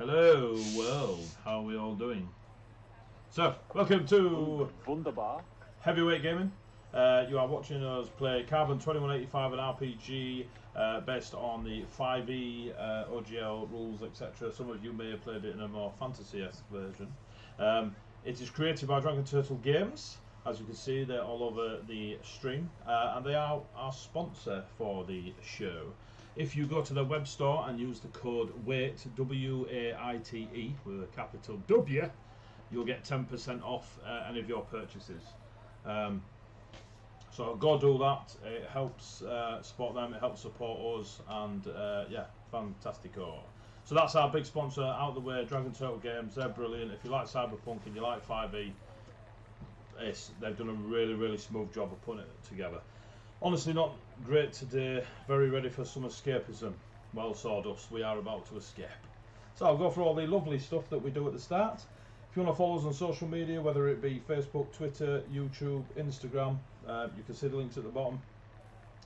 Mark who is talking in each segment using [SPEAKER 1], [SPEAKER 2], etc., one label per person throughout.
[SPEAKER 1] Hello world, how are we all doing? So, welcome to
[SPEAKER 2] Wunderbar.
[SPEAKER 1] Heavyweight Gaming. You are watching us play Carbon2185, an RPG based on the 5e OGL rules, etc. Some of you may have played it in a more fantasy-esque version. It is created by Dragon Turtle Games. As you can see, they're all over the stream, and they are our sponsor for the show. If you go to their web store and use the code WAITE, W-A-I-T-E, with a capital W, you'll get 10% off any of your purchases. So go do that. It helps support them, it helps support us, and yeah, fantastico. So that's our big sponsor out of the way, Dragon Turtle Games. They're brilliant. If you like Cyberpunk and you like 5e, they've done a really smooth job of putting it together. Honestly, not great today. Very ready for some escapism. Well, Sawdust, we are about to escape. So I'll go through all the lovely stuff that we do at the start. If you want to follow us on social media, whether it be Facebook, Twitter, YouTube, Instagram, you can see the links at the bottom.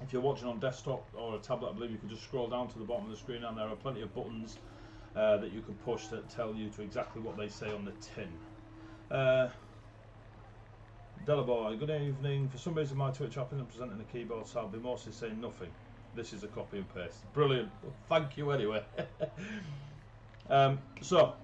[SPEAKER 1] If you're watching on desktop or a tablet, I believe you can just scroll down to the bottom of the screen, and there are plenty of buttons that you can push that tell you to exactly what they say on the tin. Delaboy, good evening. For some reason my Twitch app isn't presenting the keyboard, so I'll be mostly saying nothing. This is a copy and paste. Brilliant. Well, thank you anyway. So,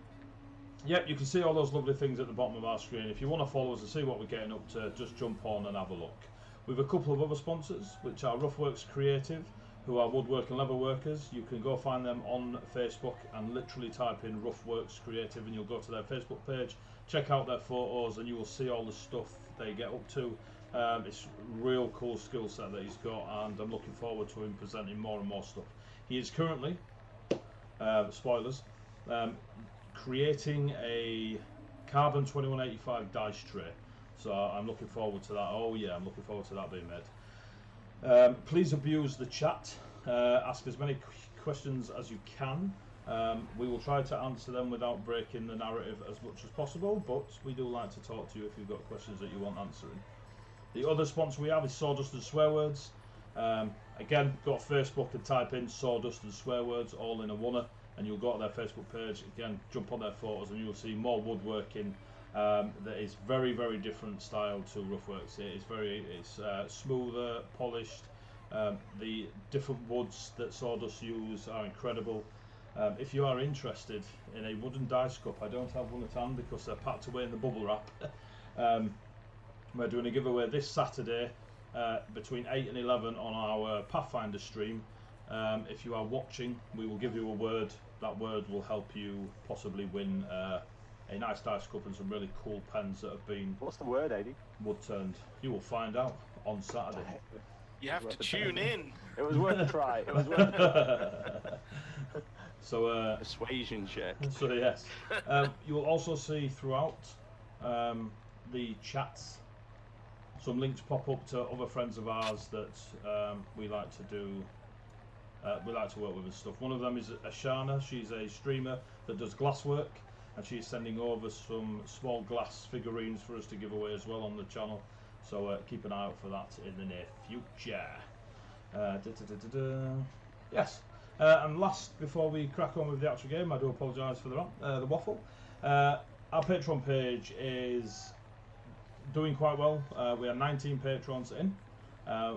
[SPEAKER 1] yep, you can see all those lovely things at the bottom of our screen. If you want to follow us and see what we're getting up to, just jump on and have a look. We've a couple of other sponsors, which are Ruffworx Creative, who are woodwork and leather workers. You can go find them on Facebook and literally type in Ruffworx Creative and you'll go to their Facebook page, check out their photos, and you will see all the stuff they get up to. It's a real cool skill set that he's got, and I'm looking forward to him presenting more and more stuff. He is currently, spoilers, creating a Carbon2185 dice tray. So I'm looking forward to that. Oh yeah, I'm looking forward to that being made. Please abuse the chat. Ask as many questions as you can. We will try to answer them without breaking the narrative as much as possible, but we do like to talk to you if you've got questions that you want answering. The other sponsor we have is Sawdust and Swear Words. Again, go to Facebook and type in Sawdust and Swear Words all in a one, and you'll go to their Facebook page. Again, jump on their photos and you'll see more woodworking that is very different style to Ruffworx. It's smoother, polished. The different woods that Sawdust use are incredible. If you are interested in a wooden dice cup, I don't have one at hand because they're packed away in the bubble wrap. We're doing a giveaway this Saturday between 8 and 11 on our Pathfinder stream. If you are watching, we will give you a word. That word will help you possibly win a nice dice cup and some really cool pens that have been...
[SPEAKER 2] What's the word, Eddie?
[SPEAKER 1] Wood turned. You will find out on Saturday.
[SPEAKER 3] You have to tune in.
[SPEAKER 2] It was worth a try. It was worth a try.
[SPEAKER 1] So,
[SPEAKER 3] persuasion check.
[SPEAKER 1] So yes, you will also see throughout the chats some links pop up to other friends of ours that we like to do. We like to work with and stuff. One of them is Ashana. She's a streamer that does glass work, and she's sending over some small glass figurines for us to give away as well on the channel. So keep an eye out for that in the near future. Yes. And last, before we crack on with the actual game, I do apologise for the waffle. Our Patreon page is doing quite well. We are 19 patrons in.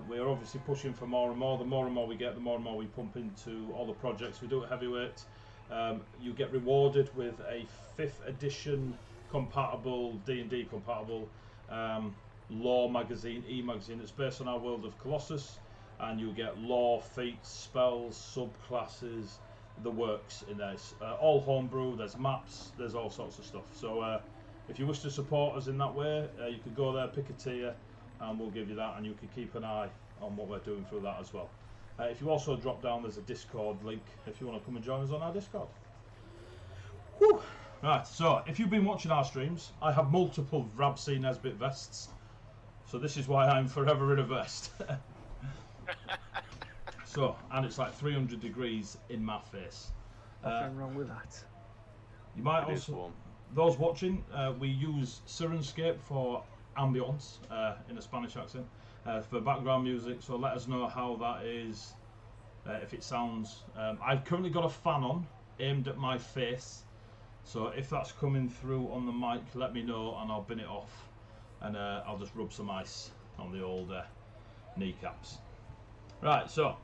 [SPEAKER 1] We are obviously pushing for more and more. The more and more we get, the more and more we pump into all the projects we do at Heavyweight. You get rewarded with a 5th edition compatible, D&D compatible lore magazine, e-magazine. It's based on our world of Colossus. And you get lore, feats, spells, subclasses, the works in there. It's all homebrew, there's maps, there's all sorts of stuff. So if you wish to support us in that way, you could go there, pick a tier, and we'll give you that, and you can keep an eye on what we're doing through that as well. If you also drop down, there's a Discord link if you want to come and join us on our Discord. Whew. Right, so if you've been watching our streams, I have multiple Rabsy Nesbit vests. So this is why I'm forever in a vest. So, and it's like 300 degrees in my face.
[SPEAKER 4] Nothing wrong with that.
[SPEAKER 1] You might also, those watching, we use Sirenscape for ambience in a Spanish accent for background music. So let us know how that is, if it sounds. I've currently got a fan on aimed at my face, So if that's coming through on the mic, let me know and I'll bin it off, and I'll just rub some ice on the old kneecaps. Right, so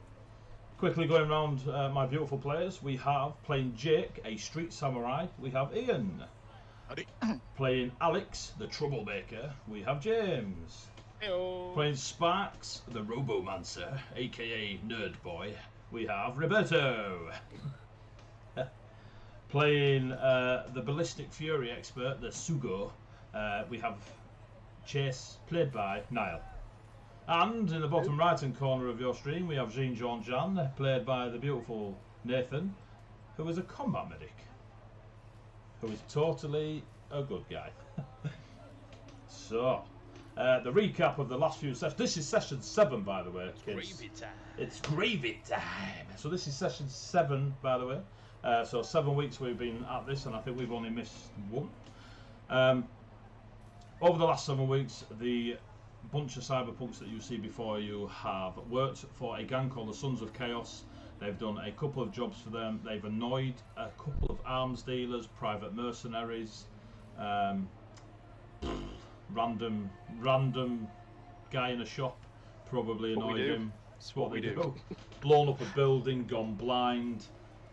[SPEAKER 1] quickly going around my beautiful players. We have playing Jake, a street samurai. We have Ian.
[SPEAKER 3] Howdy.
[SPEAKER 1] Playing Alex, the troublemaker. We have James.
[SPEAKER 3] Heyo.
[SPEAKER 1] Playing Sparks, the Robomancer, aka Nerd Boy. We have Roberto. Playing the Ballistic Fury expert, the Sugo. We have Chase, played by Niall. And in the bottom right hand corner of your stream, we have Jean Jean Jan, played by the beautiful Nathan, who is a combat medic, who is totally a good guy. So, the recap of the last few sessions. This is session 7, by the way, kids.
[SPEAKER 3] Gravy time.
[SPEAKER 1] It's gravy time. So this is session 7, by the way. So 7 weeks we've been at this, and I think we've only missed 1. Over the last 7 weeks, the bunch of cyberpunks that you see before you have worked for a gang called the Sons of Chaos. They've done a couple of jobs for them. They've annoyed a couple of arms dealers, private mercenaries, random guy in a shop probably annoyed him.
[SPEAKER 3] It's what we do.
[SPEAKER 1] Blown up a building, gone blind,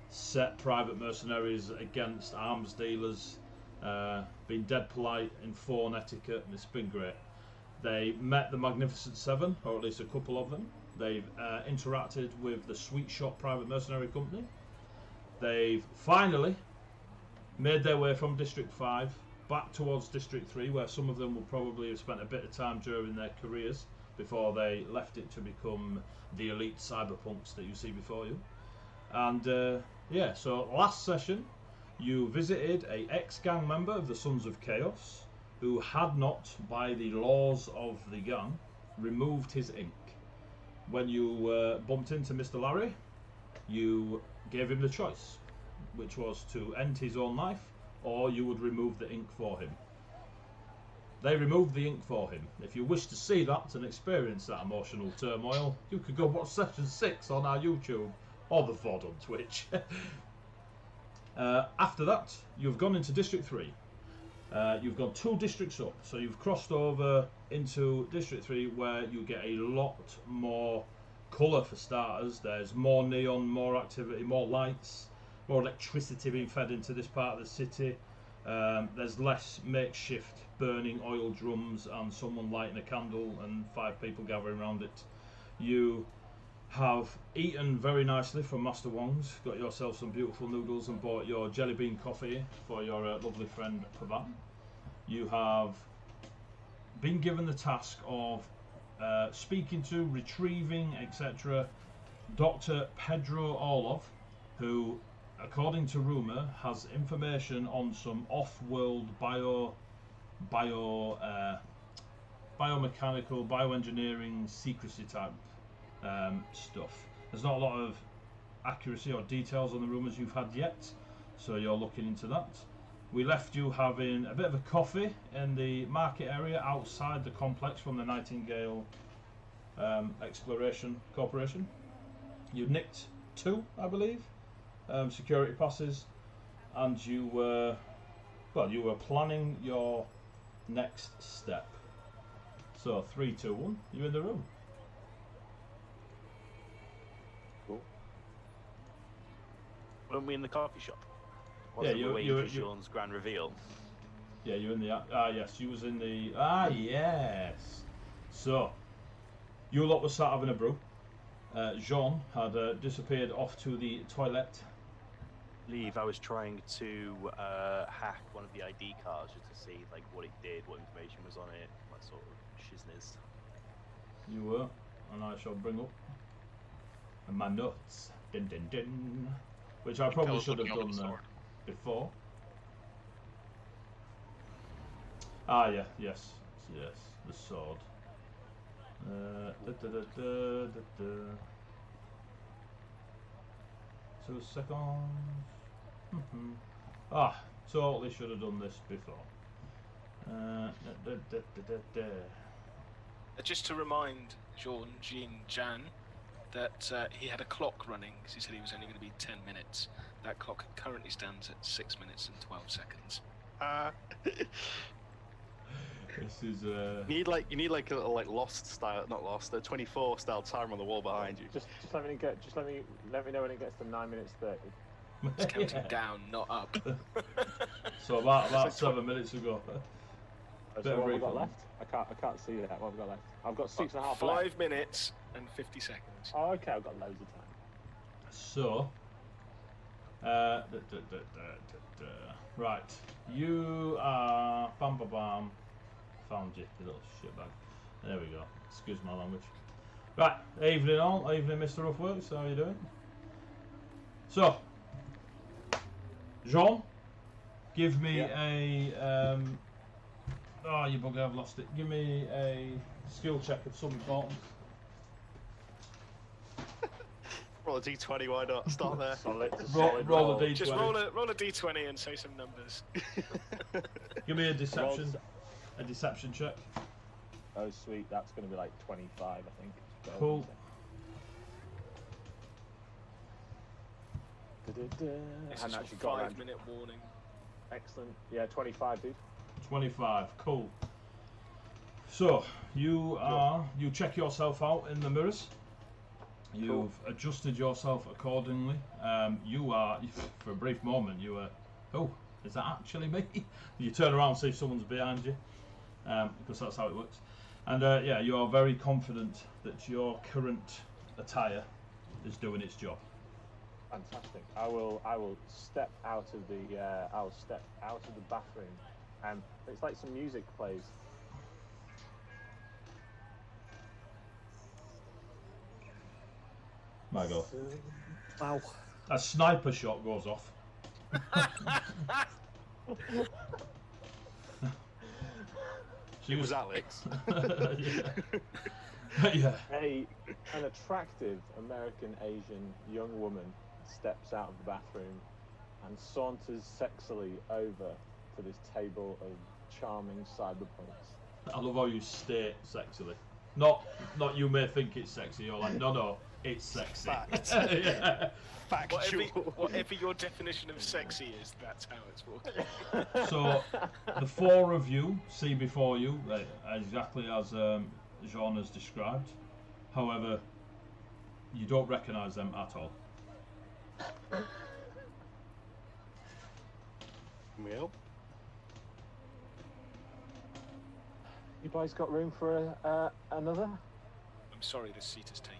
[SPEAKER 1] set private mercenaries against arms dealers, been dead polite in phone etiquette, and it's been great. They met the Magnificent Seven, or at least a couple of them. They've interacted with the Sweet Shop private mercenary company. They've finally made their way from District 5 back towards District 3, where some of them will probably have spent a bit of time during their careers before they left it to become the elite cyberpunks that you see before you. And yeah, so last session you visited a ex-gang member of the Sons of Chaos who had not, by the laws of the gang, removed his ink. When you bumped into Mr. Larry, you gave him the choice, which was to end his own life, or you would remove the ink for him. They removed the ink for him. If you wish to see that and experience that emotional turmoil, you could go watch session 6 on our YouTube, or the VOD on Twitch. After that, you've gone into District 3. You've gone 2 districts up, so you've crossed over into District 3 where you get a lot more colour for starters. There's more neon, more activity, more lights, more electricity being fed into this part of the city. There's less makeshift burning oil drums and someone lighting a candle and 5 people gathering around it. You have eaten very nicely from Master Wong's, got yourself some beautiful noodles and bought your jelly bean coffee for your lovely friend Pavan. You have been given the task of speaking to, retrieving, etc. Dr. Pedro Orlov, who, according to rumour, has information on some off-world biomechanical, bioengineering, secrecy type stuff. There's not a lot of accuracy or details on the rumours you've had yet, so you're looking into that. We left you having a bit of a coffee in the market area outside the complex from the Nightingale Exploration Corporation. You nicked 2, I believe, security passes, and you were planning your next step. So 3, 2, 1, you're in the room.
[SPEAKER 3] Weren't we in the coffee shop?
[SPEAKER 1] Yeah,
[SPEAKER 3] Wasn't we waiting for Sean's grand reveal?
[SPEAKER 1] Yeah, you're in the yes, you was in the yes. So you lot were sat having a brew. Jean had disappeared off to the toilet.
[SPEAKER 3] Leave. I was trying to hack one of the ID cards just to see like what it did, what information was on it, that sort of shizness.
[SPEAKER 1] You were, and I shall bring up my notes. Din din din. Which I probably should have done before. Yeah, yes, the sword. 2 seconds. Totally should have done this before.
[SPEAKER 3] Just to remind Jean, Jan,
[SPEAKER 5] that he had a clock running because he said he was only going to be 10 minutes. That clock currently stands at 6 minutes and 12 seconds.
[SPEAKER 1] This is
[SPEAKER 3] You need like a little like Lost style, not Lost, a 24 style timer on the wall behind you.
[SPEAKER 2] Just let me know when it gets to 9 minutes 30.
[SPEAKER 5] It's counting down, not up.
[SPEAKER 1] So about 7 minutes ago.
[SPEAKER 2] So what have we got left? I can't see that. What have we got left? I've got 6.5 left.
[SPEAKER 5] 5 minutes and 50 seconds.
[SPEAKER 2] Oh, okay, I've got loads of time.
[SPEAKER 1] So, right, you are bam. Found you little shitbag. There we go. Excuse my language. Right, evening all. Evening, Mr. Ruffworx. How are you doing? So, Jean, give me a. Oh, you bugger! I've lost it. Give me a skill check of some importance.
[SPEAKER 3] Roll a d20, why not? Start there.
[SPEAKER 1] Roll a d20.
[SPEAKER 5] Just roll a d20 and say some numbers.
[SPEAKER 1] Give me a deception check.
[SPEAKER 2] Oh, sweet. That's going to be like 25, I think.
[SPEAKER 1] Cool.
[SPEAKER 5] This is
[SPEAKER 2] actually
[SPEAKER 5] a
[SPEAKER 2] got
[SPEAKER 5] 5-minute warning.
[SPEAKER 2] Excellent. Yeah, 25, dude.
[SPEAKER 1] 25. Cool. So you check yourself out in the mirrors. You've adjusted yourself accordingly. You are, for a brief moment, you were, oh, is that actually me? You turn around and see if someone's behind you, because that's how it works. And yeah, you are very confident that your current attire is doing its job.
[SPEAKER 2] Fantastic. I will step out of the bathroom, and it's like some music plays.
[SPEAKER 1] My God.
[SPEAKER 4] Wow.
[SPEAKER 1] A sniper shot goes off.
[SPEAKER 3] It was Alex.
[SPEAKER 1] Yeah.
[SPEAKER 2] An attractive American Asian young woman steps out of the bathroom and saunters sexily over to this table of charming cyberpunks.
[SPEAKER 1] I love how you state sexily. Not you may think it's sexy. You're like, no, it's sexy.
[SPEAKER 3] Fact.
[SPEAKER 1] Yeah.
[SPEAKER 3] Factual.
[SPEAKER 5] Whatever your definition of sexy is, that's how it's working.
[SPEAKER 1] So the four of you see before you exactly as Jean has described. However, you don't recognise them at all.
[SPEAKER 3] Can we help?
[SPEAKER 2] You boys got room for another?
[SPEAKER 5] I'm sorry this seat is taken.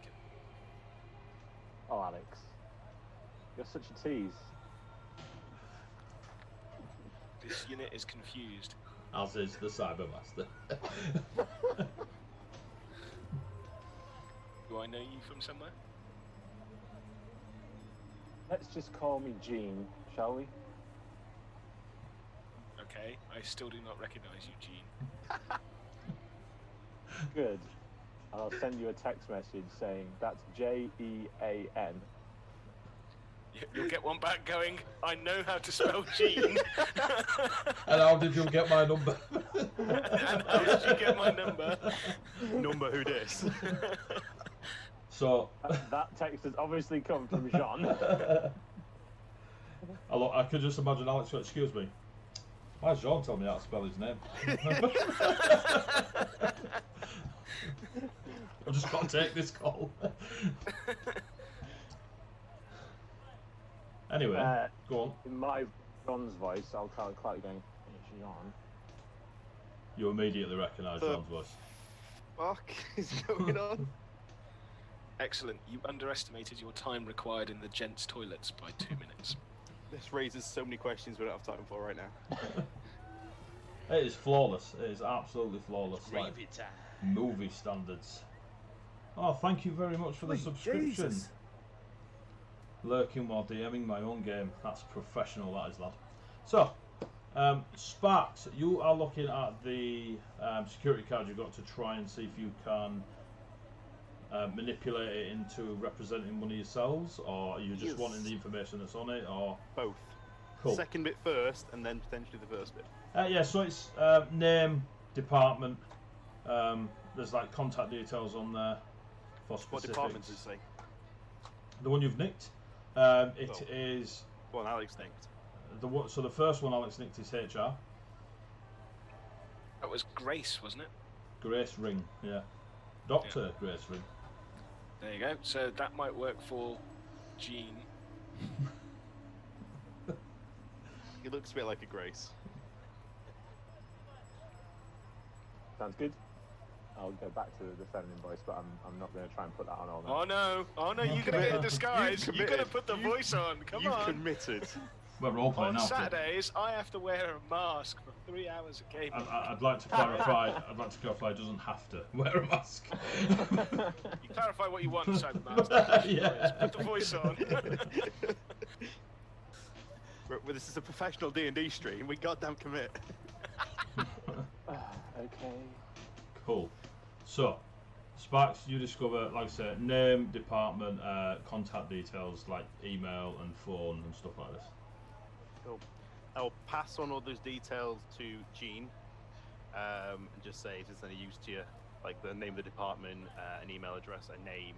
[SPEAKER 2] Oh, Alex. You're such a tease.
[SPEAKER 5] This unit is confused.
[SPEAKER 1] As is the Cybermaster.
[SPEAKER 5] Do I know you from somewhere?
[SPEAKER 2] Let's just call me Jean, shall we?
[SPEAKER 5] Okay, I still do not recognise you, Gene.
[SPEAKER 2] Good. And I'll send you a text message saying that's Jean.
[SPEAKER 5] You'll get one back going, I know how to spell Gene.
[SPEAKER 1] And how did you get my number?
[SPEAKER 5] And how did you get my number?
[SPEAKER 3] Number who dis?
[SPEAKER 1] So
[SPEAKER 2] That text has obviously come from Jean.
[SPEAKER 1] I could just imagine Alex going, excuse me. Why is Jean telling me how to spell his name? I've just got to take this call. Anyway, go on.
[SPEAKER 2] In my John's voice, I'll kind of quietly going, it's Jean.
[SPEAKER 1] You immediately recognise Jean's voice.
[SPEAKER 3] Fuck is going on?
[SPEAKER 5] Excellent. You underestimated your time required in the gents' toilets by 2 minutes.
[SPEAKER 3] This raises so many questions we don't have time for right now.
[SPEAKER 1] It is flawless. It is absolutely flawless. Like
[SPEAKER 4] Gravy time.
[SPEAKER 1] movie standards. Oh, thank you very much for the subscription.
[SPEAKER 4] Jesus.
[SPEAKER 1] Lurking while DMing my own game. That's professional, that is, lad. So, Sparks, you are looking at the security card you've got to try and see if you can manipulate it into representing one of yourselves, or are you just wanting the information that's on it, or
[SPEAKER 3] Both.
[SPEAKER 1] cool.
[SPEAKER 3] Second bit first, and then potentially the first bit.
[SPEAKER 1] Yeah, so it's name, department. There's like contact details on there for
[SPEAKER 3] What
[SPEAKER 1] specifics.
[SPEAKER 3] department does it say?
[SPEAKER 1] The one you've nicked. It is
[SPEAKER 3] Well, Alex nicked.
[SPEAKER 1] so the first one Alex nicked is HR.
[SPEAKER 5] That was Grace, wasn't it?
[SPEAKER 1] Grace Ring, yeah. Dr. Grace Ring.
[SPEAKER 5] There you go. So that might work for Jean.
[SPEAKER 3] He looks a bit like a Grace.
[SPEAKER 2] Sounds good. I'll go back to the feminine voice, but I'm not going to try and put that on all night.
[SPEAKER 5] Oh no, you're going to get a disguise. You're going to put the voice on. Come on.
[SPEAKER 3] You've committed.
[SPEAKER 1] We're role playing
[SPEAKER 5] On
[SPEAKER 1] now.
[SPEAKER 5] Saturdays, I have to wear a mask for 3 hours of gaming.
[SPEAKER 1] I'd like to clarify. It doesn't have to wear a mask.
[SPEAKER 5] You clarify what you want inside the mask.
[SPEAKER 1] Yeah.
[SPEAKER 5] Put the voice on.
[SPEAKER 3] Well, this is a professional D&D stream. We goddamn commit.
[SPEAKER 2] Okay.
[SPEAKER 1] Cool. So, Sparks, you discover, like I said, name, department, contact details like email and phone and stuff like this.
[SPEAKER 3] Cool. I'll pass on all those details to Jean, and just say if there's any use to you, like the name of the department, an email address, a name,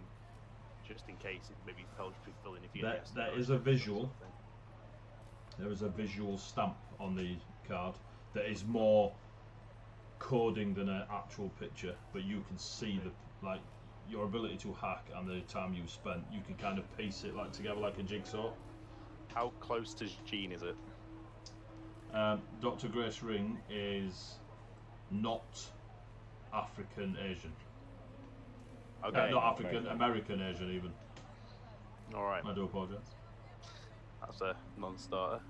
[SPEAKER 3] just in case it maybe helps you fill in if you need.
[SPEAKER 1] There is a visual. There is a visual stamp on the card that is more coding than an actual picture, but you can see your ability to hack and the time you spent. You can kind of piece it together like a jigsaw.
[SPEAKER 3] How close to Jean is it?
[SPEAKER 1] Dr. Grace Ring is not African Asian.
[SPEAKER 3] Okay.
[SPEAKER 1] Not African, American Asian even.
[SPEAKER 3] All right.
[SPEAKER 1] I do apologise.
[SPEAKER 3] That's a non-starter.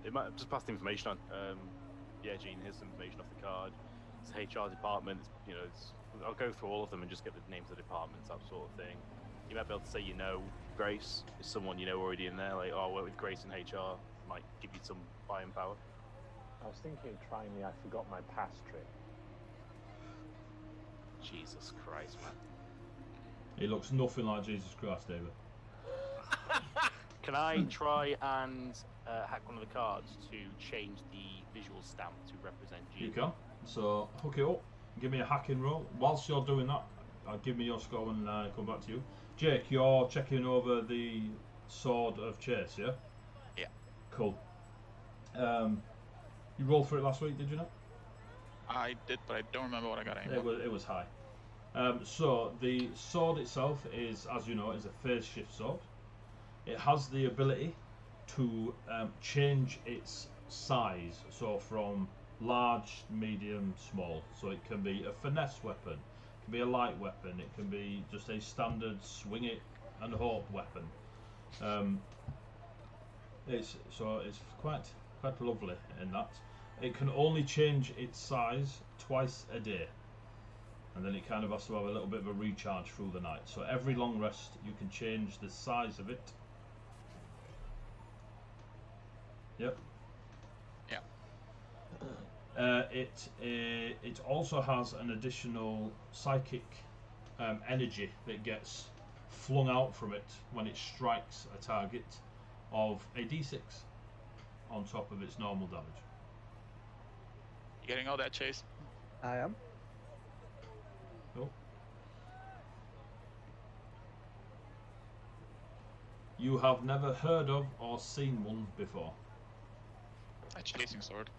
[SPEAKER 3] It might just pass the information on. Yeah, Jean, here's some information off the card. It's HR department. I'll go through all of them and just get the names of the departments, that sort of thing. You might be able to say Grace is someone already in there. Like, I work with Grace in HR. Might give you some buying power.
[SPEAKER 2] I was thinking of trying the I forgot my pass trick.
[SPEAKER 3] Jesus Christ, man.
[SPEAKER 1] He looks nothing like Jesus Christ, David.
[SPEAKER 3] Can I try and hack one of the cards to change the visual stamp to represent Jean?
[SPEAKER 1] You can. So hook it up. Give me a hacking roll. Whilst you're doing that, give me your score and come back to you. Jake, you're checking over the Sword of Chase, yeah?
[SPEAKER 6] Yeah.
[SPEAKER 1] Cool. You rolled for it last week, did you not?
[SPEAKER 6] I did, but I don't remember what I got anymore.
[SPEAKER 1] It was high. So the sword itself is, as you know, is a phase shift sword. It has the ability to change its size, so from large, medium, small. So it can be a finesse weapon, it can be a light weapon, it can be just a standard swing it and hope weapon. It's quite lovely in that. It can only change its size twice a day, and then it kind of has to have a little bit of a recharge through the night. So every long rest you can change the size of it. Yep.
[SPEAKER 6] Yeah.
[SPEAKER 1] It also has an additional psychic energy that gets flung out from it when it strikes a target of a d6 on top of its normal damage.
[SPEAKER 6] You getting all that, Chase?
[SPEAKER 4] I am.
[SPEAKER 1] Cool. You have never heard of or seen one before.
[SPEAKER 6] A chasing sword.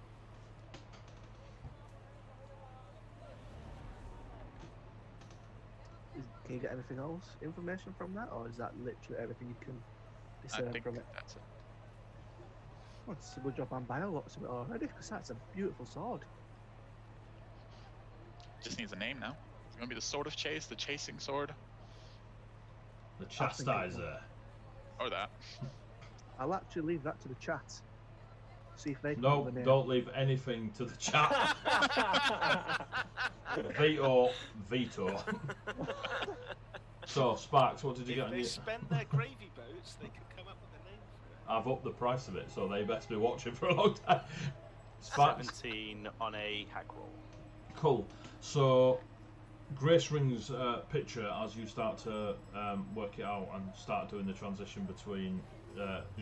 [SPEAKER 4] Can you get anything else information from that, or is that literally everything you can
[SPEAKER 6] I
[SPEAKER 4] discern
[SPEAKER 6] think
[SPEAKER 4] from it?
[SPEAKER 6] that's it.
[SPEAKER 4] Well, it's a good job I'm buying lots of it already, because that's a beautiful sword.
[SPEAKER 6] Just needs a name now. It's gonna be the Sword of Chase, the chasing sword,
[SPEAKER 1] The
[SPEAKER 4] I think it
[SPEAKER 1] chastiser.
[SPEAKER 6] or that.
[SPEAKER 4] I'll actually leave that to the chat. See if they can
[SPEAKER 1] No,
[SPEAKER 4] the name.
[SPEAKER 1] don't leave anything to the chat. Veto. So, Sparks, what did you
[SPEAKER 5] If
[SPEAKER 1] get on
[SPEAKER 5] they
[SPEAKER 1] your...
[SPEAKER 5] spent their gravy boats, they could come up with a name for it.
[SPEAKER 1] I've upped the price of it, so they best be watching for a long time. Sparks.
[SPEAKER 3] 17 on a hack roll.
[SPEAKER 1] Cool. So, Grace Ring's picture, as you start to work it out and start doing the transition between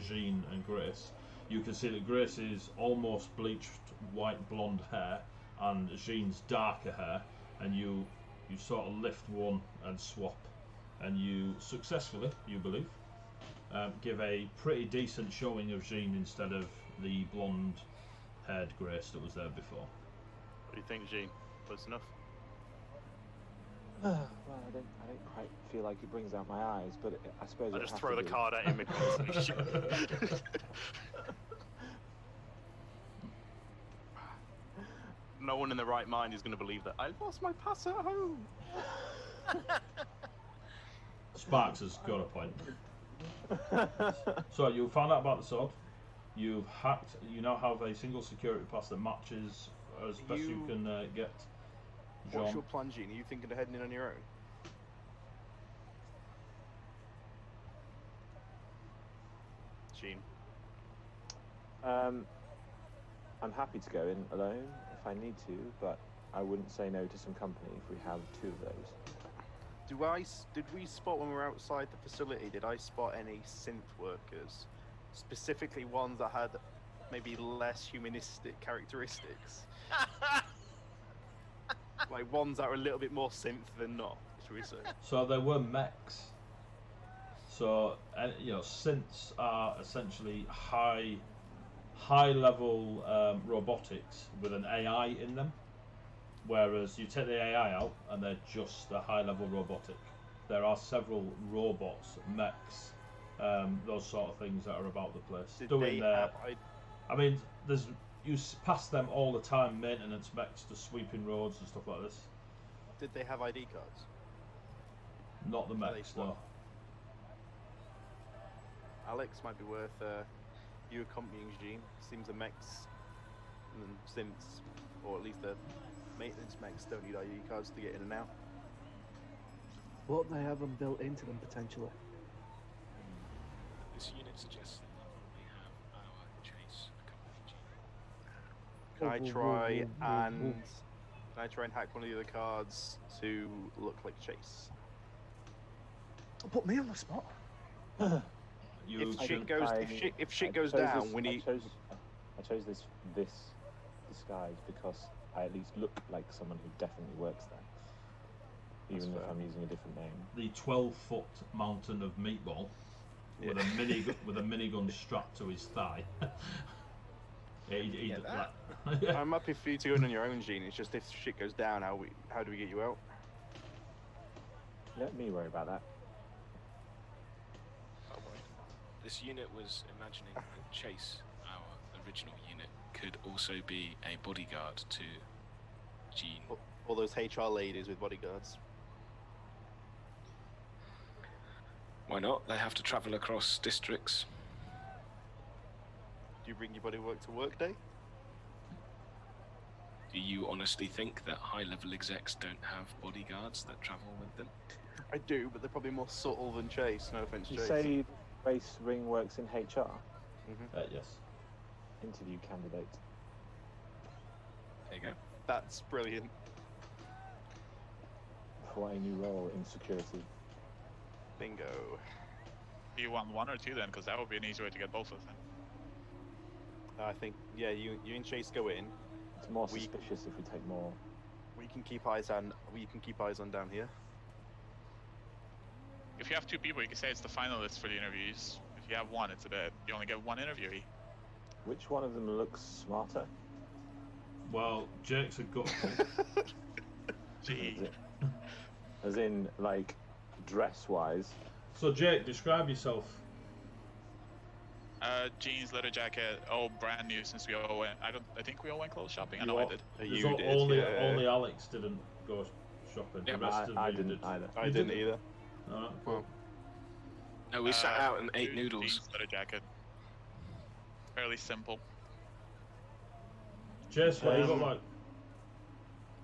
[SPEAKER 1] Jean and Grace, you can see that Grace is almost bleached white blonde hair and Jean's darker hair, and you sort of lift one and swap, and you successfully, you believe, give a pretty decent showing of Jean instead of the blonde-haired Grace that was there before.
[SPEAKER 3] What do you think, Jean? Close enough?
[SPEAKER 2] Well, I don't quite feel like it brings out my eyes, but I suppose
[SPEAKER 3] I'll
[SPEAKER 2] it
[SPEAKER 3] just
[SPEAKER 2] has
[SPEAKER 3] throw
[SPEAKER 2] to
[SPEAKER 3] the
[SPEAKER 2] do.
[SPEAKER 3] card at him mid-conversation. No one in their right mind is going to believe that I lost my pass at home.
[SPEAKER 1] Sparks has got a point. So you found out about the sword. You've hacked. You now have a single security pass that matches as best you can get. Jean.
[SPEAKER 3] What's your plan, Jean? Are you thinking of heading in on your own? Jean.
[SPEAKER 2] I'm happy to go in alone if I need to, but I wouldn't say no to some company if we have two of those.
[SPEAKER 3] Did we spot when we were outside the facility? Did I spot any synth workers, specifically ones that had maybe less humanistic characteristics? Like ones that were a little bit more synth than not, should we say?
[SPEAKER 1] So there were mechs. So synths are essentially high level robotics with an AI in them. Whereas you take the AI out and they're just a high level robotic. There are several robots, mechs, those sort of things that are about the place. I mean, you pass them all the time, maintenance mechs to sweeping roads and stuff like this.
[SPEAKER 3] Did they have ID cards?
[SPEAKER 1] Not the mechs, no.
[SPEAKER 3] Alex, might be worth you accompanying Jean. Seems the mechs and synths, or at least the maintenance mechs, don't need ID cards to get in and out.
[SPEAKER 4] But they have them built into them potentially.
[SPEAKER 5] This unit suggests that we have our chase accompany Jean.
[SPEAKER 3] Can I try and hack one of the other cards to look like Chase?
[SPEAKER 4] Put me on the spot.
[SPEAKER 3] If shit goes down, we need.
[SPEAKER 2] I chose this disguise because I at least look like someone who definitely works there, even if I'm using a different name.
[SPEAKER 1] The 12-foot mountain of meatball with a minigun strapped to his thigh.
[SPEAKER 3] I'm happy for you to go in on your own, Jean. It's just if shit goes down, how do we get you out?
[SPEAKER 2] Let me worry about that.
[SPEAKER 5] This unit was imagining that Chase, our original unit, could also be a bodyguard to Jean.
[SPEAKER 3] All those HR ladies with bodyguards.
[SPEAKER 5] Why not? They have to travel across districts.
[SPEAKER 3] Do you bring your bodywork to work day?
[SPEAKER 5] Do you honestly think that high-level execs don't have bodyguards that travel with them?
[SPEAKER 3] I do, but they're probably more subtle than Chase. No offense,
[SPEAKER 2] You
[SPEAKER 3] Chase.
[SPEAKER 2] say Race Ring works in HR?
[SPEAKER 1] Yes.
[SPEAKER 2] Interview candidate.
[SPEAKER 5] There you go.
[SPEAKER 3] That's brilliant.
[SPEAKER 2] For a new role in security.
[SPEAKER 3] Bingo.
[SPEAKER 6] Do you want one or two then? Because that would be an easy way to get both of them.
[SPEAKER 3] I think, yeah, you and Chase go in.
[SPEAKER 2] It's more suspicious if we take more.
[SPEAKER 3] We can keep eyes on down here.
[SPEAKER 6] If you have two people, you can say it's the finalists for the interviews. If you have one, it's a bit. You only get one interviewee.
[SPEAKER 2] Which one of them looks smarter?
[SPEAKER 1] Well, Jake's a gut.
[SPEAKER 6] Gee.
[SPEAKER 2] As in, like, dress-wise.
[SPEAKER 1] So, Jake, describe yourself.
[SPEAKER 6] Jeans, leather jacket, all brand new since we all went. I think we all went clothes shopping. I know I did.
[SPEAKER 3] You did.
[SPEAKER 1] Only Alex didn't go shopping.
[SPEAKER 5] Yeah,
[SPEAKER 1] the rest
[SPEAKER 2] I
[SPEAKER 1] of you
[SPEAKER 2] didn't either.
[SPEAKER 3] I didn't either.
[SPEAKER 1] Alright.
[SPEAKER 3] Well,
[SPEAKER 5] No, we sat out and ate noodles.
[SPEAKER 6] Jeans, leather jacket. Fairly simple.
[SPEAKER 1] Chase, what do you look like?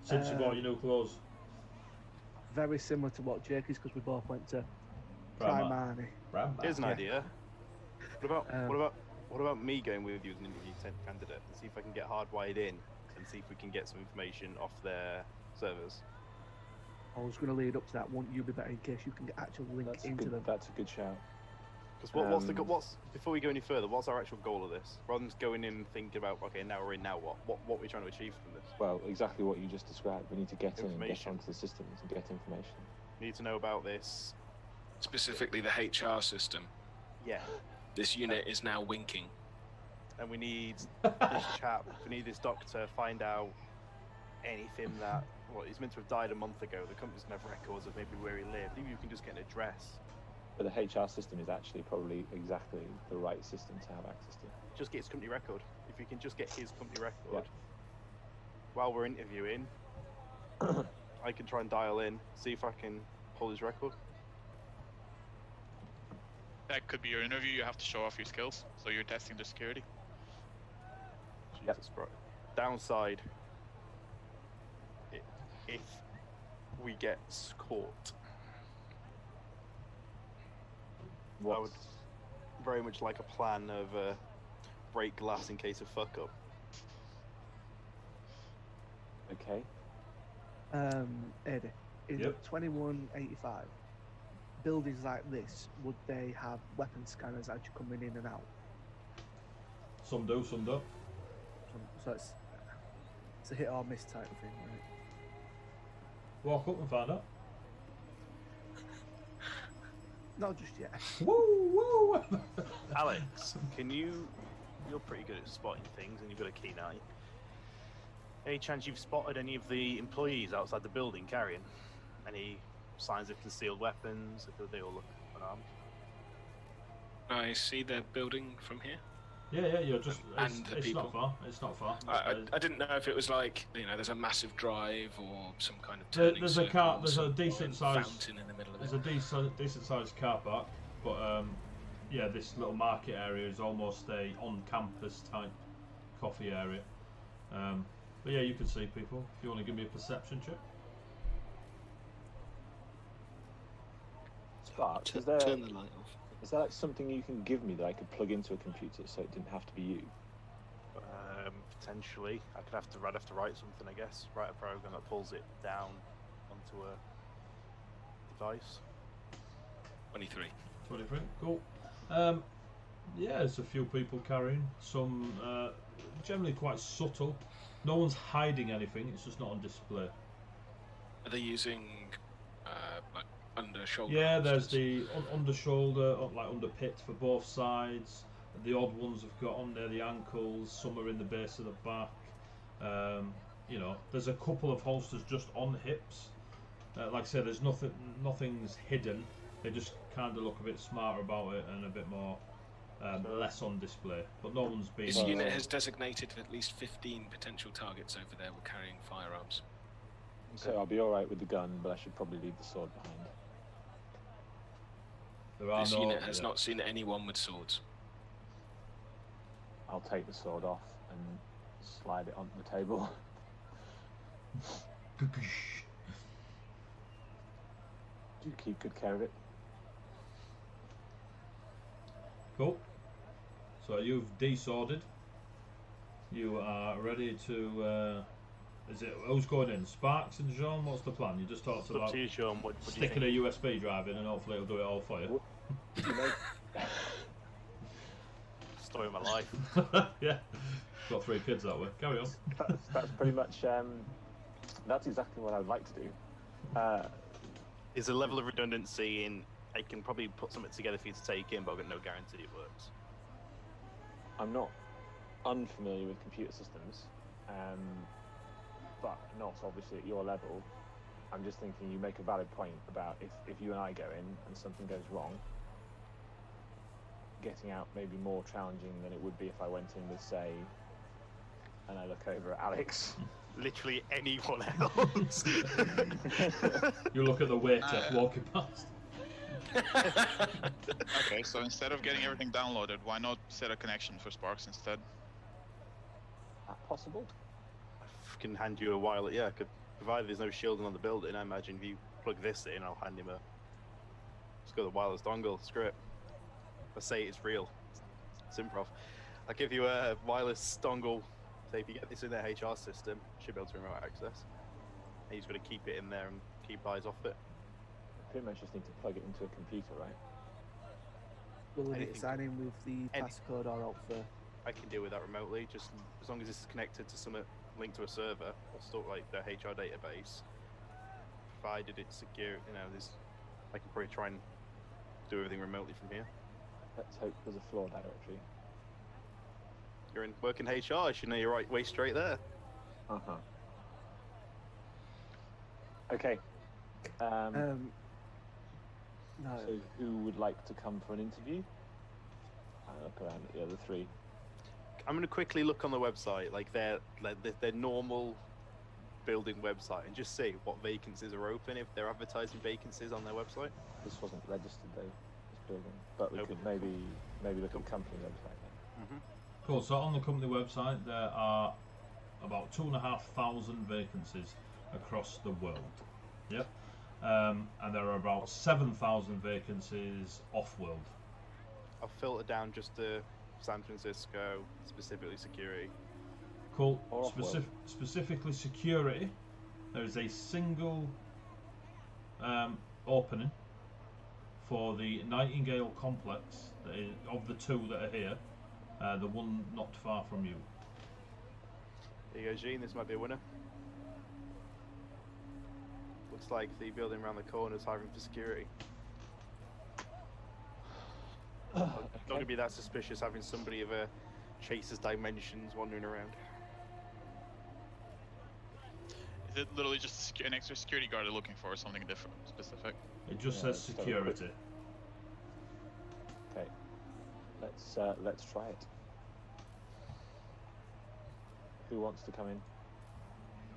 [SPEAKER 1] Since you bought your new clothes.
[SPEAKER 4] Very similar to what Jake is, because we both went to
[SPEAKER 1] Primark.
[SPEAKER 4] Primark.
[SPEAKER 3] here's an
[SPEAKER 4] Yeah.
[SPEAKER 3] idea. What about me going with you as an interview candidate and see if I can get hardwired in and see if we can get some information off their servers.
[SPEAKER 4] I was going to lead up to that. Won't you be better in case you can actually link into them?
[SPEAKER 2] That's a good shout.
[SPEAKER 3] Because before we go any further, what's our actual goal of this? Rather than just going in and thinking about, okay, now we're in, now what? What are we trying to achieve from this?
[SPEAKER 2] Well, exactly what you just described. We need to get in and get
[SPEAKER 3] Information.
[SPEAKER 2] onto the systems and get information.
[SPEAKER 3] We need to know about this.
[SPEAKER 5] Specifically the HR system.
[SPEAKER 3] Yeah.
[SPEAKER 5] This unit is now winking.
[SPEAKER 3] And we need this chap, we need this doctor find out anything that, well, he's meant to have died a month ago. The company doesn't have records of maybe where he lived. Even if you can just get an address.
[SPEAKER 2] But the HR system is actually probably exactly the right system to have access to.
[SPEAKER 3] Just get his company record. If you can just get his company record while we're interviewing, I can try and dial in, see if I can pull his record.
[SPEAKER 6] That could be your interview. You have to show off your skills, so you're testing the security.
[SPEAKER 3] Jesus, bro. Downside, if we get caught, I would very much like a plan of break glass in case of fuck up.
[SPEAKER 2] Okay.
[SPEAKER 4] Eddie, in 2185, buildings like this, would they have weapon scanners as you're coming in and out?
[SPEAKER 1] Some do, some don't.
[SPEAKER 4] So it's a hit or miss type thing, right?
[SPEAKER 1] Walk up and find out.
[SPEAKER 4] Not just yet.
[SPEAKER 1] Woo, woo!
[SPEAKER 3] Alex, you're pretty good at spotting things and you've got a keen eye. Any chance you've spotted any of the employees outside the building carrying any signs of concealed weapons? If they all look unarmed?
[SPEAKER 5] I see their building from here.
[SPEAKER 1] Yeah, you're just.
[SPEAKER 5] And the
[SPEAKER 1] it's
[SPEAKER 5] people.
[SPEAKER 1] not far. It's not far.
[SPEAKER 5] I didn't know if it was like, there's a massive drive or some kind of turning
[SPEAKER 1] There's a
[SPEAKER 5] circle
[SPEAKER 1] car.
[SPEAKER 5] or
[SPEAKER 1] There's a
[SPEAKER 5] some
[SPEAKER 1] decent sized
[SPEAKER 5] fountain in the middle of
[SPEAKER 1] There's
[SPEAKER 5] it.
[SPEAKER 1] a decent sized car park, but yeah, this little market area is almost a on-campus type coffee area. But yeah, you can see people. If you want to give me a perception check.
[SPEAKER 2] Sparks,
[SPEAKER 5] Turn the light off.
[SPEAKER 2] is there like something you can give me that I could plug into a computer so it didn't have to be you?
[SPEAKER 3] Potentially, I'd have to write something, I guess. Write a program that pulls it down onto a device.
[SPEAKER 5] 23.
[SPEAKER 1] 23. Cool. Yeah, there's a few people carrying. Some generally quite subtle. No one's hiding anything. It's just not on display.
[SPEAKER 5] Are they using like under shoulder?
[SPEAKER 1] Yeah, there's
[SPEAKER 5] holsters?
[SPEAKER 1] the under shoulder, like under pit for both sides. The odd ones have got on there the ankles. Some are in the base of the back. There's a couple of holsters just on hips. Like I said, there's nothing's hidden. They just kind of look a bit smarter about it and a bit more less on display. But no one's been.
[SPEAKER 5] This unit has designated at least 15 potential targets over there with carrying firearms.
[SPEAKER 2] So I'll be alright with the gun, but I should probably leave the sword behind.
[SPEAKER 1] There are
[SPEAKER 5] This
[SPEAKER 1] no,
[SPEAKER 5] unit has not seen anyone with swords.
[SPEAKER 2] I'll take the sword off and slide it onto the table. Do you keep good care of it?
[SPEAKER 1] Cool. So you've desworded. You are ready to. Is it who's going in? Sparks and Jean? What's the plan? You just talked
[SPEAKER 3] It's up
[SPEAKER 1] about
[SPEAKER 3] to you, Sean. What do you
[SPEAKER 1] sticking
[SPEAKER 3] think?
[SPEAKER 1] a USB drive in, and hopefully it'll do it all for you.
[SPEAKER 2] You know,
[SPEAKER 3] Story of my life.
[SPEAKER 1] Yeah. Got 3 kids that way. Carry on.
[SPEAKER 2] that's pretty much. That's exactly what I'd like to do.
[SPEAKER 3] There's a level of redundancy in. I can probably put something together for you to take in, but I've got no guarantee it works.
[SPEAKER 2] I'm not unfamiliar with computer systems, but not obviously at your level. I'm just thinking you make a valid point about if you and I go in and something goes wrong, getting out may be more challenging than it would be if I went in with, say, and I look over at Alex.
[SPEAKER 3] Literally anyone else.
[SPEAKER 1] You look at the waiter walking past.
[SPEAKER 6] Okay, so instead of getting everything downloaded, why not set a connection for Sparks instead?
[SPEAKER 2] That possible?
[SPEAKER 3] I can hand you a wireless. Yeah, I could. Provided there's no shielding on the building, I imagine if you plug this in, I'll hand him a. Just got the wireless dongle. Screw it. I say it's real. It's improv. I'll give you a wireless dongle. Say if you get this in their HR system, should be able to remote access. And you just got to keep it in there and keep eyes off it.
[SPEAKER 2] Pretty much just need to plug it into a computer, right?
[SPEAKER 4] Will we need
[SPEAKER 3] Anything-
[SPEAKER 4] to sign in with the passcode or alt for?
[SPEAKER 3] I can deal with that remotely, just as long as it's connected to some linked to a server or sort of like their HR database. Provided it's secure, I can probably try and do everything remotely from here.
[SPEAKER 2] Let's hope there's a floor directory.
[SPEAKER 3] You're in working HR, you should know your right way straight there.
[SPEAKER 2] Uh-huh. Okay.
[SPEAKER 4] No.
[SPEAKER 2] So who would like to come for an interview? I'll look around at the other three.
[SPEAKER 3] I'm going to quickly look on the website, like their normal building website, and just see what vacancies are open, if they're advertising vacancies on their website.
[SPEAKER 2] This wasn't registered though, this building. But we
[SPEAKER 3] Nope.
[SPEAKER 2] could maybe look at the company website then.
[SPEAKER 3] Mm-hmm.
[SPEAKER 1] Cool. So on the company website, there are about 2,500 vacancies across the world. Yep. And there are about 7,000 vacancies off-world.
[SPEAKER 3] I'll filter down just to San Francisco, specifically security.
[SPEAKER 1] Cool.
[SPEAKER 2] Or off-world.
[SPEAKER 1] Specifically security, there is a single opening for the Nightingale complex that is, of the two that are here, the one not far from you.
[SPEAKER 3] There you go, Gene, this might be a winner. Looks like the building around the corner is hiring for security. Not going to be that suspicious having somebody of a Chase's dimensions wandering around.
[SPEAKER 6] Is it literally just an extra security guard they're looking for, or something different, specific?
[SPEAKER 1] It just
[SPEAKER 2] Yeah,
[SPEAKER 1] says
[SPEAKER 2] it's totally
[SPEAKER 1] security.
[SPEAKER 2] Okay. Let's try it. Who wants to come in?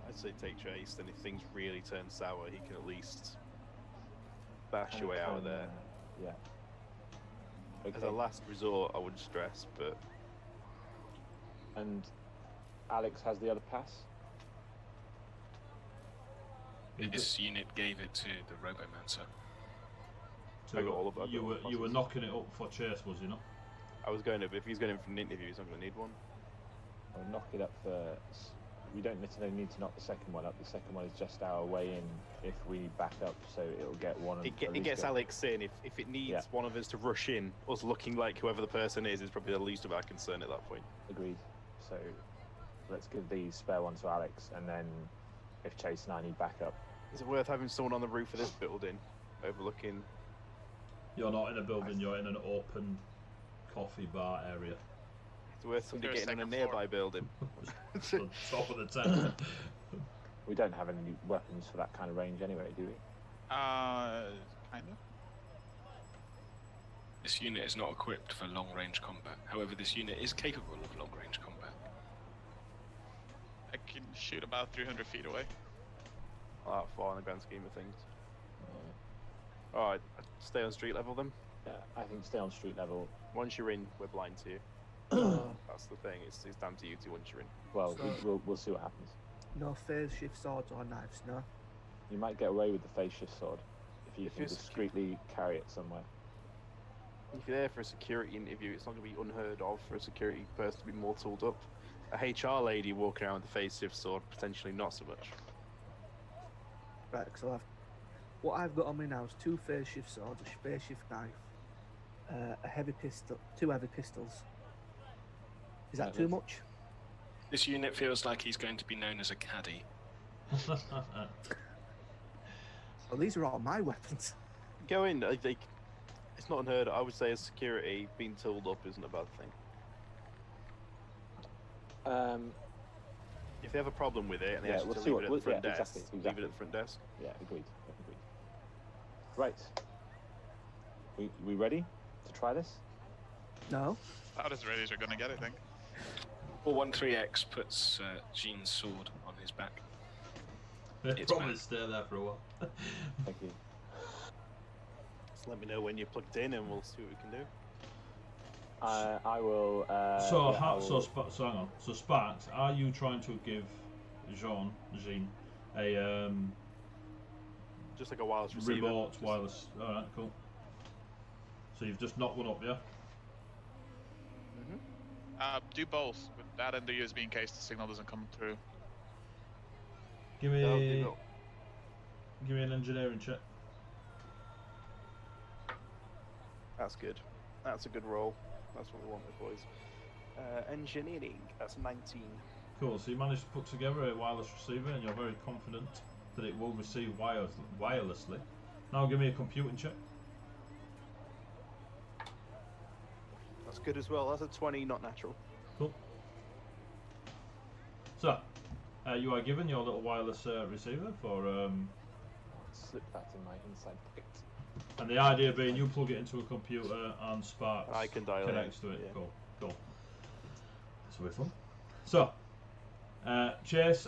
[SPEAKER 3] I'd say take Chase, then if things really turn sour, he can at least bash your way out of there.
[SPEAKER 2] Yeah.
[SPEAKER 3] As a last resort, I would stress, but
[SPEAKER 2] And Alex has the other pass.
[SPEAKER 5] This unit gave it to the Robomancer.
[SPEAKER 1] So
[SPEAKER 3] I got all of that.
[SPEAKER 1] you were knocking it up for Chase, was you not?
[SPEAKER 3] I was going to, but if he's going in for an interview, he's not going to need one.
[SPEAKER 2] I'll knock it up for. We don't necessarily need to knock the second one up. The second one is just our way in if we back up, so it'll get one.
[SPEAKER 3] It gets Alex in. If it needs one of us to rush in, us looking like whoever the person is probably the least of our concern at that point.
[SPEAKER 2] Agreed. So let's give the spare one to Alex, and then if Chase and I need backup.
[SPEAKER 3] Is it worth having someone on the roof of this building, overlooking?
[SPEAKER 1] You're not in a building. You're in an open coffee bar area.
[SPEAKER 3] It's worth somebody
[SPEAKER 6] There's a
[SPEAKER 3] getting in a
[SPEAKER 6] second floor.
[SPEAKER 3] nearby building.
[SPEAKER 1] On top of the tent.
[SPEAKER 2] We don't have any weapons for that kind of range anyway, do we?
[SPEAKER 6] Kind of.
[SPEAKER 5] This unit is not equipped for long-range combat. However, this unit is capable of long-range combat.
[SPEAKER 6] I can shoot about 300 feet away.
[SPEAKER 3] Not that far in the grand scheme of things. Alright, stay on street level then.
[SPEAKER 2] Yeah, I think stay on street level.
[SPEAKER 3] Once you're in, we're blind to you. That's the thing, it's down to you two once you're in.
[SPEAKER 2] Well,
[SPEAKER 4] So-
[SPEAKER 2] we'll see what happens.
[SPEAKER 4] No phase shift swords or knives, no?
[SPEAKER 2] You might get away with the face shift sword if you
[SPEAKER 3] If
[SPEAKER 2] can
[SPEAKER 3] you're
[SPEAKER 2] discreetly carry it somewhere.
[SPEAKER 3] If you're there for a security interview, it's not going to be unheard of for a security person to be more tooled up. A HR lady walking around with a face shift sword, potentially not so much.
[SPEAKER 4] Right, so what I've got on me now is 2 phase shift swords, a phase shift knife, a heavy pistol, 2 heavy pistols. Is that
[SPEAKER 2] Yeah,
[SPEAKER 4] too
[SPEAKER 2] that's-
[SPEAKER 4] much?
[SPEAKER 5] This unit feels like he's going to be known as a caddy.
[SPEAKER 4] Well, these are all my weapons.
[SPEAKER 3] Go in, it's not unheard of. I would say as security, being tooled up isn't a bad thing. If they have a problem with it and they
[SPEAKER 2] Yeah,
[SPEAKER 3] ask you
[SPEAKER 2] we'll
[SPEAKER 3] to
[SPEAKER 2] see
[SPEAKER 3] leave it
[SPEAKER 2] what-
[SPEAKER 3] at the front
[SPEAKER 2] yeah,
[SPEAKER 3] desk,
[SPEAKER 2] exactly.
[SPEAKER 3] leave it at the front desk.
[SPEAKER 2] Yeah, agreed. Right. We ready to try this?
[SPEAKER 4] No?
[SPEAKER 6] About as ready as we're gonna get, I think.
[SPEAKER 5] 413X puts Jean's sword on his back.
[SPEAKER 1] They
[SPEAKER 5] It's
[SPEAKER 1] probably
[SPEAKER 5] bad.
[SPEAKER 1] stay there for a while.
[SPEAKER 2] Thank you.
[SPEAKER 3] Just let me know when you're plugged in and we'll see what we can do.
[SPEAKER 2] I will.
[SPEAKER 1] So,
[SPEAKER 2] yeah, I
[SPEAKER 1] how,
[SPEAKER 2] will-
[SPEAKER 1] so hang on. So Sparks, are you trying to give Jean a
[SPEAKER 3] Just like a wireless receiver.
[SPEAKER 1] remote
[SPEAKER 3] Just-
[SPEAKER 1] wireless? All right, cool. So you've just knocked one up, yeah?
[SPEAKER 6] Do both with that and the USB in case the signal doesn't come through.
[SPEAKER 1] Give
[SPEAKER 3] No,
[SPEAKER 1] me,
[SPEAKER 3] do not.
[SPEAKER 1] give me an engineering check.
[SPEAKER 3] That's good. That's a good roll. That's what we want with boys. Engineering, that's 19.
[SPEAKER 1] Cool. So you managed to put together a wireless receiver, and you're very confident that it will receive wirelessly. Now give me a computing check.
[SPEAKER 7] That's good as well. That's a 20, not natural.
[SPEAKER 1] Cool. So, you are given your little wireless receiver for,
[SPEAKER 2] Slip that in my inside pocket.
[SPEAKER 1] and the idea being you plug it into a computer and Sparks
[SPEAKER 7] I can dial
[SPEAKER 1] connects
[SPEAKER 7] in,
[SPEAKER 1] to it.
[SPEAKER 7] yeah.
[SPEAKER 1] Cool. This will be fun. So, Chase,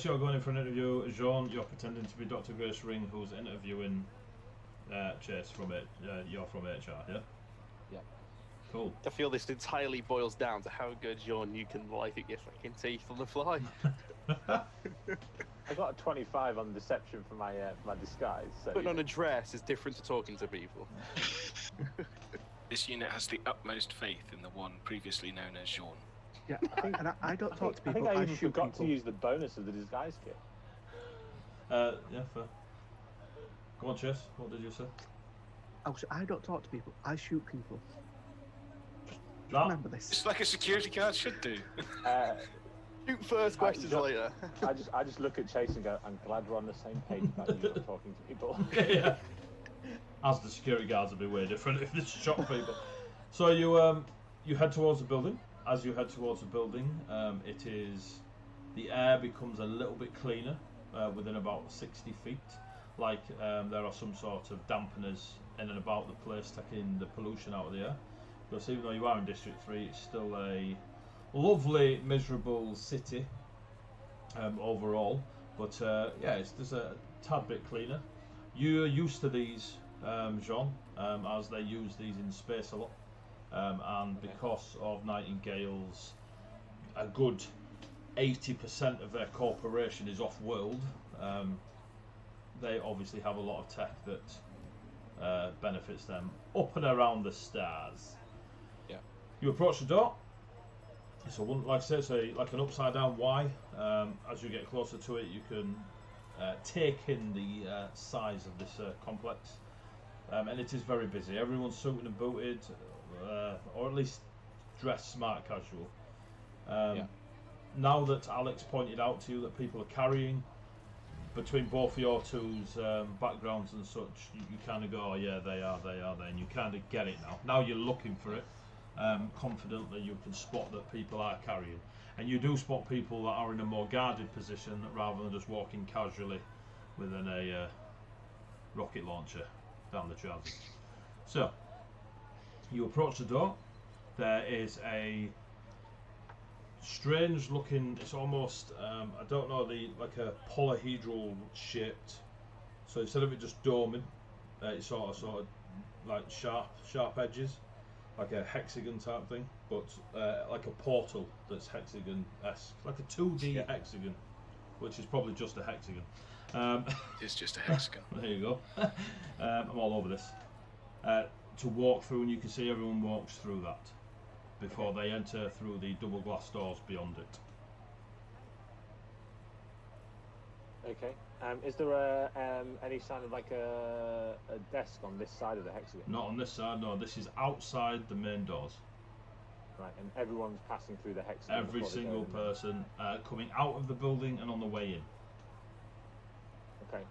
[SPEAKER 1] you're going in for an interview. Jean, you're pretending to be Dr. Grace Ring, who's interviewing Chase from it. You're from HR, yeah?
[SPEAKER 2] Yeah.
[SPEAKER 1] Cool.
[SPEAKER 7] I feel this entirely boils down to how good, John, you can lie through your fucking teeth on the fly.
[SPEAKER 2] I got a 25 on deception for my my disguise. So
[SPEAKER 7] Putting on a dress is different to talking to people.
[SPEAKER 5] This unit has the utmost faith in the one previously known as Jean.
[SPEAKER 4] Yeah, and I don't talk to
[SPEAKER 2] I
[SPEAKER 4] people.
[SPEAKER 2] think I even
[SPEAKER 4] shoot
[SPEAKER 2] forgot
[SPEAKER 4] people.
[SPEAKER 2] to use the bonus of the disguise kit.
[SPEAKER 1] Yeah, fair. Go on, Chase. What did you say?
[SPEAKER 4] Oh, so I don't talk to people. I shoot people.
[SPEAKER 1] That,
[SPEAKER 4] Remember this.
[SPEAKER 5] It's like a security guard should do.
[SPEAKER 7] Shoot first, questions
[SPEAKER 2] John-
[SPEAKER 7] later.
[SPEAKER 2] I just look at Chase and go, I'm glad we're on the same page about you not talking to people.
[SPEAKER 1] yeah. As the security guards would be way different if they shot people. So you head towards the building. As you head towards the building, the air becomes a little bit cleaner within about 60 feet. Like there are some sort of dampeners in and about the place taking the pollution out of the air. Because even though you are in District 3, it's still a lovely, miserable city overall. But yeah, there's a tad bit cleaner. You're used to these, Jean, as they use these in space a lot. And because of Nightingale's, a good 80% of their corporation is off-world, they obviously have a lot of tech that benefits them up and around the stars.
[SPEAKER 2] Yeah.
[SPEAKER 1] You approach the door. So, like I said, it's like an upside-down Y. As you get closer to it, you can take in the size of this complex. And it is very busy. Everyone's suited and booted, or at least dressed smart casual. Now that Alex pointed out to you that people are carrying, between both of your two's backgrounds and such, you kind of go, oh yeah, they are, and you kind of get it now. Now you're looking for it. Confidently you can spot that people are carrying. And you do spot people that are in a more guarded position rather than just walking casually within a rocket launcher down the trousers. So, you approach the door. There is a strange looking, it's almost, I don't know, like a polyhedral shaped. So instead of it just doming, it's sort of like sharp edges, like a hexagon type thing, but like a portal that's hexagon-esque, like a 2D hexagon, which is probably just a hexagon.
[SPEAKER 5] It's just a hexagon.
[SPEAKER 1] There you go. I'm all over this. To walk through, and you can see everyone walks through that before they enter through the double glass doors beyond it.
[SPEAKER 2] Okay. Is there any sign of like a desk on this side of the hexagon?
[SPEAKER 1] Not on this side, no. This is outside the main doors.
[SPEAKER 2] Right, and everyone's passing through the hexagon.
[SPEAKER 1] Every
[SPEAKER 2] before they go
[SPEAKER 1] single
[SPEAKER 2] in.
[SPEAKER 1] person coming out of the building and on the way in.
[SPEAKER 2] Okay.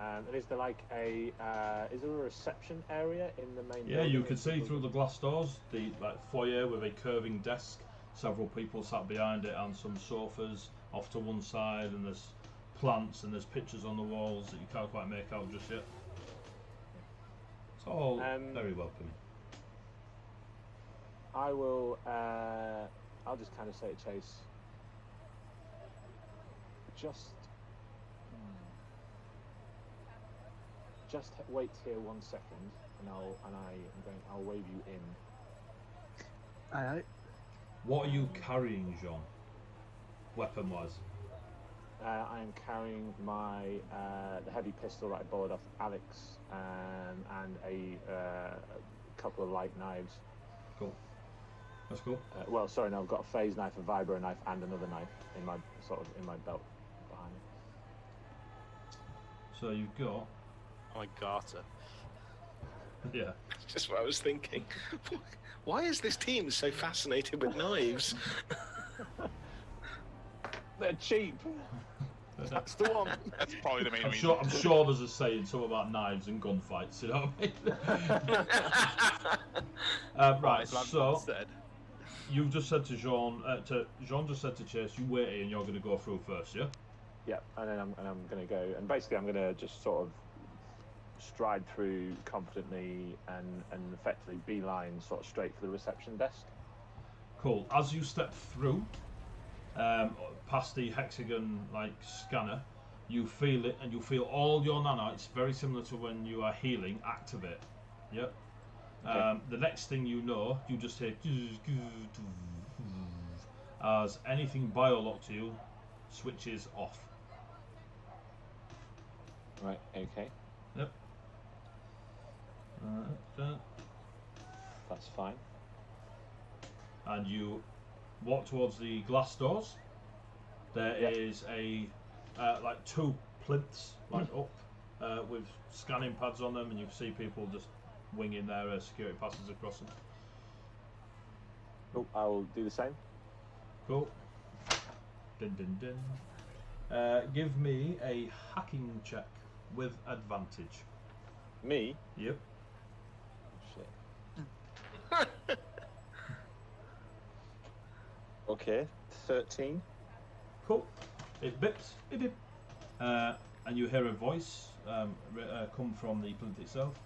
[SPEAKER 2] And is there like is there a reception area in the main?
[SPEAKER 1] Yeah,
[SPEAKER 2] building?
[SPEAKER 1] you can see through the glass doors the foyer with a curving desk, several people sat behind it, and some sofas off to one side, and there's plants and there's pictures on the walls that you can't quite make out just yet. It's all very welcoming.
[SPEAKER 2] I will. I'll just kind of say to Chase. Just wait here 1 second, and I'll wave you in.
[SPEAKER 4] Aye.
[SPEAKER 1] What are you carrying, Jean? Weapon-wise?
[SPEAKER 2] I am carrying my the heavy pistol that I borrowed off Alex, and a couple of light knives.
[SPEAKER 1] Cool. That's cool.
[SPEAKER 2] Well, sorry, no, I've got a phase knife, a vibro knife, and another knife in my belt behind me.
[SPEAKER 1] So you've got.
[SPEAKER 3] My garter.
[SPEAKER 1] Yeah.
[SPEAKER 5] Just what I was thinking. Why is this team so fascinated with knives?
[SPEAKER 2] They're cheap.
[SPEAKER 7] That's the one.
[SPEAKER 6] That's probably the main
[SPEAKER 1] I'm
[SPEAKER 6] reason.
[SPEAKER 1] sure there's a saying something about knives and gunfights. You know what I mean? Right. So you've just said to Jean. Jean just said to Chase, "You wait here, and you're going to go through first, yeah?"
[SPEAKER 2] Yeah, and then I'm going to go, and basically I'm going to just sort of stride through confidently and effectively beeline sort of straight for the reception desk.
[SPEAKER 1] Cool. As you step through, past the hexagon like scanner, you feel it, and you feel all your nanites, very similar to when you are healing, activate. Yep.
[SPEAKER 2] Okay.
[SPEAKER 1] The next thing you know, you just hear as anything biolocked to you switches off.
[SPEAKER 2] Right. Okay.
[SPEAKER 1] Yep.
[SPEAKER 2] That's fine.
[SPEAKER 1] And you walk towards the glass doors. There is a like 2 plinths like up with scanning pads on them, and you see people just winging their security passes across them.
[SPEAKER 2] Oh, I'll do the same.
[SPEAKER 1] Cool. Din din din. Give me a hacking check with advantage.
[SPEAKER 2] Me?
[SPEAKER 1] Yep.
[SPEAKER 2] Shit. Okay, 13.
[SPEAKER 1] Cool. It bips. Beep beep. And you hear a voice come from the plinth itself.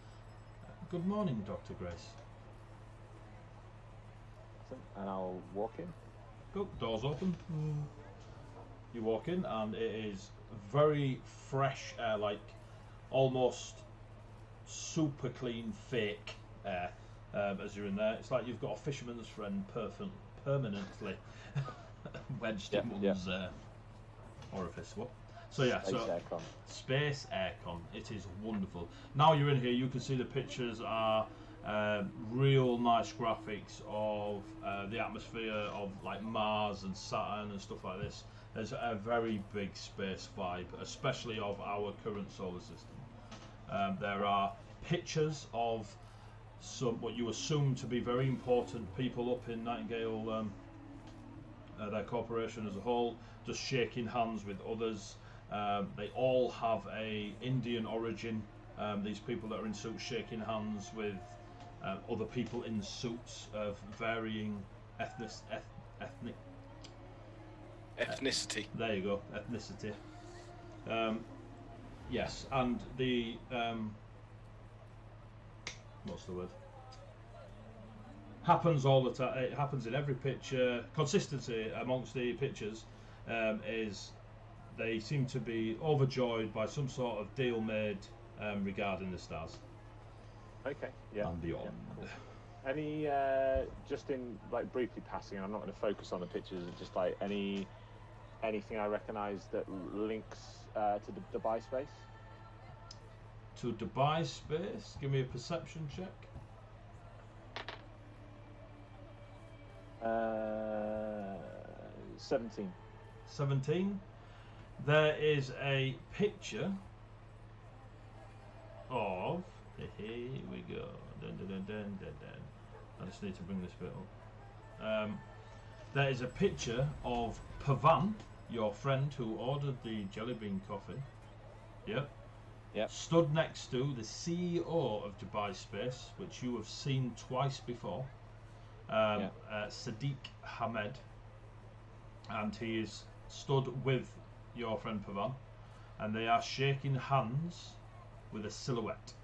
[SPEAKER 1] Good morning, Dr. Grace.
[SPEAKER 2] And I'll walk in.
[SPEAKER 1] Cool. Doors open. You walk in, and it is very fresh air, like almost super clean, fake air. As you're in there, it's like you've got a fisherman's friend permanently wedged in one's orifice. What? So yeah,
[SPEAKER 2] Space aircon.
[SPEAKER 1] Space aircon. It is wonderful. Now you're in here, you can see the pictures are real nice graphics of the atmosphere of like Mars and Saturn and stuff like this. There's a very big space vibe, especially of our current solar system. There are pictures of some what you assume to be very important people up in Nightingale, their corporation as a whole, just shaking hands with others. They all have a Indian origin. These people that are in suits shaking hands with other people in suits of varying
[SPEAKER 5] Ethnicity.
[SPEAKER 1] there you go, ethnicity. Yes, and the what's the word? Happens all the time. It happens in every picture. Consistency amongst the pictures is they seem to be overjoyed by some sort of deal made regarding the stars.
[SPEAKER 2] Okay, yeah.
[SPEAKER 1] And beyond.
[SPEAKER 2] Yeah, cool. Any, just in like briefly passing, I'm not going to focus on the pictures, just like anything I recognise that links to the Dubai space?
[SPEAKER 1] To Dubai space, give me a perception check.
[SPEAKER 2] 17.
[SPEAKER 1] 17. There is a picture of. Here we go. Dun, dun, dun, dun, dun, dun. I just need to bring this bit up. There is a picture of Pavan, your friend who ordered the jelly bean coffee. Yep.
[SPEAKER 2] Yep.
[SPEAKER 1] Stood next to the CEO of Dubai Space, which you have seen twice before, Sadiq Hamed, and he is stood with your friend Pavan, and they are shaking hands with a silhouette.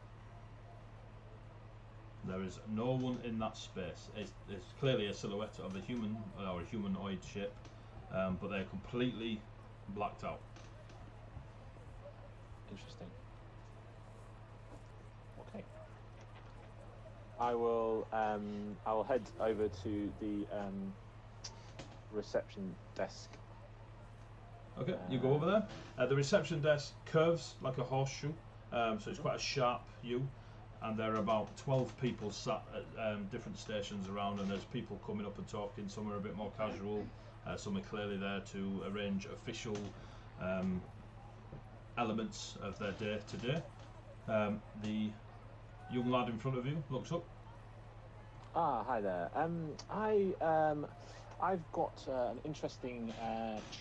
[SPEAKER 1] There is no one in that space. It's clearly a silhouette of a human or a humanoid shape, but they're completely blacked out.
[SPEAKER 2] Interesting. Okay. I will head over to the reception desk.
[SPEAKER 1] Okay, you go over there. The reception desk curves like a horseshoe, so it's quite a sharp U, and there are about 12 people sat at different stations around, and there's people coming up and talking. Some are a bit more casual, some are clearly there to arrange official elements of their day to day. The young lad in front of you looks up.
[SPEAKER 2] Ah, hi there. I've got an interesting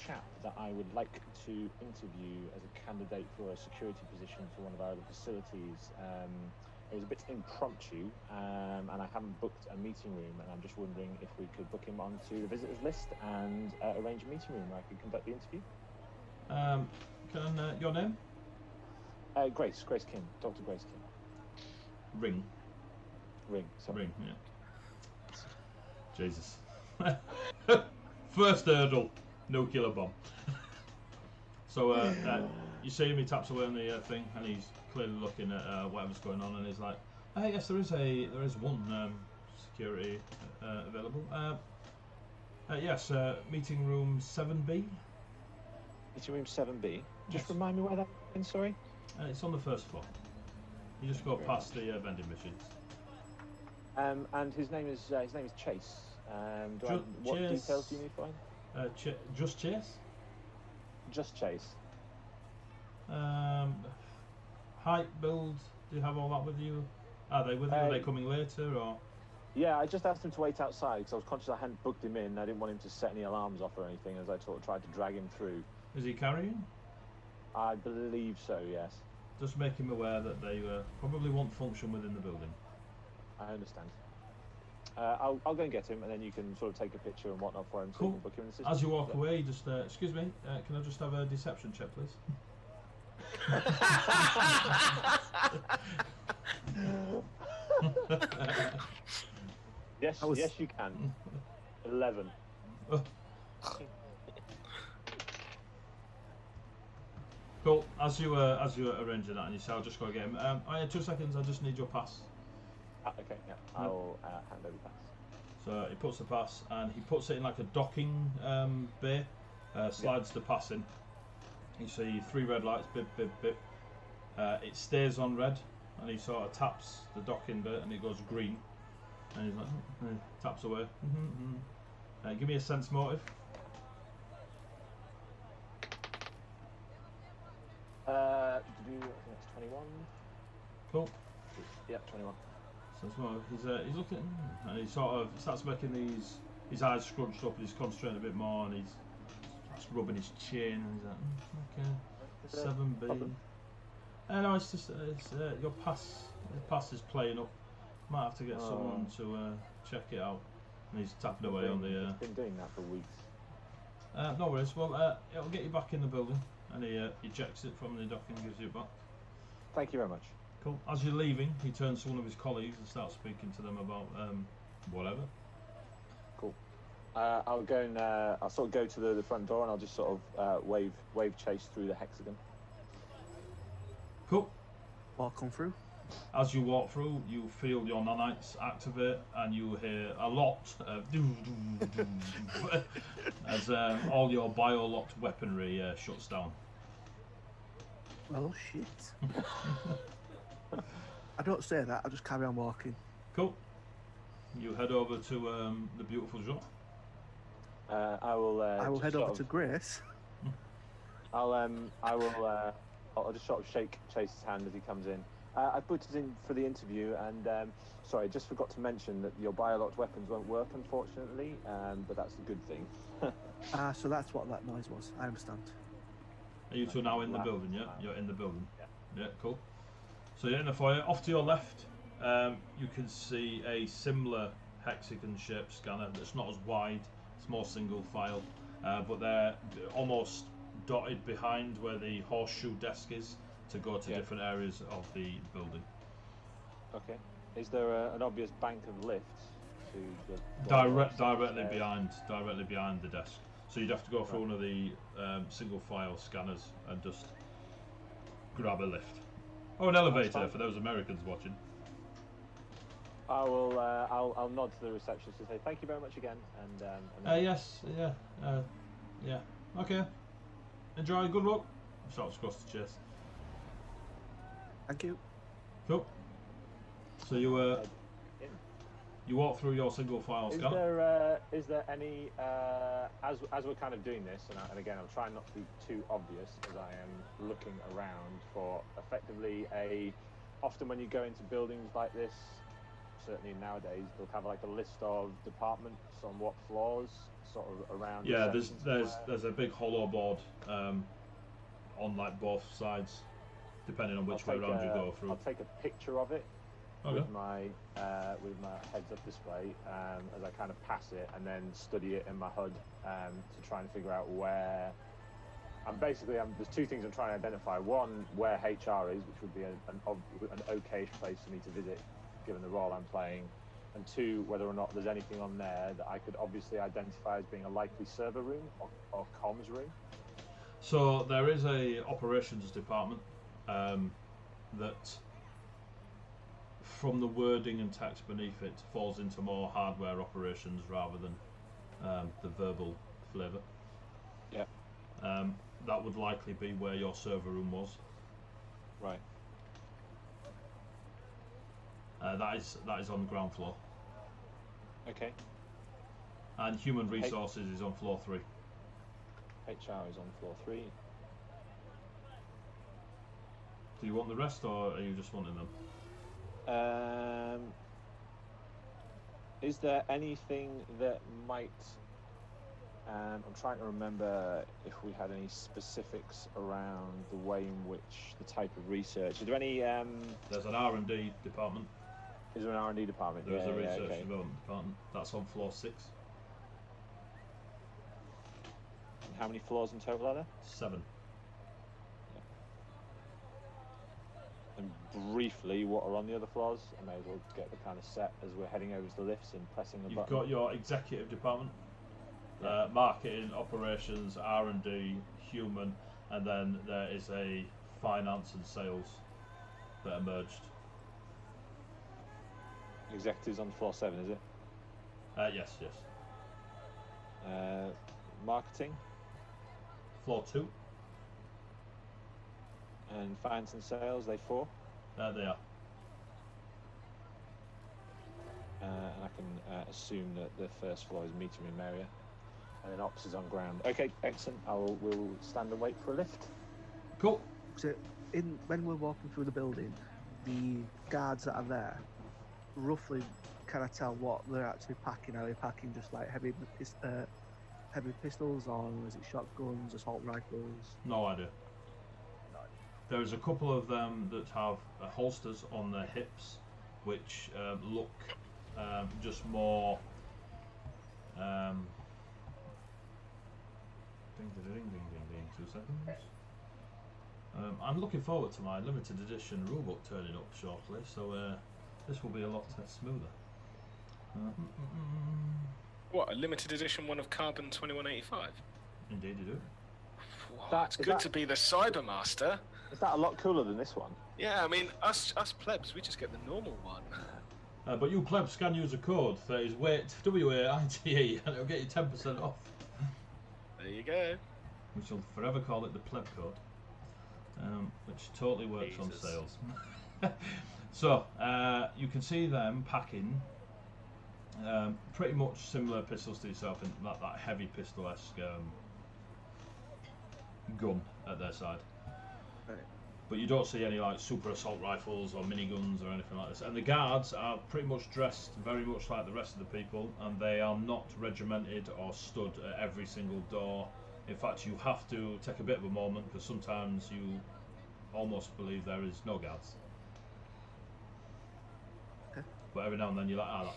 [SPEAKER 2] chap that I would like to interview as a candidate for a security position for one of our other facilities. It was a bit impromptu, and I haven't booked a meeting room, and I'm just wondering if we could book him onto the visitors list and arrange a meeting room where I could conduct the interview.
[SPEAKER 1] Your name?
[SPEAKER 2] Grace King, Dr. Grace King.
[SPEAKER 1] Ring.
[SPEAKER 2] Sorry.
[SPEAKER 1] Ring, yeah. Jesus. First hurdle, no killer bomb. So you see him, he taps away on the thing, and he's clearly looking at whatever's going on, and he's like, yes, there is one security available. Yes, meeting room 7B.
[SPEAKER 2] Meeting room 7B. Just
[SPEAKER 1] Yes.
[SPEAKER 2] remind me where that is, sorry.
[SPEAKER 1] It's on the first floor. You just go past the vending machines.
[SPEAKER 2] And his name is Chase. What
[SPEAKER 1] Chase.
[SPEAKER 2] details do you need for him?
[SPEAKER 1] Just Chase?
[SPEAKER 2] Just Chase.
[SPEAKER 1] Height, build, do you have all that with you? Are they with you? Are they coming later, or?
[SPEAKER 2] Yeah, I just asked him to wait outside because I was conscious I hadn't booked him in. I didn't want him to set any alarms off or anything as I sort of tried to drag him through.
[SPEAKER 1] Is he carrying?
[SPEAKER 2] I believe so, yes.
[SPEAKER 1] Just make him aware that they probably won't function within the building.
[SPEAKER 2] I understand. I'll go and get him, and then you can sort of take a picture and whatnot for him so you can book him in the system.
[SPEAKER 1] As you walk away, just excuse me, can I just have a deception check, please?
[SPEAKER 2] Yes, yes, you can. 11.
[SPEAKER 1] Cool. As you arranging that, and you say, "I'll just go get him." 2 seconds. I just need your pass.
[SPEAKER 2] Okay, yeah. I'll hand over the pass.
[SPEAKER 1] So he puts the pass, and he puts it in like a docking bay. Slides the pass in. You see 3 red lights, bip, bip, bip. It stays on red, and he sort of taps the docking bit, and it goes green. And he's like, taps away. Give me a sense motive.
[SPEAKER 2] I think it's 21.
[SPEAKER 1] Cool.
[SPEAKER 2] Yeah, 21.
[SPEAKER 1] Sense motive. He's looking, and he sort of starts making his eyes scrunched up, and he's concentrating a bit more, and he's rubbing his chin, and he's like, okay, 7B. No, it's just your pass. The pass is playing up. Might have to get someone to check it out. And he's tapping away on the.
[SPEAKER 2] He's been doing that for weeks.
[SPEAKER 1] No worries. Well, it'll get you back in the building, and he ejects it from the docking and gives you it back.
[SPEAKER 2] Thank you very much.
[SPEAKER 1] Cool. As you're leaving, he turns to one of his colleagues and starts speaking to them about whatever.
[SPEAKER 2] Cool. I'll go and I'll sort of go to the front door, and I'll just sort of wave Chase through the hexagon.
[SPEAKER 1] Cool.
[SPEAKER 4] Walk on through.
[SPEAKER 1] As you walk through, you feel your nanites activate, and you hear a lot of as all your bio-locked weaponry shuts down.
[SPEAKER 4] Well, shit. I don't say that, I just carry on walking.
[SPEAKER 1] Cool. You head over to the beautiful Jean.
[SPEAKER 2] I will
[SPEAKER 4] head over to Grace.
[SPEAKER 2] I'll just sort of shake Chase's hand as he comes in. I put us in for the interview, and sorry, I just forgot to mention that your biolocked weapons won't work, unfortunately, but that's a good thing.
[SPEAKER 4] So that's what that noise was. I understand.
[SPEAKER 1] Are you two now in the building? Yeah, you're in the building. Yeah, cool. So you're in the foyer. Off to your left, you can see a similar hexagon-shaped scanner that's not as wide. It's more single file, but they're almost dotted behind where the horseshoe desk is to go to different areas of the building.
[SPEAKER 2] Okay. Is there an obvious bank of lifts to the
[SPEAKER 1] directly behind the desk? So you'd have to go through one of the single file scanners and just grab a lift. Oh, an elevator for those Americans watching.
[SPEAKER 2] I will. I'll nod to the receptionist and say thank you very much again. And
[SPEAKER 1] yes, yeah. Okay. Enjoy. Good luck. Shouts across the chest.
[SPEAKER 4] Thank you.
[SPEAKER 1] Cool. So you walk through your single file scanner.
[SPEAKER 2] Is there any as we're kind of doing this, and again I'm trying not to be too obvious as I am looking around for effectively often when you go into buildings like this, certainly nowadays they'll have like a list of departments on what floors, sort of around.
[SPEAKER 1] Yeah,
[SPEAKER 2] the
[SPEAKER 1] there's
[SPEAKER 2] sections
[SPEAKER 1] there's
[SPEAKER 2] where-
[SPEAKER 1] there's a big hollow board on like both sides, depending on which way
[SPEAKER 2] I'll take
[SPEAKER 1] around you
[SPEAKER 2] a-
[SPEAKER 1] go through.
[SPEAKER 2] I'll take a picture of it
[SPEAKER 1] Okay.
[SPEAKER 2] with my heads-up display as I kind of pass it, and then study it in my HUD to try and figure out where. There's two things I'm trying to identify. One, where HR is, which would be an okay place for me to visit, given the role I'm playing. And two, whether or not there's anything on there that I could obviously identify as being a likely server room or comms room.
[SPEAKER 1] So there is a operations department that, from the wording and text beneath it, falls into more hardware operations rather than the verbal flavour.
[SPEAKER 2] Yeah.
[SPEAKER 1] That would likely be where your server room was.
[SPEAKER 2] Right.
[SPEAKER 1] That is on the ground floor.
[SPEAKER 2] Okay.
[SPEAKER 1] And human resources is on floor 3.
[SPEAKER 2] HR is on floor 3.
[SPEAKER 1] Do you want the rest, or are you just wanting them?
[SPEAKER 2] Is there anything that might? I'm trying to remember if we had any specifics around the way in which the type of research. Is there any?
[SPEAKER 1] There's an R&D department.
[SPEAKER 2] Is there an R&D department?
[SPEAKER 1] There is a research
[SPEAKER 2] okay.
[SPEAKER 1] development department. That's on floor 6.
[SPEAKER 2] And how many floors in total are there?
[SPEAKER 1] 7.
[SPEAKER 2] And briefly, what are on the other floors? I may as well get the kind of set as we're heading over to the lifts and pressing the
[SPEAKER 1] You've
[SPEAKER 2] button.
[SPEAKER 1] got your executive department,
[SPEAKER 2] Yeah.
[SPEAKER 1] marketing, operations, R&D, human, and then there is a finance and sales that are merged.
[SPEAKER 2] Executives on floor 7, is it?
[SPEAKER 1] Yes.
[SPEAKER 2] Marketing
[SPEAKER 1] Floor 2.
[SPEAKER 2] and finance and sales, they 4.
[SPEAKER 1] They are.
[SPEAKER 2] And I can assume that the first floor is meeting room area, and then ops is on ground. Okay, excellent. We'll stand and wait for a lift.
[SPEAKER 1] Cool.
[SPEAKER 4] So, when we're walking through the building, the guards that are there, roughly, can I tell what they're actually packing? Are they packing just like heavy pistols, or is it shotguns, assault rifles?
[SPEAKER 1] No idea. There's a couple of them that have holsters on their hips, which look just more. Ding. 2 seconds. I'm looking forward to my limited edition rulebook turning up shortly, so this will be a lot smoother.
[SPEAKER 5] What, a limited edition one of Carbon2185?
[SPEAKER 1] Indeed, you do.
[SPEAKER 5] Wow, it's good to be the Cybermaster.
[SPEAKER 2] Is that a lot cooler than this one?
[SPEAKER 5] Yeah, I mean, us plebs, we just get the normal one.
[SPEAKER 1] But you plebs can use a code that is WAITE, and it'll get you 10% off.
[SPEAKER 5] There you go.
[SPEAKER 1] We shall forever call it the pleb code, which totally works on
[SPEAKER 3] Jesus.
[SPEAKER 1] sales. So you can see them packing pretty much similar pistols to yourself, in that heavy pistol-esque gun at their side.
[SPEAKER 4] Right.
[SPEAKER 1] But you don't see any like super assault rifles or miniguns or anything like this. And the guards are pretty much dressed very much like the rest of the people, and they are not regimented or stood at every single door. In fact, you have to take a bit of a moment, because sometimes you almost believe there is no guards.
[SPEAKER 4] Okay.
[SPEAKER 1] But every now and then you're like,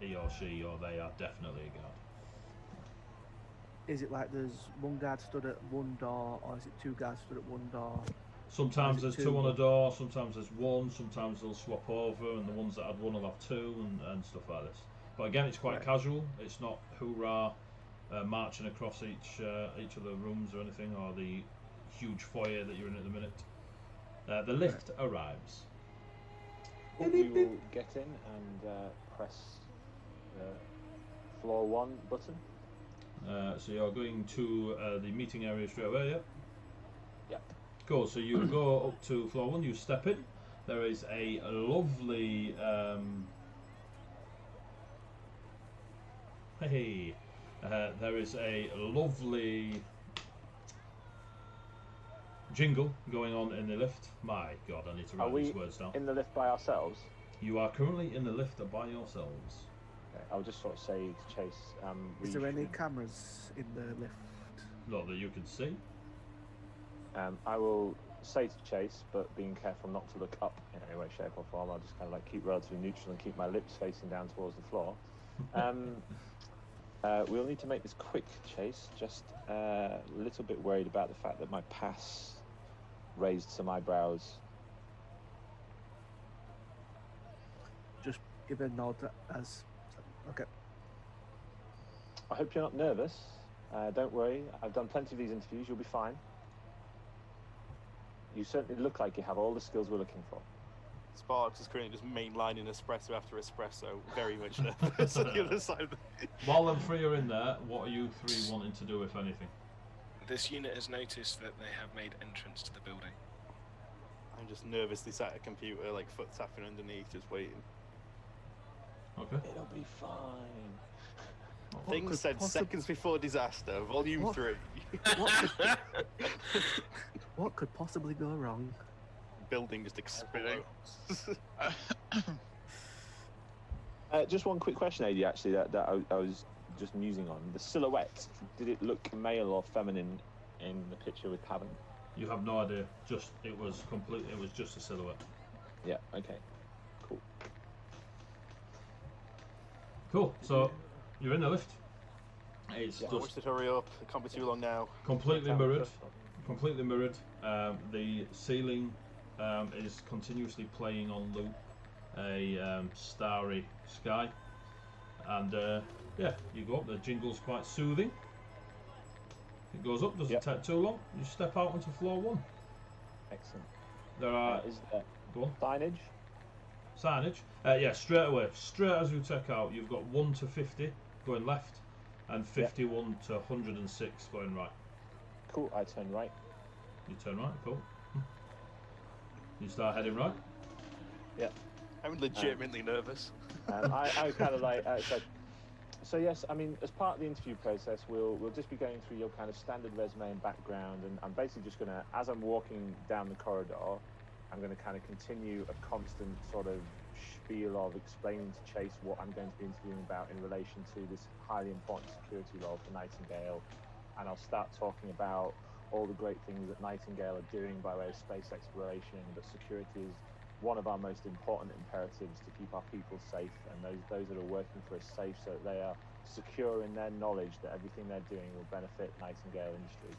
[SPEAKER 1] he or she or they are definitely a guard.
[SPEAKER 4] Is it like there's one guard stood at one door, or is it 2 guards stood at one door?
[SPEAKER 1] Sometimes
[SPEAKER 4] Or is
[SPEAKER 1] there's
[SPEAKER 4] it
[SPEAKER 1] 2 on
[SPEAKER 4] two?
[SPEAKER 1] a door, sometimes there's 1, sometimes they'll swap over, and the ones that had 1 will have 2, and stuff like this. But again, it's quite
[SPEAKER 4] Right.
[SPEAKER 1] casual. It's not hoorah, marching across each of the rooms or anything, or the huge foyer that you're in at the minute. The lift arrives.
[SPEAKER 2] We will get in and press the floor 1 button.
[SPEAKER 1] So you're going to the meeting area straight away, yeah?
[SPEAKER 2] Yep.
[SPEAKER 1] Cool, so you go up to floor 1, you step in. There is a lovely there is a lovely jingle going on in the lift. My God, I need to
[SPEAKER 2] Are
[SPEAKER 1] write
[SPEAKER 2] we
[SPEAKER 1] these words down.
[SPEAKER 2] in the lift by ourselves?
[SPEAKER 1] You are currently in the lift by yourselves.
[SPEAKER 2] Okay, I'll just sort of say to Chase.
[SPEAKER 4] Is there any cameras in the lift?
[SPEAKER 1] Not that you can see.
[SPEAKER 2] I will say to Chase, but being careful not to look up in any way, shape, or form. I'll just kind of like keep relatively neutral and keep my lips facing down towards the floor. We'll need to make this quick, Chase. Just a little bit worried about the fact that my pass raised some eyebrows.
[SPEAKER 4] Just give a nod as. Okay.
[SPEAKER 2] I hope you're not nervous. Don't worry. I've done plenty of these interviews. You'll be fine. You certainly look like you have all the skills we're looking for.
[SPEAKER 7] Sparks is currently just mainlining espresso after espresso, very much nervous on the other side of the...
[SPEAKER 1] While them three are in there, what are you three wanting to do, if anything?
[SPEAKER 5] This unit has noticed that they have made entrance to the building.
[SPEAKER 7] I'm just nervously sat at a computer, like foot tapping underneath, just waiting.
[SPEAKER 1] Okay.
[SPEAKER 2] It'll be fine.
[SPEAKER 7] Things said seconds before disaster, volume 3.
[SPEAKER 4] What could possibly go wrong?
[SPEAKER 7] Building just explodes.
[SPEAKER 2] Just one quick question, AD, actually, that I was just musing on. The silhouette, did it look male or feminine in the picture with Pavan?
[SPEAKER 1] You have no idea. It was just a silhouette.
[SPEAKER 2] Yeah, okay. Cool.
[SPEAKER 1] Cool. So you're in the lift. It's
[SPEAKER 7] I wish
[SPEAKER 1] just
[SPEAKER 7] they'd hurry up, it can't be too long now.
[SPEAKER 1] completely mirrored. The ceiling is continuously playing on loop a starry sky, and yeah, you go up. The jingle's quite soothing. It goes up. Doesn't take too long. You step out onto floor 1.
[SPEAKER 2] Excellent.
[SPEAKER 1] There are
[SPEAKER 2] Is there
[SPEAKER 1] go on.
[SPEAKER 2] signage?
[SPEAKER 1] Signage. Yeah, straight away. Straight as you take out, you've got 1 to 50 going left, and 51 to 106 going right.
[SPEAKER 2] Cool, I turn right.
[SPEAKER 1] You turn right. Cool. You start heading right.
[SPEAKER 2] Yeah.
[SPEAKER 7] I'm legitimately nervous.
[SPEAKER 2] I kind of like so yes, I mean, as part of the interview process, we'll just be going through your kind of standard resume and background, and I'm basically just gonna, as I'm walking down the corridor, I'm gonna kind of continue a constant sort of spiel of explaining to Chase what I'm going to be interviewing about in relation to this highly important security role for Nightingale, and I'll start talking about all the great things that Nightingale are doing by way of space exploration, but security is one of our most important imperatives to keep our people safe, and those that are working for us safe, so that they are secure in their knowledge that everything they're doing will benefit Nightingale Industry.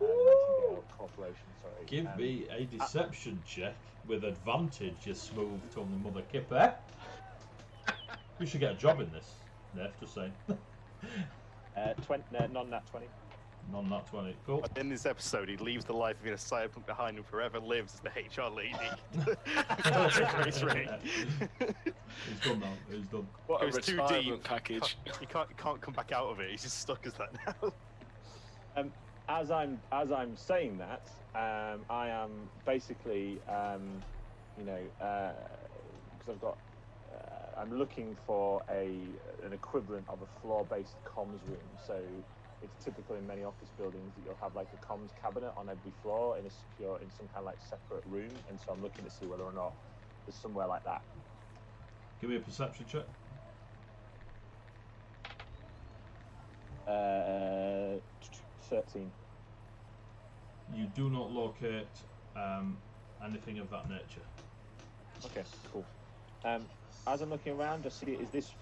[SPEAKER 2] Nightingale Corporation, sorry.
[SPEAKER 1] Give me a deception check with advantage, you smooth tongue mother kipper. You should get a job in this, Nev, just saying.
[SPEAKER 2] 20, non-nat 20.
[SPEAKER 1] Non-nat 20, cool.
[SPEAKER 7] In this episode, he leaves the life of being a cyberpunk behind and forever lives as the HR lady. Race ring.
[SPEAKER 1] He's done now, he's done.
[SPEAKER 5] What a
[SPEAKER 7] Goes too
[SPEAKER 5] retirement
[SPEAKER 7] deep.
[SPEAKER 5] package.
[SPEAKER 7] He can't come back out of it. He's just stuck as that now.
[SPEAKER 2] As I'm saying that, I am basically, because I've got, I'm looking for an equivalent of a floor-based comms room. So it's typical in many office buildings that you'll have like a comms cabinet on every floor in some kind of like separate room. And so I'm looking to see whether or not there's somewhere like that.
[SPEAKER 1] Give me a perception check.
[SPEAKER 2] 13.
[SPEAKER 1] You do not locate anything of that nature.
[SPEAKER 2] Okay, cool. As I'm looking around, I see, this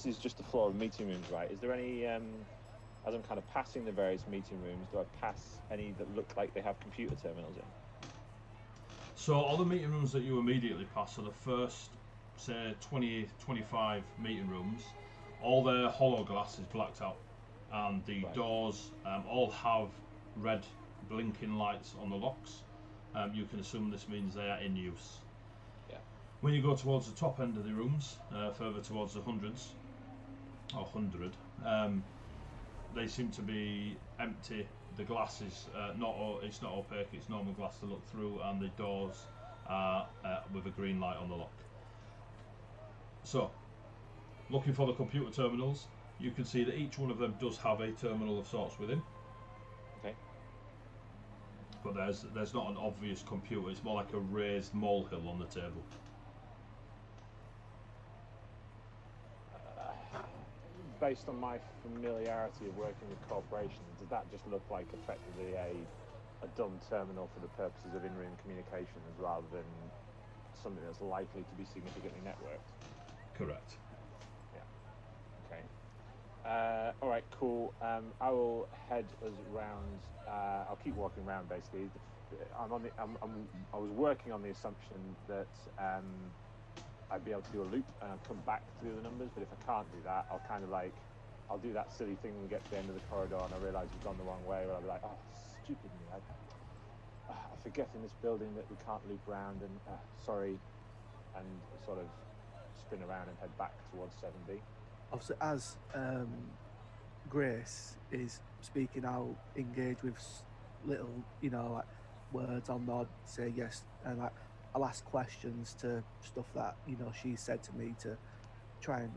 [SPEAKER 2] is just a floor of meeting rooms, right? Is there any, as I'm kind of passing the various meeting rooms, do I pass any that look like they have computer terminals in?
[SPEAKER 1] So all the meeting rooms that you immediately pass, so the first, say, 20, 25 meeting rooms, all their hollow glass is blacked out, and the doors all have red blinking lights on the locks. You can assume this means they are in use. When you go towards the top end of the rooms, further towards the hundreds, or 100, they seem to be empty. The glass is it's not opaque, it's normal glass to look through, and the doors are with a green light on the lock. So, looking for the computer terminals, you can see that each one of them does have a terminal of sorts within.
[SPEAKER 2] Okay.
[SPEAKER 1] But there's not an obvious computer, it's more like a raised molehill on the table.
[SPEAKER 2] based on my familiarity of working with corporations, does that just look like effectively a dumb terminal for the purposes of in-room communications rather than something that's likely to be significantly networked?
[SPEAKER 1] Correct.
[SPEAKER 2] Okay. All right, cool. I will head us round. I'll keep walking around. Basically, I was working on the assumption that I'd be able to do a loop and I'd come back to do the numbers. But if I can't do that, I'll kind of like I'll do that silly thing when we get to the end of the corridor and I realise we've gone the wrong way. Where I'll be like, oh, stupid me! I forget in this building that we can't loop around and sorry, and sort of spin around and head back towards 7B.
[SPEAKER 4] Obviously, as Grace is speaking, I'll engage with little, like words. I'll nod, say yes, and I'll ask questions to stuff that she said to me to try and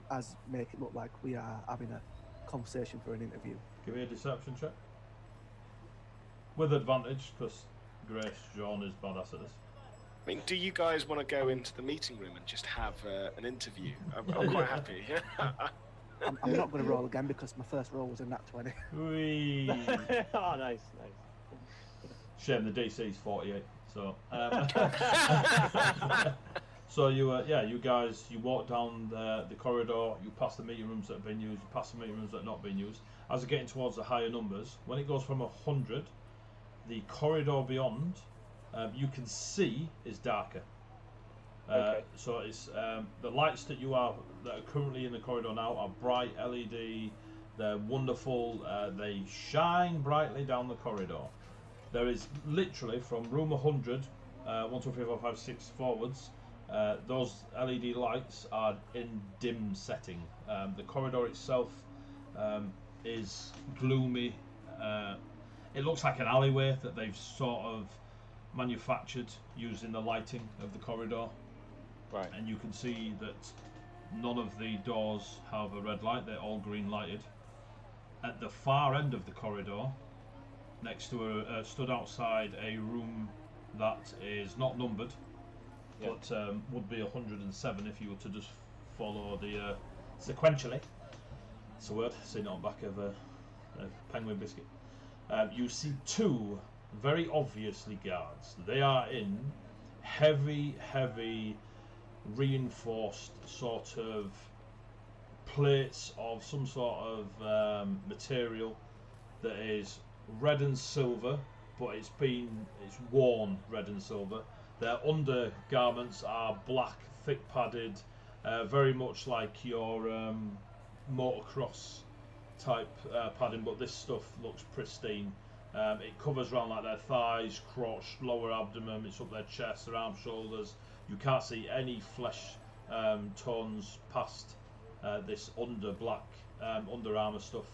[SPEAKER 4] make it look like we are having a conversation for an interview.
[SPEAKER 1] Give me a deception check with advantage because Grace John is badass at this.
[SPEAKER 5] I mean, do you guys want to go into the meeting room and just have an interview? I'm quite happy.
[SPEAKER 4] I'm not going to roll again because my first roll was a nat 20.
[SPEAKER 1] Whee.
[SPEAKER 2] Oh, nice.
[SPEAKER 1] Shame the DC's 48. So, so you guys, you walk down the corridor, you pass the meeting rooms that have been used, you pass the meeting rooms that have not been used. As you're getting towards the higher numbers, when it goes from 100, the corridor beyond, you can see is darker.
[SPEAKER 2] Okay.
[SPEAKER 1] So it's the lights that are currently in the corridor now are bright LED. They're wonderful. They shine brightly down the corridor. There is literally from room 100, 1, 2, 3, 4, 5, 6 forwards. Those LED lights are in dim setting. The corridor itself is gloomy. It looks like an alleyway that they've sort of manufactured using the lighting of the corridor.
[SPEAKER 2] Right.
[SPEAKER 1] And you can see that none of the doors have a red light, they're all green lighted. At the far end of the corridor, next to stood outside a room that is not numbered, but would be 107 if you were to just follow the sequentially. It's a word, seen it on the back of a penguin biscuit. You see two very obviously guards. They are in heavy reinforced sort of plates of some sort of material that is red and silver, but it's worn red and silver. Their undergarments are black, thick padded, very much like your motocross type padding, but this stuff looks pristine. It covers around like their thighs, crotch, lower abdomen, it's up their chest, their arms, shoulders. You can't see any flesh tones past this under armour stuff.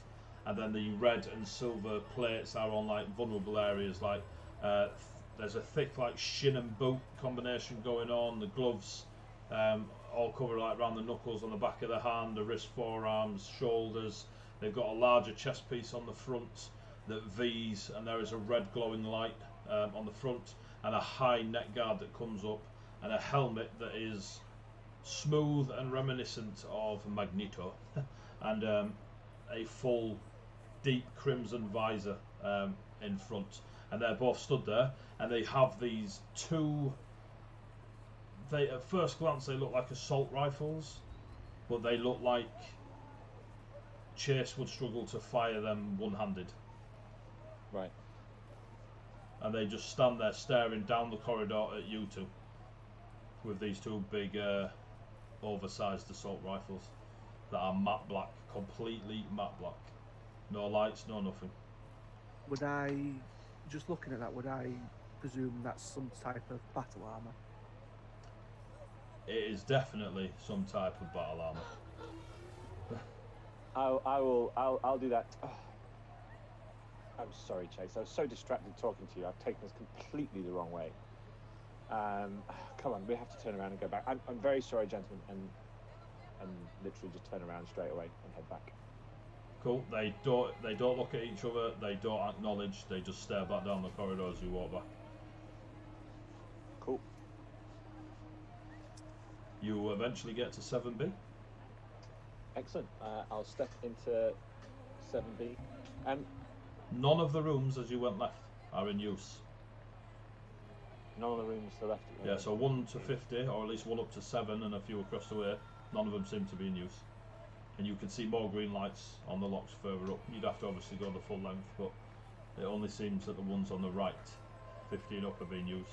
[SPEAKER 1] And then the red and silver plates are on like vulnerable areas, like there's a thick like shin and boot combination going on. The gloves all cover like around the knuckles on the back of the hand, the wrist, forearms, shoulders. They've got a larger chest piece on the front that V's, and there is a red glowing light on the front, and a high neck guard that comes up, and a helmet that is smooth and reminiscent of Magneto, and a full deep crimson visor in front. And they're both stood there, and they have these two. At first glance, they look like assault rifles, but they look like Chase would struggle to fire them one-handed.
[SPEAKER 2] Right.
[SPEAKER 1] And they just stand there staring down the corridor at you two with these two big oversized assault rifles that are matte black, completely matte black. No lights, no nothing.
[SPEAKER 4] Would I, just looking at that, would I presume that's some type of battle armor?
[SPEAKER 1] It is definitely some type of battle armor.
[SPEAKER 2] I'll do that. Oh, I'm sorry, Chase. I was so distracted talking to you. I've taken this completely the wrong way. Come on, we have to turn around and go back. I'm very sorry, gentlemen, and literally just turn around straight away and head back.
[SPEAKER 1] Cool. They don't look at each other. They don't acknowledge. They just stare back down the corridor as you walk back.
[SPEAKER 2] Cool.
[SPEAKER 1] You eventually get to 7B.
[SPEAKER 2] Excellent. I'll step into 7B.
[SPEAKER 1] None of the rooms as you went left are in use.
[SPEAKER 2] None of the rooms to the left.
[SPEAKER 1] Yeah, so 1 to 50, or at least 1 up to 7, and a few across the way. None of them seem to be in use. And you can see more green lights on the locks further up. You'd have to obviously go the full length, but it only seems that the ones on the right, 50 and up, are being used.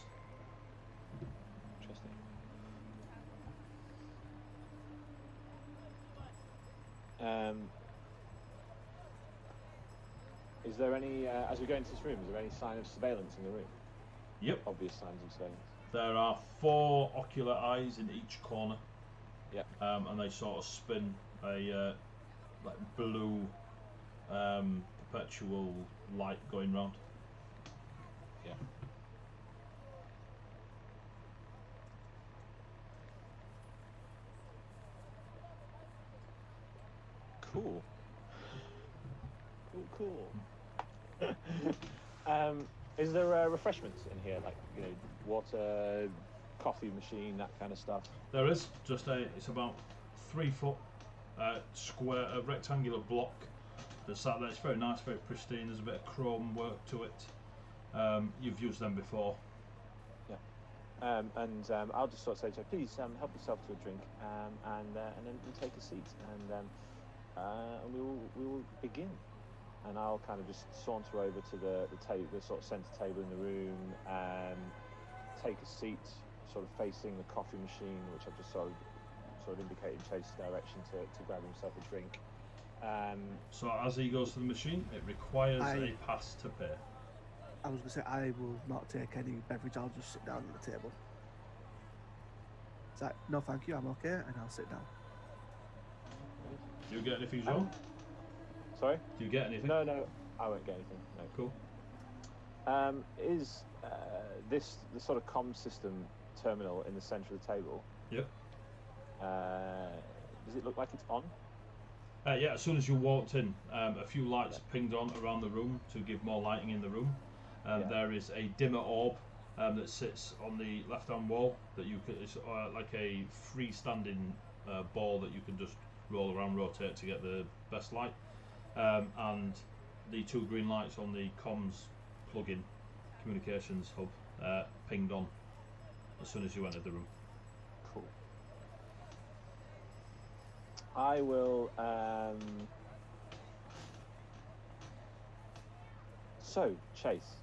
[SPEAKER 2] Interesting. Is there any, as we go into this room, is there any sign of surveillance in the room?
[SPEAKER 1] Yep.
[SPEAKER 2] Obvious signs of surveillance.
[SPEAKER 1] There are 4 ocular eyes in each corner.
[SPEAKER 2] Yep.
[SPEAKER 1] And they sort of spin a like blue perpetual light going round.
[SPEAKER 2] Yeah. Cool. Cool. Is there refreshments in here, like water, coffee machine, that kind of stuff?
[SPEAKER 1] There is just it's about 3 foot square, rectangular block that's sat there. It's very nice, very pristine. There's a bit of chrome work to it. You've used them before.
[SPEAKER 2] Yeah. And I'll just sort of say to her, please help yourself to a drink, and then take a seat, and we will begin. And I'll kind of just saunter over to the table, the sort of centre table in the room, and take a seat, sort of facing the coffee machine, which I've just sort of indicated Chase's direction to grab himself a drink.
[SPEAKER 1] So as he goes to the machine, it requires a pass to pay.
[SPEAKER 4] I was going to say, I will not take any beverage, I'll just sit down at the table. It's like, no thank you, I'm okay, and I'll sit down.
[SPEAKER 1] Do you get anything, John?
[SPEAKER 2] Sorry?
[SPEAKER 1] Do you get anything?
[SPEAKER 2] No, I won't get anything. No.
[SPEAKER 1] Cool.
[SPEAKER 2] Is this the sort of comm system terminal in the centre of the table?
[SPEAKER 1] Yep.
[SPEAKER 2] Does it look like it's on?
[SPEAKER 1] Yeah, as soon as you walked in, a few lights pinged on around the room to give more lighting in the room. There is a dimmer orb that sits on the left-hand wall that you could. It's like a freestanding ball that you can just roll around, rotate to get the best light. And the 2 green lights on the comms plug-in communications hub pinged on as soon as you entered the room.
[SPEAKER 2] Cool. I will. So, Chase,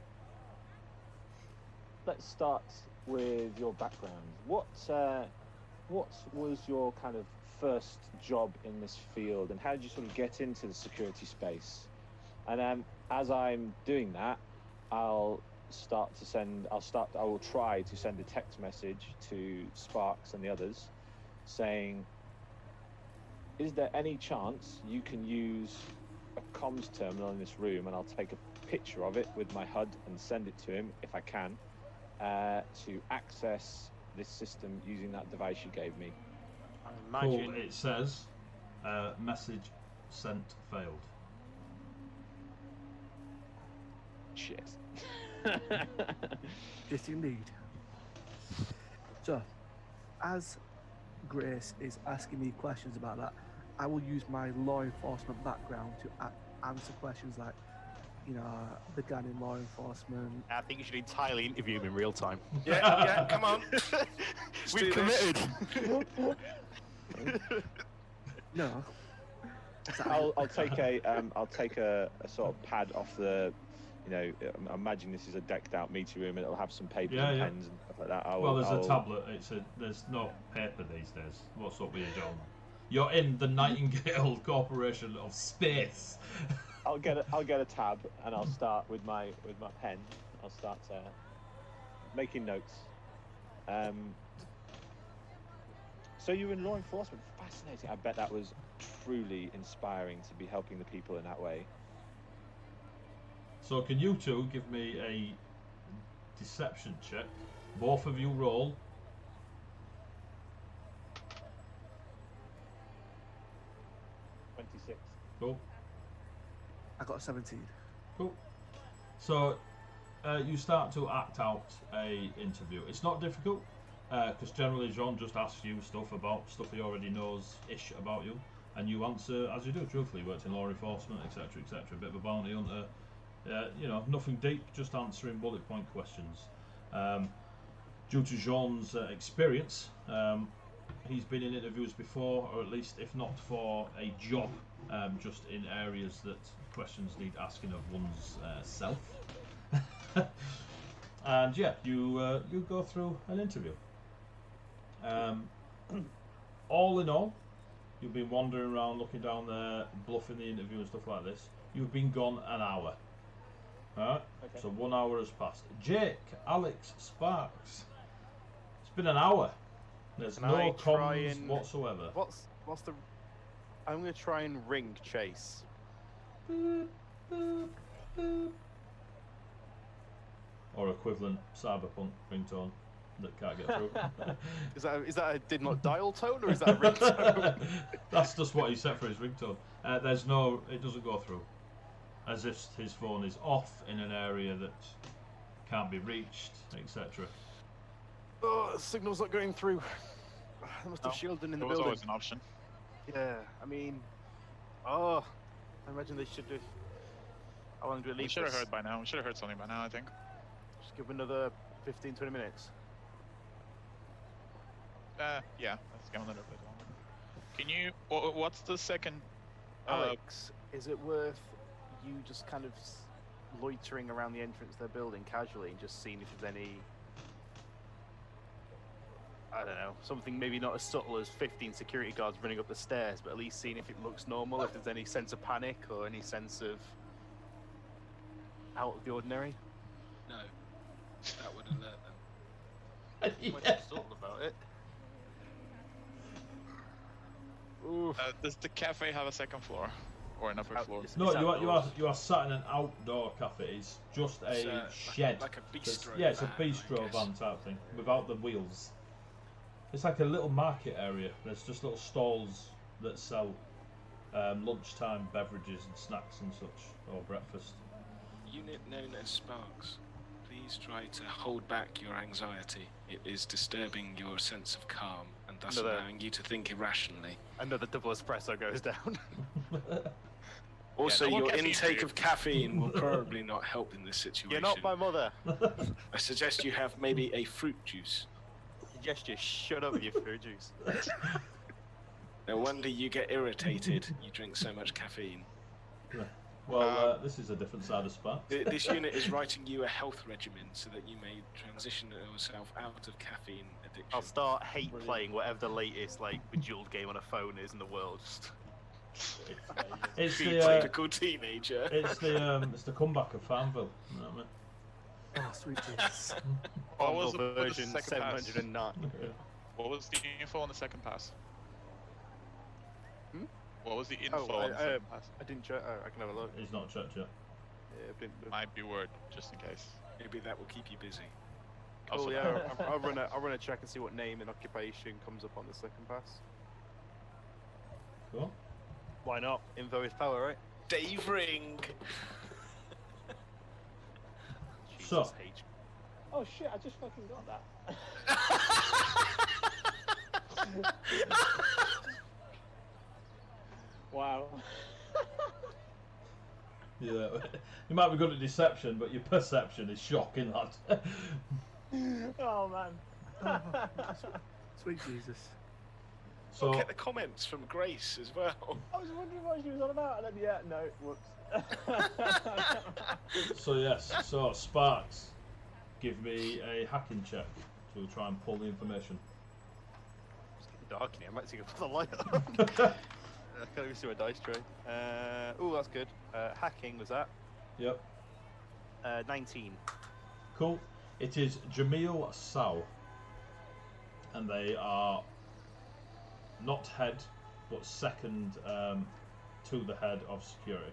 [SPEAKER 2] let's start with your background. What was your kind of first job in this field, and how did you sort of get into the security space? And as I'm doing that, I will try to send a text message to Sparks and the others saying, is there any chance you can use a comms terminal in this room, and I'll take a picture of it with my HUD and send it to him if I can, to access this system using that device you gave me.
[SPEAKER 7] I imagine
[SPEAKER 1] Cool. It says message sent failed.
[SPEAKER 2] Shit.
[SPEAKER 4] Yes, indeed. So, as Grace is asking me questions about that, I will use my law enforcement background to answer questions like, began in law enforcement.
[SPEAKER 7] I think you should entirely interview him in real time.
[SPEAKER 5] Yeah, come on.
[SPEAKER 7] We've committed.
[SPEAKER 4] No.
[SPEAKER 2] I'll take a sort of pad off the. I imagine this is a decked out meeting room, and it'll have some papers and pens and stuff like that.
[SPEAKER 1] There's a tablet. There's no paper these days. What's up with you, John? You're in the Nightingale Corporation of Space.
[SPEAKER 2] I'll get a tab, and I'll start with my pen. I'll start making notes. So you're in law enforcement. Fascinating. I bet that was truly inspiring to be helping the people in that way.
[SPEAKER 1] So can you two give me a deception check? Both of you roll.
[SPEAKER 2] 26.
[SPEAKER 1] Cool.
[SPEAKER 4] I got 17.
[SPEAKER 1] Cool. So you start to act out a interview. It's not difficult because generally Jean just asks you stuff about stuff he already knows ish about you. and you answer as you do. Truthfully, you worked in law enforcement, etc., etc. A bit of a bounty hunter. You know, nothing deep, just answering bullet point questions. Due to Jean's experience, he's been in interviews before, or at least, if not for a job, just in areas that questions need asking of one's self. And yeah, you go through an interview. All in all, you've been wandering around, looking down there, bluffing the interview and stuff like this. You've been gone an hour. Alright,
[SPEAKER 2] Okay.
[SPEAKER 1] so 1 hour has passed. Jake, Alex, Sparks. It's been an hour. There's
[SPEAKER 7] Can
[SPEAKER 1] no
[SPEAKER 7] I try
[SPEAKER 1] comms
[SPEAKER 7] and-
[SPEAKER 1] whatsoever.
[SPEAKER 7] What's the? I'm gonna try and ring Chase.
[SPEAKER 1] Boop, boop, boop. Or equivalent cyberpunk ringtone that can't get through.
[SPEAKER 7] Is that a did not dial tone, or is that a ringtone?
[SPEAKER 1] That's just what he set for his ringtone. There's no, it doesn't go through. As if his phone is off in an area that can't be reached, etc.
[SPEAKER 7] Oh, the signal's not going through. They must have
[SPEAKER 6] No,
[SPEAKER 7] shielded in the
[SPEAKER 6] There was
[SPEAKER 7] building.
[SPEAKER 6] always an option.
[SPEAKER 7] Yeah, I mean, I imagine they should have. How long do we
[SPEAKER 6] We
[SPEAKER 7] leave
[SPEAKER 6] should have
[SPEAKER 7] this?
[SPEAKER 6] heard by now. We should have heard something by now, I think.
[SPEAKER 7] Just give another 15, 20 minutes.
[SPEAKER 6] Yeah, let's go a little bit longer. Can you? What's the second?
[SPEAKER 7] Alex, is it worth you just kind of loitering around the entrance of their building casually and just seeing if there's any, I don't know, something maybe not as subtle as 15 security guards running up the stairs, but at least seeing if it looks normal, if there's any sense of panic or any sense of out of the ordinary?
[SPEAKER 5] No, that would alert them.
[SPEAKER 1] Yeah.
[SPEAKER 7] Might be subtle about it. Oof.
[SPEAKER 6] Does the cafe have a second floor or an upper
[SPEAKER 7] Out-
[SPEAKER 6] floor?
[SPEAKER 7] it's-
[SPEAKER 1] No,
[SPEAKER 7] it's outdoors.
[SPEAKER 1] you are sat in an outdoor cafe. It's just
[SPEAKER 5] It's,
[SPEAKER 1] a
[SPEAKER 5] like-
[SPEAKER 1] shed.
[SPEAKER 5] like a
[SPEAKER 1] That's-
[SPEAKER 5] bistro
[SPEAKER 1] yeah, it's a
[SPEAKER 5] van, I
[SPEAKER 1] bistro
[SPEAKER 5] guess.
[SPEAKER 1] van type thing without the wheels. It's like a little market area. There's just little stalls that sell lunchtime beverages and snacks and such, or breakfast.
[SPEAKER 5] Unit known as Sparks, please try to hold back your anxiety. It is disturbing your sense of calm and thus
[SPEAKER 7] Another-
[SPEAKER 5] allowing you to think irrationally.
[SPEAKER 7] Another double espresso goes down.
[SPEAKER 5] Also,
[SPEAKER 6] no more
[SPEAKER 5] your
[SPEAKER 6] caffeine for
[SPEAKER 5] intake
[SPEAKER 6] you.
[SPEAKER 5] of caffeine will probably not help in this situation.
[SPEAKER 7] You're not my mother.
[SPEAKER 5] I suggest you have maybe a fruit juice.
[SPEAKER 7] Yes, just shut up with your fruit juice.
[SPEAKER 5] No wonder you get irritated. You drink so much caffeine.
[SPEAKER 1] Well, this is a different side of Sparks.
[SPEAKER 5] This unit is writing you a health regimen so that you may transition yourself out of caffeine addiction.
[SPEAKER 7] I'll start hate
[SPEAKER 2] Brilliant.
[SPEAKER 7] playing whatever the latest like Bejeweled game on a phone is in the world. Just
[SPEAKER 1] It's
[SPEAKER 5] You
[SPEAKER 1] the
[SPEAKER 5] typical teenager.
[SPEAKER 1] it's the comeback of Farmville. You know what
[SPEAKER 4] Oh, sweet Jesus.
[SPEAKER 6] What was
[SPEAKER 7] Humble
[SPEAKER 6] the
[SPEAKER 7] version
[SPEAKER 6] second pass?
[SPEAKER 7] 709.
[SPEAKER 1] I mean?
[SPEAKER 6] What was the info on the second pass?
[SPEAKER 7] Hmm?
[SPEAKER 6] What was the info
[SPEAKER 7] Oh,
[SPEAKER 6] on the second pass?
[SPEAKER 7] I didn't check. Oh, I can have a look.
[SPEAKER 1] He's not checked yet.
[SPEAKER 7] Yeah, I didn't.
[SPEAKER 6] Might be word, just in case.
[SPEAKER 5] Maybe that will keep you busy.
[SPEAKER 7] Oh
[SPEAKER 6] Also-
[SPEAKER 7] yeah, I'll run a check and see what name and occupation comes up on the second pass.
[SPEAKER 1] Cool.
[SPEAKER 7] Why not? Info is power, right?
[SPEAKER 5] Dave Ring!
[SPEAKER 1] So-
[SPEAKER 7] Jesus H.
[SPEAKER 2] Oh shit! I just fucking got that. Wow.
[SPEAKER 1] Yeah, you might be good at deception, but your perception is shocking, lad.
[SPEAKER 2] Oh man.
[SPEAKER 4] Sweet Jesus.
[SPEAKER 1] So,
[SPEAKER 5] Look at the comments from Grace as well.
[SPEAKER 2] I was wondering what she was on about, and then yeah, no, whoops.
[SPEAKER 1] so Sparks, give me a hacking check to try and pull the information.
[SPEAKER 7] It's getting dark in here. I might see if I put the light on. I can't even see my dice tray. Oh, that's good. Hacking was that?
[SPEAKER 1] Yep.
[SPEAKER 7] 19.
[SPEAKER 1] Cool. It is Jamil Sow, and they are not head, but second to the head of security.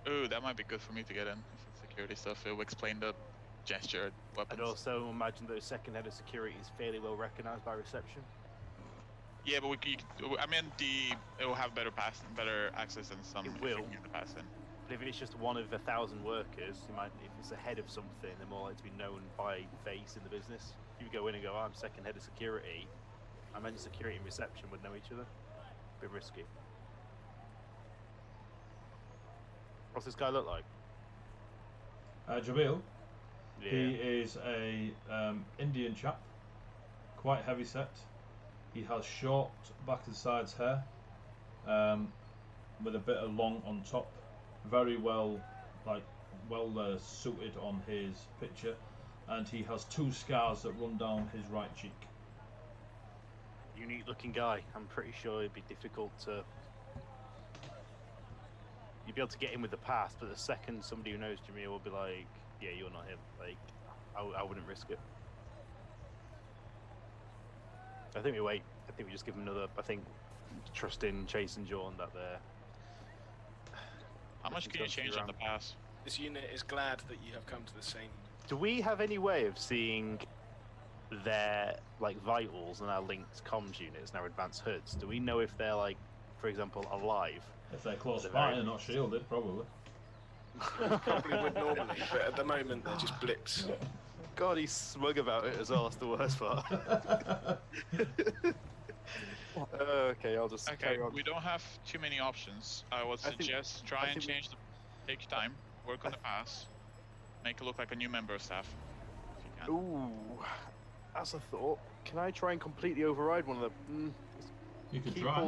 [SPEAKER 6] Ooh, that might be good for me to get in. If it's security stuff, it will explain the gesture weapons.
[SPEAKER 7] I'd also imagine that the second head of security is fairly well recognised by reception.
[SPEAKER 6] Yeah, but I mean, it will have better access than some.
[SPEAKER 7] It
[SPEAKER 6] if
[SPEAKER 7] will.
[SPEAKER 6] you can get the pass in.
[SPEAKER 7] But if it's just one of 1,000 workers, if it's the head of something, they're more likely to be known by face in the business. If you go in and go, I'm second head of security, I imagine security and reception would know each other. bit risky. What's this guy look like?
[SPEAKER 1] Jamil,
[SPEAKER 7] Yeah.
[SPEAKER 1] he is a Indian chap, quite heavy set. He has short back and sides hair, with a bit of long on top. Very well, suited on his picture, and he has 2 scars that run down his right cheek.
[SPEAKER 7] Unique looking guy. I'm pretty sure it'd be difficult to. You'd be able to get in with the pass, but the second somebody who knows Jamil will be like, yeah, you're not him. Like, I wouldn't risk it. I think we wait. I think we just give him another. I think trust in Chase and John that they're.
[SPEAKER 6] How much can you change on the pass?
[SPEAKER 5] This unit is glad that you have come to the same.
[SPEAKER 7] Do we have any way of seeing their vitals and our linked comms units and our advanced hoods? Do we know if they're for example, alive?
[SPEAKER 1] If they're close by and not shielded, probably.
[SPEAKER 5] Probably would normally, but at the moment they're just blips.
[SPEAKER 7] God, he's smug about it as well. That's the worst part. Okay, I'll just
[SPEAKER 6] Okay,
[SPEAKER 7] carry on.
[SPEAKER 6] we don't have too many options. I would suggest try and change take your time, work on the pass, make it look like a new member of staff, if you can.
[SPEAKER 7] Ooh, that's a thought. Can I try and completely override one of the?
[SPEAKER 1] You could
[SPEAKER 7] Keep
[SPEAKER 1] try.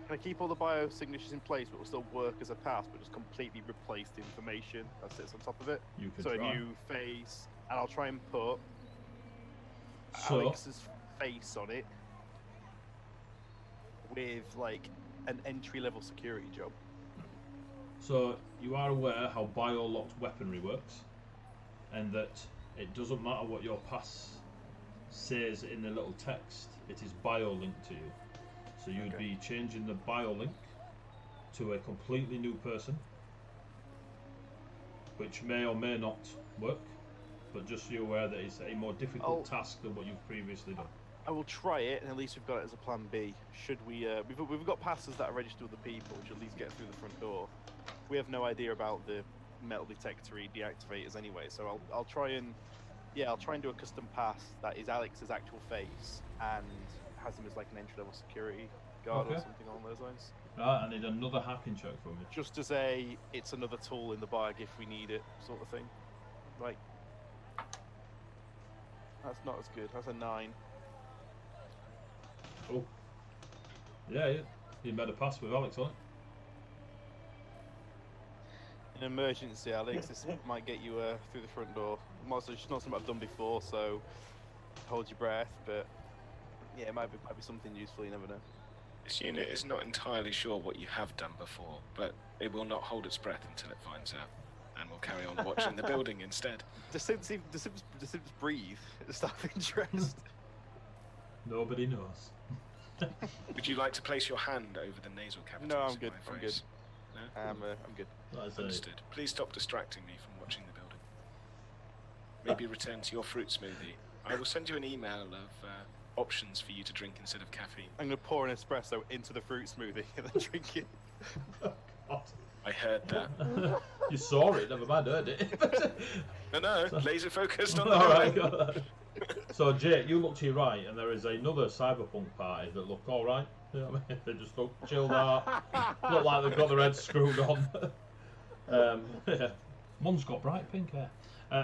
[SPEAKER 7] Can I keep all the biosignatures in place, but will still work as a pass, but just completely replace the information that sits on top of it?
[SPEAKER 1] You could
[SPEAKER 7] So
[SPEAKER 1] try.
[SPEAKER 7] a new face, and I'll try and put
[SPEAKER 1] So,
[SPEAKER 7] Alex's face on it with an entry-level security job.
[SPEAKER 1] so you are aware how bio-locked weaponry works, and that it doesn't matter what your pass says in the little text, it is bio-linked to you. So you'd be changing the bio-link to a completely new person, which may or may not work, but just so you're aware that it's a more difficult task than what you've previously done.
[SPEAKER 7] I will try it, and at least we've got it as a plan B. Should we? We've got passes that are registered with the people, which at least get through the front door. We have no idea about the metal detectory deactivators anyway, so I'll try and do a custom pass that is Alex's actual face and has him as an entry-level security guard or something along those lines.
[SPEAKER 1] Right, I need another hacking check from you.
[SPEAKER 7] Just as it's another tool in the bag if we need it, sort of thing. That's not as good. That's a 9.
[SPEAKER 1] Oh. Yeah, you made a pass with Alex on it.
[SPEAKER 7] In an emergency, Alex, this might get you through the front door. It's not something I've done before, so hold your breath, but yeah, it might be something useful, you never know.
[SPEAKER 5] This unit is not entirely sure what you have done before, but it will not hold its breath until it finds out, and will carry on watching the building instead.
[SPEAKER 7] Does Sims breathe? Just out of interest.
[SPEAKER 1] Nobody knows.
[SPEAKER 5] Would you like to place your hand over the nasal cavity?
[SPEAKER 7] No, I'm good. I'm good.
[SPEAKER 5] No?
[SPEAKER 7] I'm good.
[SPEAKER 5] Understood. Please stop distracting me from watching the building. Maybe return to your fruit smoothie. I will send you an email of options for you to drink instead of caffeine.
[SPEAKER 7] I'm going to pour an espresso into the fruit smoothie and then drink it.
[SPEAKER 1] God.
[SPEAKER 5] I heard that.
[SPEAKER 1] You saw it, never mind heard it.
[SPEAKER 5] No, laser focused on the
[SPEAKER 1] Alright,
[SPEAKER 5] building.
[SPEAKER 1] got that. So Jake, you look to your right and there is another cyberpunk party that look alright. You know what I mean? They just look chilled out. Look like they've got their heads screwed on. Yeah. One's got bright pink hair.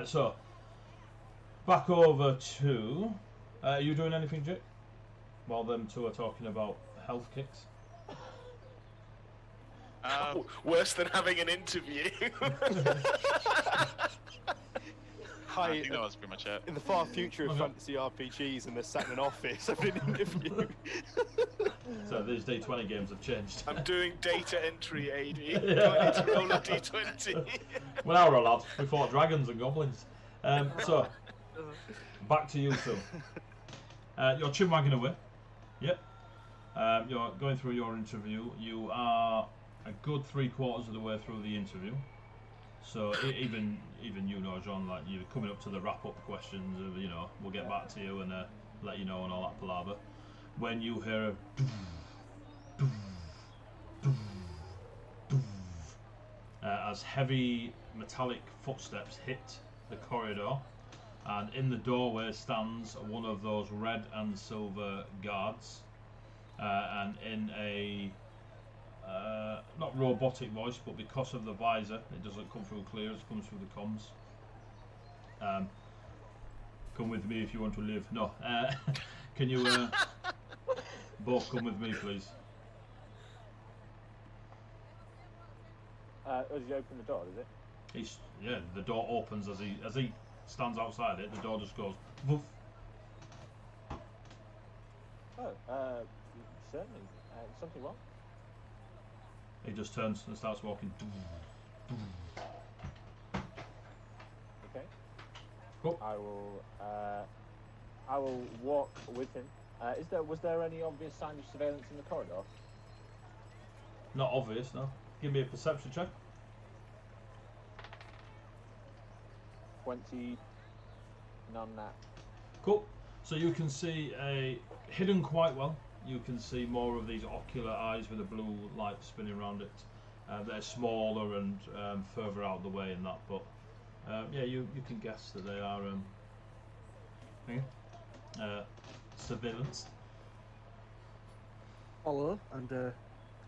[SPEAKER 1] So back over to are you doing anything, Jake? While them two are talking about health kicks.
[SPEAKER 5] Worse than having an interview.
[SPEAKER 6] I think that was pretty much it.
[SPEAKER 7] In the far future of fantasy RPGs, and they're sat in an office having an interview.
[SPEAKER 1] So these D20 games have changed.
[SPEAKER 5] I'm doing data entry, AD.
[SPEAKER 1] Yeah.
[SPEAKER 5] I need to roll a D20.
[SPEAKER 1] When I were a lad, we fought dragons and goblins. So back to you two. You're chinwagging away. Yep. You're going through your interview. You are a good 3/4 of the way through the interview. So even you know, John, like you're coming up to the wrap-up questions of, you know, we'll get back to you and let you know and all that palaver. When you hear a doof, doof, doof, doof, as heavy metallic footsteps hit the corridor, and in the doorway stands one of those red and silver guards and in a not robotic voice, but because of the visor, it doesn't come through clear. It comes through the comms. Come with me if you want to live. No, can you both come with me, please?
[SPEAKER 2] Does he open the door? Does it?
[SPEAKER 1] Yeah, the door opens as he stands outside it. The door just goes woof.
[SPEAKER 2] Oh, certainly. Something wrong?
[SPEAKER 1] He just turns and starts walking.
[SPEAKER 2] Okay.
[SPEAKER 1] Cool.
[SPEAKER 2] I will walk with him. Was there any obvious sign of surveillance in the corridor?
[SPEAKER 1] Not obvious, no. Give me a perception check.
[SPEAKER 2] 20. None that.
[SPEAKER 1] Cool. So you can see hidden quite well. You can see more of these ocular eyes with a blue light spinning around it. They're smaller and further out the way and that, but yeah, you can guess that they are surveillance.
[SPEAKER 4] Follow and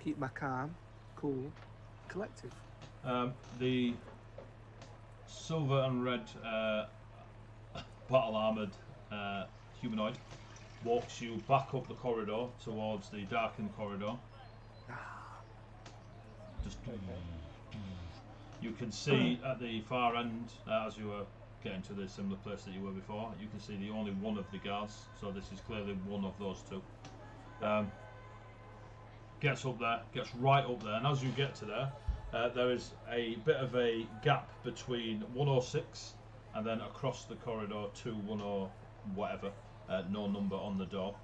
[SPEAKER 4] keep my calm, cool, collective.
[SPEAKER 1] The silver and red battle armoured humanoid walks you back up the corridor towards the darkened corridor. Just you can see at the far end, as you were getting to the similar place that you were before, you can see the only one of the guards, so this is clearly one of those two. Gets up there, gets right up there, and as you get to there, there is a bit of a gap between 106 and then across the corridor to 10 whatever, no number on the door.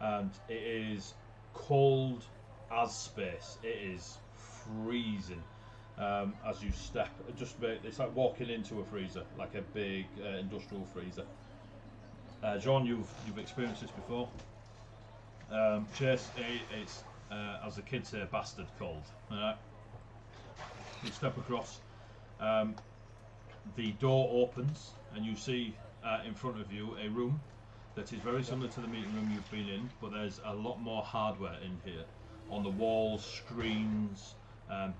[SPEAKER 1] And it is cold as space. It is freezing as you step. It's like walking into a freezer, like a big industrial freezer. John, you've experienced this before. Chase, it's as the kids say, bastard cold. You step across, the door opens, and you see in front of you a room that is very similar to the meeting room you've been in, but there's a lot more hardware in here. On the walls, screens,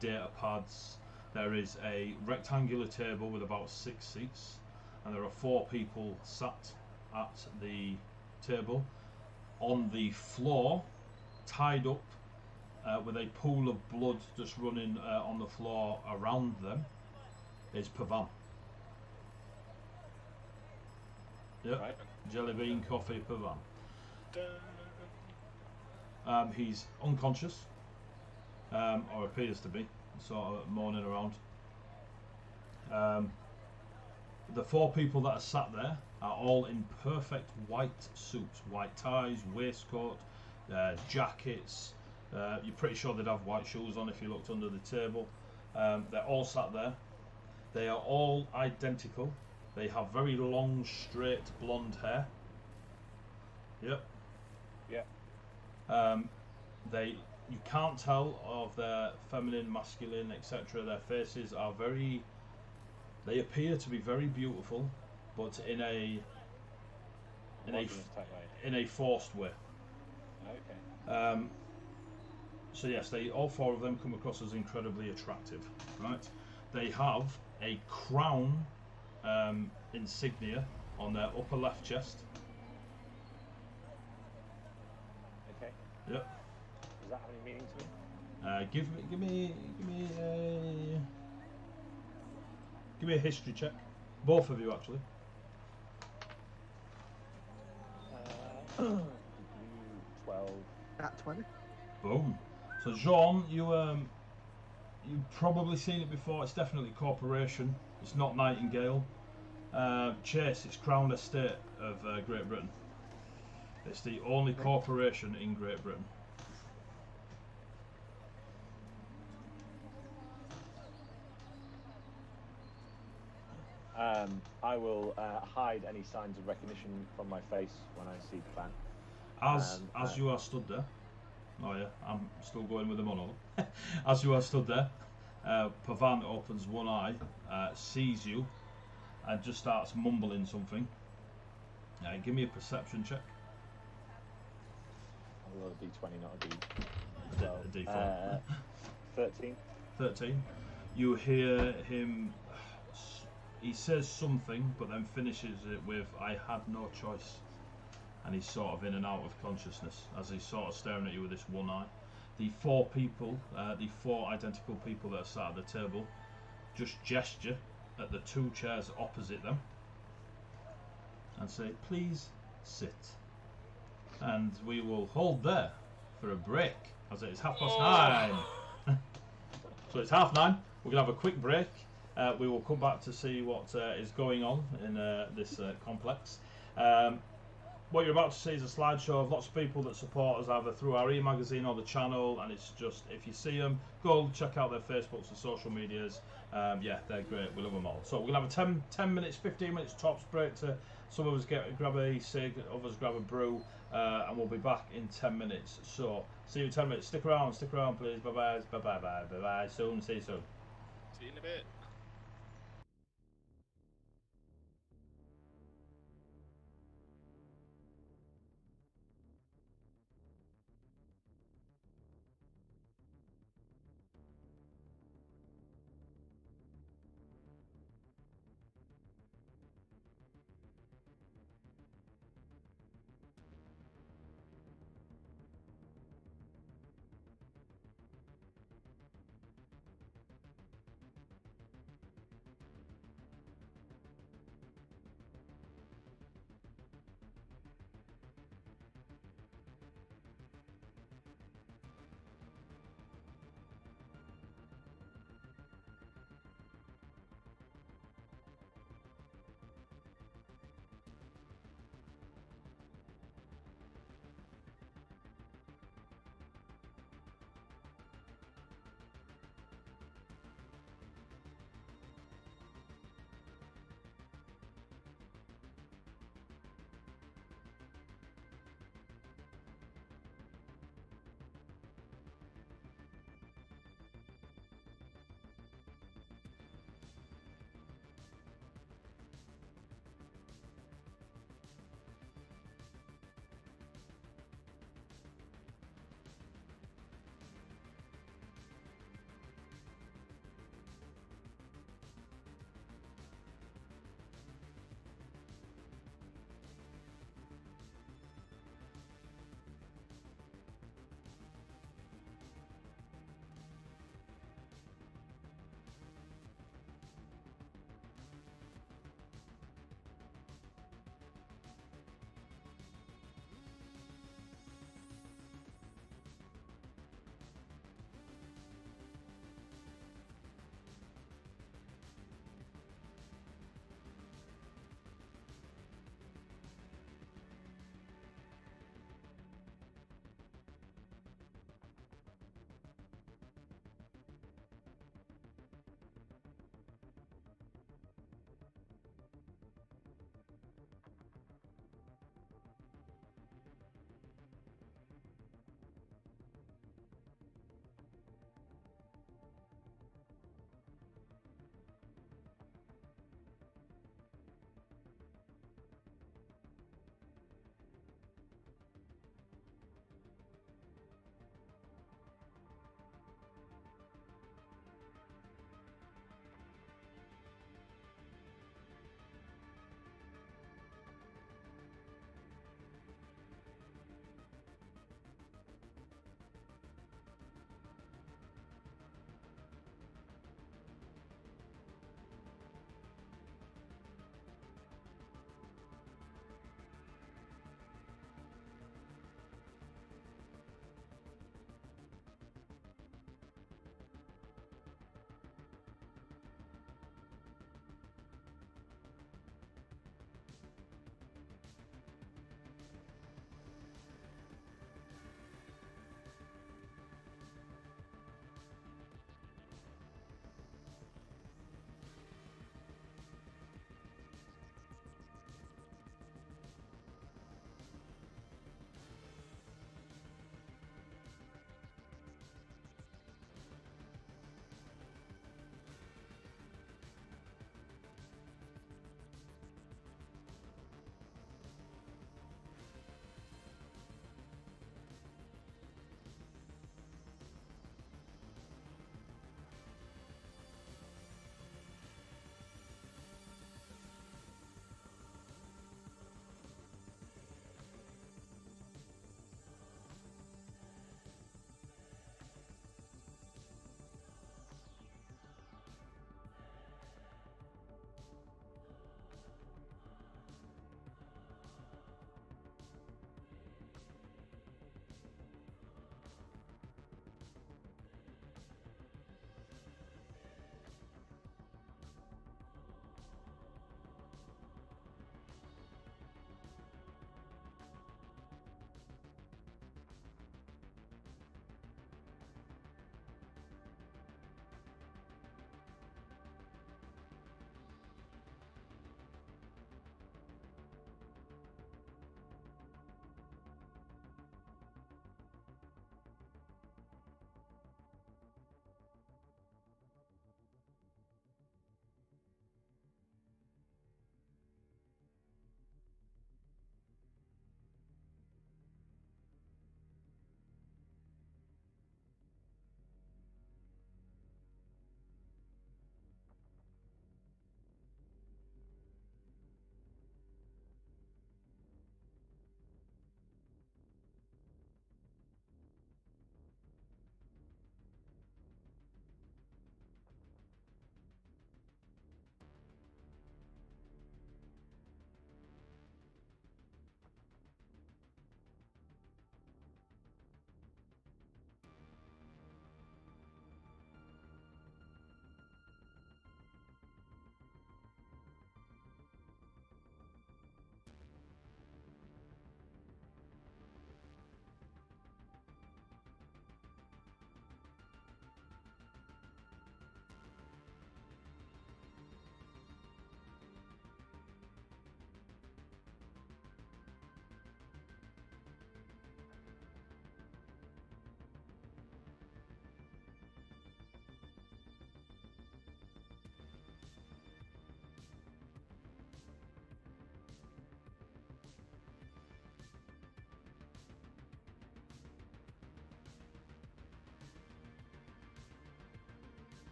[SPEAKER 1] data pads. There is a rectangular table with about 6 seats, and there are 4 people sat at the table. On the floor, tied up with a pool of blood just running on the floor around them, is Pavan. Yep,
[SPEAKER 2] Right.
[SPEAKER 1] jelly bean, coffee, Pavan. He's unconscious, or appears to be, sort of moaning around. The 4 people that are sat there are all in perfect white suits, white ties, waistcoat, jackets. You're pretty sure they'd have white shoes on if you looked under the table. They're all sat there. They are all identical. They have very long, straight, blonde hair. Yep.
[SPEAKER 2] Yeah.
[SPEAKER 1] You can't tell of their feminine, masculine, etc. Their faces are they appear to be very beautiful, but in a forced way.
[SPEAKER 2] Okay.
[SPEAKER 1] So yes, all 4 of them come across as incredibly attractive, right? They have a crown insignia on their upper left chest.
[SPEAKER 2] Okay.
[SPEAKER 1] Yep.
[SPEAKER 2] Does that have any meaning to me?
[SPEAKER 1] Give me a history check. Both of you, actually.
[SPEAKER 2] 12.
[SPEAKER 4] At 20.
[SPEAKER 1] Boom. So Jean, you've probably seen it before. It's definitely corporation. It's not Nightingale. Chase, it's Crown Estate of Great Britain. It's the only corporation in Great Britain.
[SPEAKER 2] I will hide any signs of recognition from my face when I see Pavan.
[SPEAKER 1] As you are stood there, oh yeah, I'm still going with the monologue. As you are stood there, Pavan opens one eye, sees you, and just starts mumbling something. Give me a perception check.
[SPEAKER 2] roll a d20, not a d.
[SPEAKER 1] A D4.
[SPEAKER 2] 13.
[SPEAKER 1] 13. You hear him. He says something, but then finishes it with, "I had no choice." And he's sort of in and out of consciousness as he's sort of staring at you with this one eye. The four people, the four identical people that are sat at the table, just gesture at the two chairs opposite them and say, "Please sit." And we will hold there for a break, as it is 9:30. So it's 9:30. We're going to have a quick break. We will come back to see what is going on in this complex. What you're about to see is a slideshow of lots of people that support us either through our e-magazine or the channel, and it's just, if you see them, go check out their Facebooks and social medias. Yeah, they're great. We love them all. So we're going to have a 10 minutes, 15 minutes tops break to some of us grab a cig, others grab a brew, and we'll be back in 10 minutes. So see you in 10 minutes. Stick around please. Bye-bye, bye-bye, bye-bye. Soon, see you soon.
[SPEAKER 5] See you in a bit.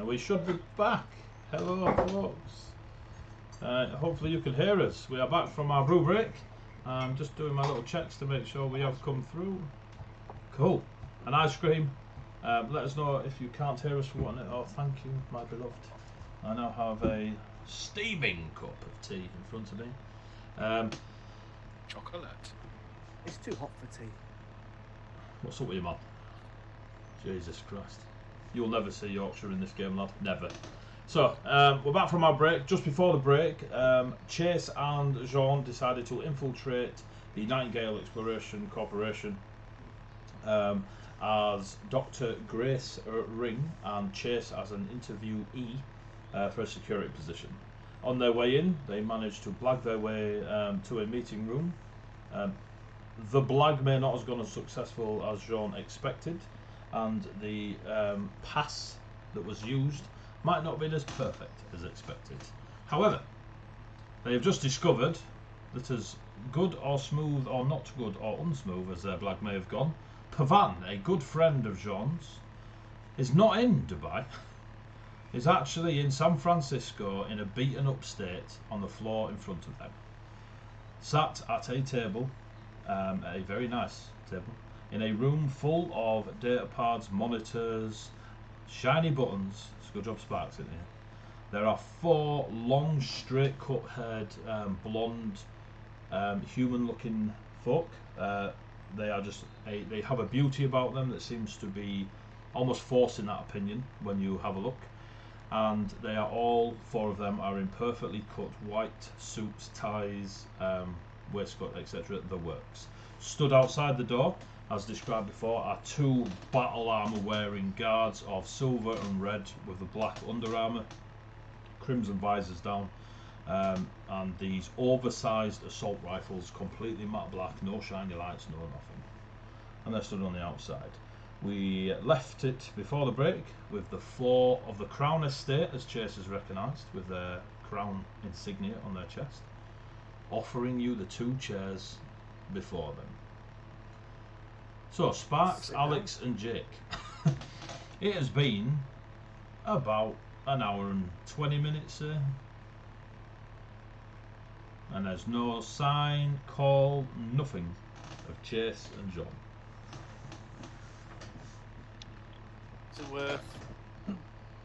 [SPEAKER 1] We should be back. Hello, folks. Hopefully you can hear us. We are back from our brew break. I'm just doing my little checks to make sure we have come through. Cool. An ice cream. Let us know if you can't hear us for wanting it. Oh, thank you, my beloved. I now have a steaming cup of tea in front of me.
[SPEAKER 5] Chocolate.
[SPEAKER 4] It's too hot for tea.
[SPEAKER 1] What's up with you, man? Jesus Christ. You'll never see Yorkshire in this game, lad. Never. So, we're back from our break. Just before the break, Chase and Jean decided to infiltrate the Nightingale Exploration Corporation as Dr. Grace Ring and Chase as an interviewee for a security position. On their way in, they managed to blag their way to a meeting room. The blag may not have gone as successful as Jean expected, and the pass that was used might not have been as perfect as expected. However, they have just discovered that as good or smooth or not good or unsmooth as their blag may have gone, Pavan, a good friend of Jean's, is not in Dubai. He's actually in San Francisco in a beaten up state on the floor in front of them. Sat at a table, a very nice table, in a room full of data pads, monitors, shiny buttons. It's a good job Spark's in here. There are 4 long, straight cut haired, blonde, human looking folk. They are just they have a beauty about them that seems to be almost forcing that opinion when you have a look. And they are all 4 of them are in perfectly cut white suits, ties, waistcoat, etc. The works. Stood outside the door, as described before, are 2 battle armour wearing guards of silver and red with the black under armour, crimson visors down, and these oversized assault rifles, completely matte black, no shiny lights, no nothing. And they're stood on the outside. We left it before the break with the 4 of the Crown Estate, as Chase has recognised, with their crown insignia on their chest, offering you the 2 chairs before them. So, Sparks, Alex and Jake. It has been about an hour and 20 minutes, and there's no sign, call, nothing of Chase and John.
[SPEAKER 7] So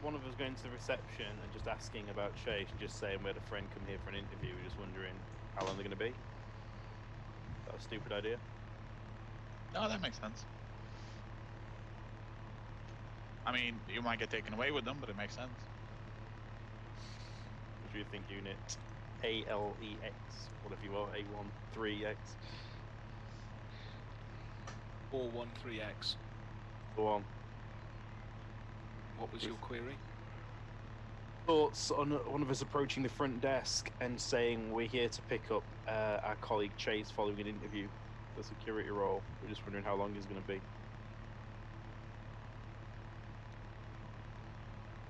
[SPEAKER 7] one of us going to the reception and just asking about Chase and just saying we had a friend come here for an interview, we're just wondering how long they're going to be. Is that a stupid idea?
[SPEAKER 6] No, that makes sense. I mean, you might get taken away with them, but it makes sense.
[SPEAKER 7] What do you think, Unit ALEX, whatever you are, A13X?
[SPEAKER 5] 413X.
[SPEAKER 7] Go on.
[SPEAKER 5] What was your query?
[SPEAKER 7] Thoughts on one of us approaching the front desk and saying we're here to pick up our colleague Chase following an interview, the security role. We're just wondering how long he's going to be.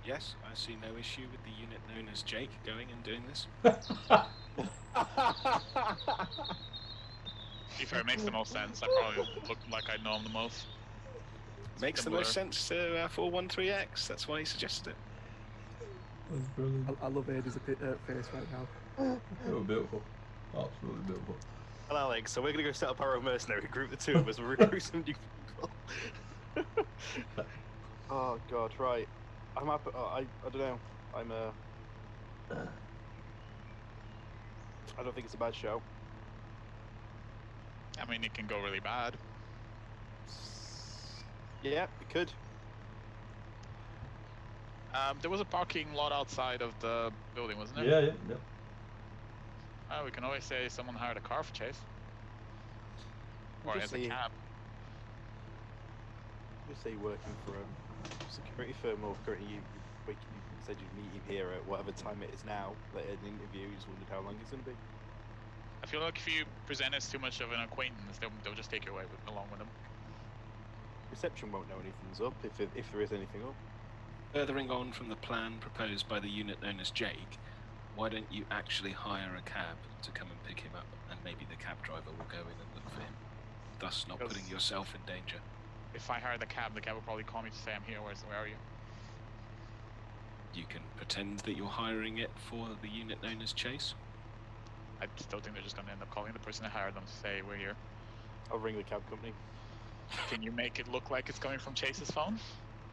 [SPEAKER 5] Yes, I see no issue with the unit known as Jake going and doing this.
[SPEAKER 6] If it makes the most sense, I probably look like I know him the most.
[SPEAKER 5] Makes the most sense to 413X, that's why he suggested it.
[SPEAKER 1] That's brilliant.
[SPEAKER 4] I love Aiden's face right now.
[SPEAKER 1] So beautiful. Absolutely beautiful.
[SPEAKER 7] Well, Alex, so we're going to go set up our own mercenary group, the 2 of us, we'll recruit some new people. Oh, God, right. I'm up. I don't know. I don't think it's a bad show.
[SPEAKER 6] I mean, it can go really bad.
[SPEAKER 7] Yeah, it could.
[SPEAKER 6] There was a parking lot outside of the building, wasn't there?
[SPEAKER 1] Yeah.
[SPEAKER 6] We can always say someone hired a car for Chase. Or
[SPEAKER 7] Just
[SPEAKER 6] as a
[SPEAKER 7] say-
[SPEAKER 6] cab.
[SPEAKER 7] Just say working for a security firm, or currently you said you'd meet him here at whatever time it is now. Later in the interview, you just wondered how long it's going to be.
[SPEAKER 6] I feel like if you present as too much of an acquaintance, they'll just take you away along with them.
[SPEAKER 7] Reception won't know anything's up if there is anything up.
[SPEAKER 5] Furthering on from the plan proposed by the unit known as Jake, why don't you actually hire a cab to come and pick him up, and maybe the cab driver will go in and look for him, thus not putting yourself in danger.
[SPEAKER 6] If I hire the cab will probably call me to say I'm here. Where are you?
[SPEAKER 5] You can pretend that you're hiring it for the unit known as Chase.
[SPEAKER 6] I still think they're just going to end up calling the person that hired them to say, we're here.
[SPEAKER 7] I'll ring the cab company.
[SPEAKER 6] Can you make it look like it's coming from Chase's phone?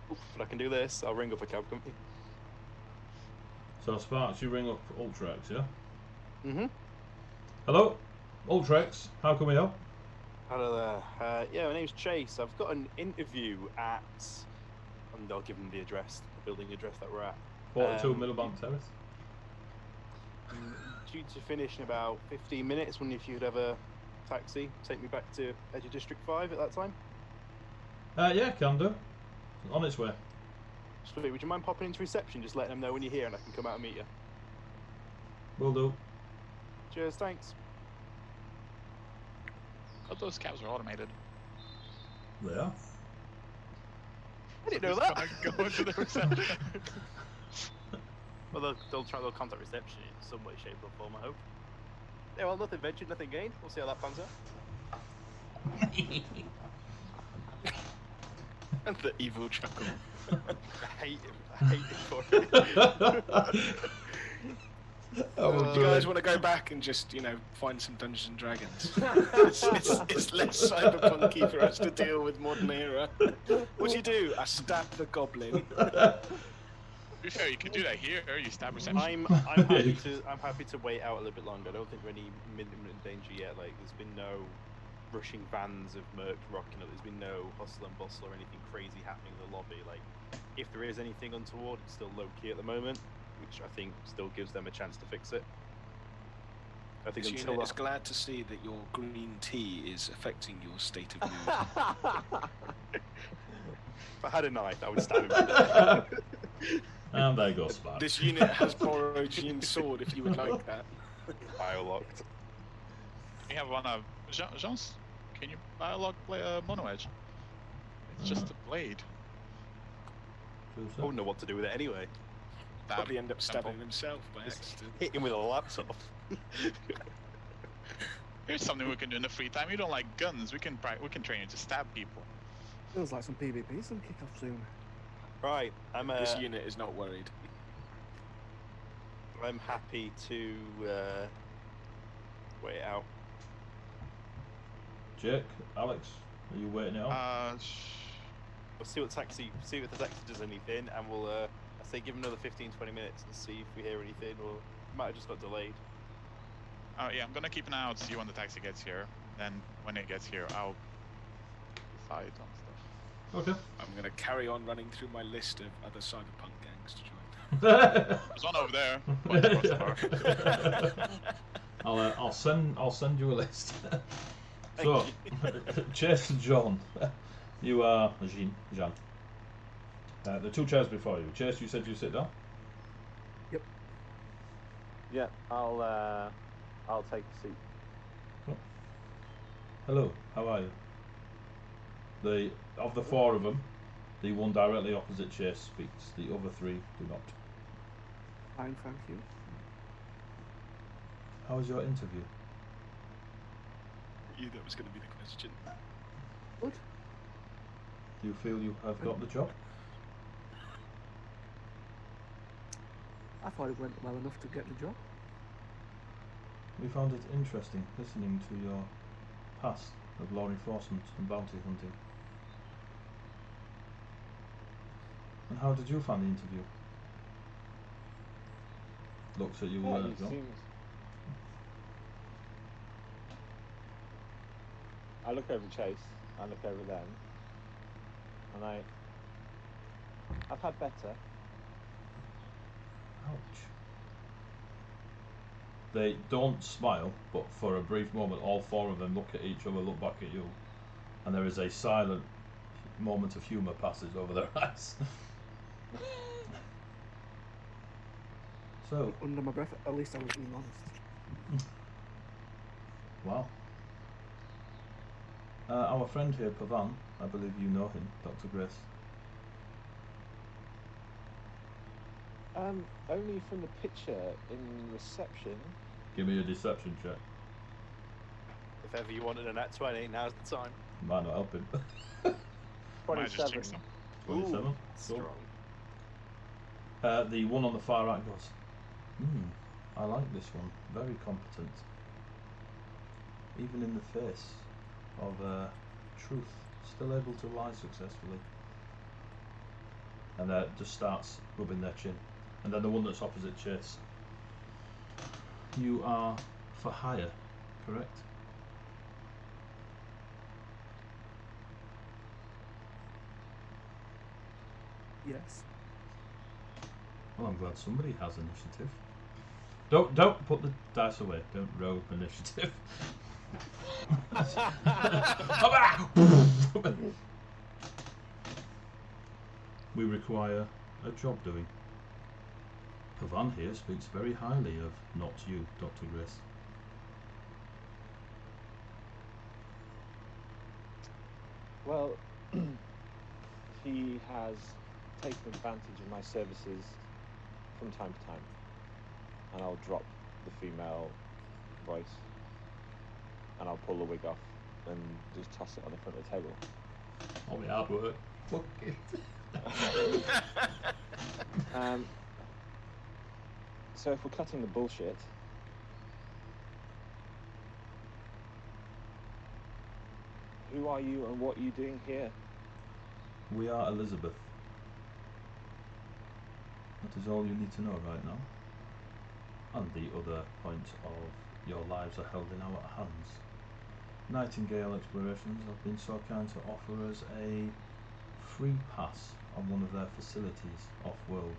[SPEAKER 7] But I can do this. I'll ring up a cab company.
[SPEAKER 1] So Sparks, you ring up Ultrex, yeah?
[SPEAKER 7] Mm-hmm.
[SPEAKER 1] Hello, Ultrex. How can we help?
[SPEAKER 7] Hello there. Yeah, my name's Chase. I've got an interview at... And I'll give them the address, the building address that we're at.
[SPEAKER 1] 42 Middlebank Terrace.
[SPEAKER 7] Due to finish in about 15 minutes. Wondering if you'd have a taxi, take me back to Edge of District 5 at that time?
[SPEAKER 1] Yeah, can do. On its way.
[SPEAKER 7] Sweet. Would you mind popping into reception, just letting them know when you're here and I can come out and meet you?
[SPEAKER 1] Will do.
[SPEAKER 7] Cheers, thanks.
[SPEAKER 6] Oh, those cabs are automated.
[SPEAKER 1] They are.
[SPEAKER 7] I didn't know
[SPEAKER 6] Just
[SPEAKER 7] that.
[SPEAKER 6] gonna go into the reception.
[SPEAKER 7] Well, they'll contact reception in some way, shape, or form, I hope. Yeah, well, nothing ventured, nothing gained. We'll see how that pans out.
[SPEAKER 5] And the evil chuckle.
[SPEAKER 7] I hate him. I hate him for it.
[SPEAKER 5] Do you guys want to go back and just, you know, find some Dungeons and Dragons? it's less cyberpunky for us to deal with modern era. What do? I stab the goblin.
[SPEAKER 6] To be fair, you can do that here. You stab reception.
[SPEAKER 7] I'm happy to wait out a little bit longer. I don't think we're any minimum danger yet. Like, there's been no rushing vans of mercs rocking up. There's been no hustle and bustle or anything crazy happening in the lobby. Like, if there is anything untoward, it's still low key at the moment, which I think still gives them a chance to fix it. I think
[SPEAKER 5] This unit is glad to see that your green tea is affecting your state of mood.
[SPEAKER 7] If I had a knife, I would stab him with it.
[SPEAKER 1] And there goes Sparks.
[SPEAKER 5] This unit has borrowed Jean's sword if you would like that.
[SPEAKER 7] Bio-locked.
[SPEAKER 6] We have one of Jean's. Can you biolock Mono Edge? It's just a blade.
[SPEAKER 7] I wouldn't know what to do with it anyway.
[SPEAKER 5] Probably end up
[SPEAKER 6] Simple.
[SPEAKER 5] stabbing himself by accident.
[SPEAKER 7] Hit him with a laptop.
[SPEAKER 6] Here's something we can do in the free time. You don't like guns? We can train you to stab people.
[SPEAKER 4] Feels like some PvP, some kick off soon.
[SPEAKER 7] Right,
[SPEAKER 5] This unit is not worried.
[SPEAKER 7] I'm happy to wait out.
[SPEAKER 1] Jake, Alex, are you waiting it out?
[SPEAKER 7] We'll see if the taxi does anything, and we'll I say give him another 15-20 minutes and see if we hear anything, or it might have just got delayed.
[SPEAKER 6] Yeah, I'm gonna keep an eye out to see when the taxi gets here. Then when it gets here, I'll decide on stuff.
[SPEAKER 1] Okay.
[SPEAKER 5] I'm going to carry on running through my list of other cyberpunk gangs to join.
[SPEAKER 6] There's one over there. Points across the bar.
[SPEAKER 1] I'll send you a list. So, Chase and John, you are Jean. The two chairs before you. Chase, you said you sit down.
[SPEAKER 4] Yep.
[SPEAKER 2] Yeah, I'll take a seat.
[SPEAKER 1] Cool. Hello, how are you? Of the four of them, the one directly opposite Chase speaks. The other three do not.
[SPEAKER 4] Fine, thank you.
[SPEAKER 1] How was your interview?
[SPEAKER 5] I knew that was going to be the question.
[SPEAKER 4] Good.
[SPEAKER 1] Do you feel you have got the job?
[SPEAKER 4] I thought it went well enough to get the job.
[SPEAKER 1] We found it interesting listening to your past of law enforcement and bounty hunting. And how did you find the interview? Looks at you,
[SPEAKER 2] He
[SPEAKER 1] John.
[SPEAKER 2] seems... I look over Chase, I look over them, and I've had better.
[SPEAKER 1] Ouch. They don't smile, but for a brief moment all four of them look at each other, look back at you, and there is a silent moment of humour passes over their eyes. So,
[SPEAKER 4] Under my breath, at least I was being honest.
[SPEAKER 1] wow. Our friend here, Pavan, I believe you know him, Dr. Grace.
[SPEAKER 2] Only from the picture in reception.
[SPEAKER 1] Give me a deception check.
[SPEAKER 7] If ever you wanted a nat 20, now's the time.
[SPEAKER 1] Might not help him.
[SPEAKER 6] Might just jinx
[SPEAKER 2] 27.
[SPEAKER 6] them.
[SPEAKER 1] 27.
[SPEAKER 7] Ooh,
[SPEAKER 1] Cool.
[SPEAKER 7] strong.
[SPEAKER 1] The one on the far right goes, I like this one. Very competent. Even in the face of truth. Still able to lie successfully. And just starts rubbing their chin. And then the one that's opposite Chase. You are for hire, correct?
[SPEAKER 4] Yes.
[SPEAKER 1] Well, I'm glad somebody has initiative. Don't put the dice away. Don't roll initiative. We require a job doing. Pavan here speaks very highly of not you, Dr. Grace.
[SPEAKER 2] Well, he has taken advantage of my services from time to time. And I'll drop the female voice. And I'll pull the wig off and just toss it on the front of the table.
[SPEAKER 1] All the hard work. Fuck it.
[SPEAKER 2] So if we're cutting the bullshit, who are you and what are you doing here?
[SPEAKER 1] We are Elizabeth. That is all you need to know right now. And the other point of your lives are held in our hands. Nightingale Explorations have been so kind to offer us a free pass on one of their facilities off-world.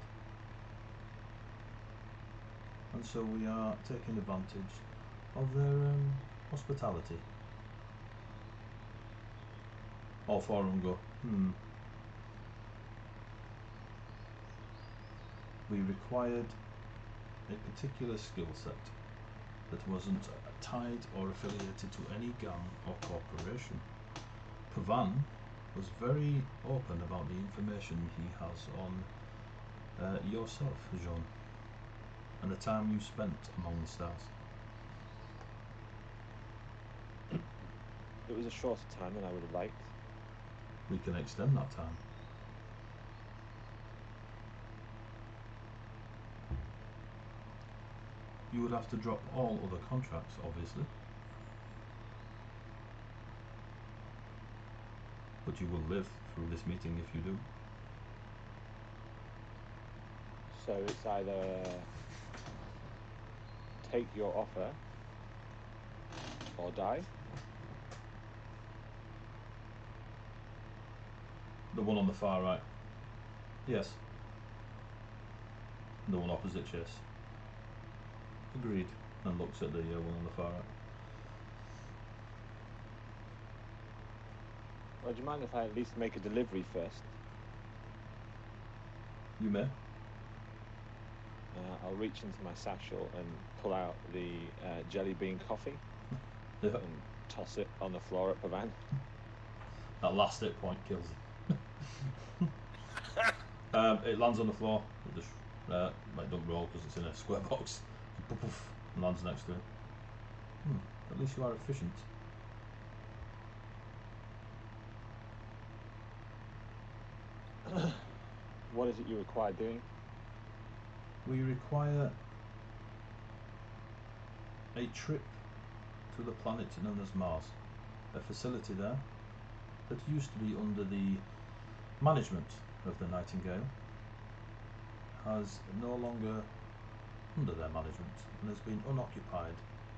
[SPEAKER 1] And so we are taking advantage of their hospitality. All four of them go, We required a particular skill set that wasn't tied or affiliated to any gang or corporation. Pavan was very open about the information he has on yourself, Jean, and the time you spent among the stars.
[SPEAKER 2] It was a shorter time than I would have liked.
[SPEAKER 1] We can extend that time. You would have to drop all other contracts, obviously. But you will live through this meeting if you do.
[SPEAKER 2] So it's either take your offer or die.
[SPEAKER 1] The one on the far right. Yes. The one opposite Chase. Agreed. And looks at the one on the far right.
[SPEAKER 2] Well, do you mind if I at least make a delivery first?
[SPEAKER 1] You may.
[SPEAKER 2] I'll reach into my satchel and pull out the jelly bean coffee
[SPEAKER 1] Yeah.
[SPEAKER 2] and toss it on the floor at Pavan.
[SPEAKER 1] That last hit point kills him. It lands on the floor. It just like don't roll because it's in a square box. Poof, poof, and lands next to him. At least you are efficient.
[SPEAKER 2] What is it you require doing?
[SPEAKER 1] We require a trip to the planet known as Mars. A facility there that used to be under the management of the Nightingale has no longer under their management and has been unoccupied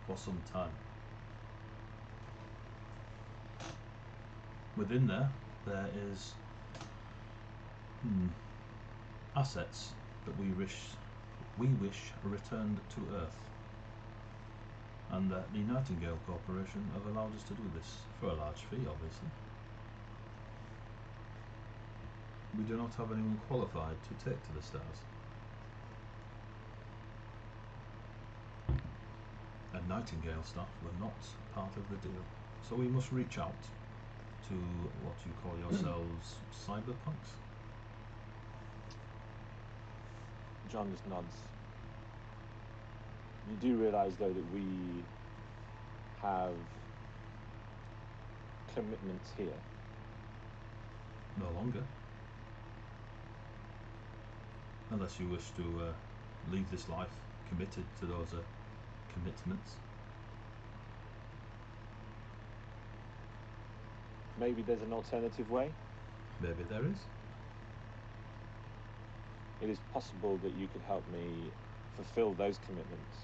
[SPEAKER 1] for some time. Within there is assets that we wish returned to Earth, and the Nightingale Corporation have allowed us to do this for a large fee, obviously. We do not have anyone qualified to take to the stars. And Nightingale staff were not part of the deal, so we must reach out to what you call yourselves cyberpunks.
[SPEAKER 2] John just nods. You do realise, though, that we have commitments here.
[SPEAKER 1] No longer. Unless you wish to leave this life committed to those commitments.
[SPEAKER 2] Maybe there's an alternative way.
[SPEAKER 1] Maybe there is.
[SPEAKER 2] It is possible that you could help me fulfill those commitments,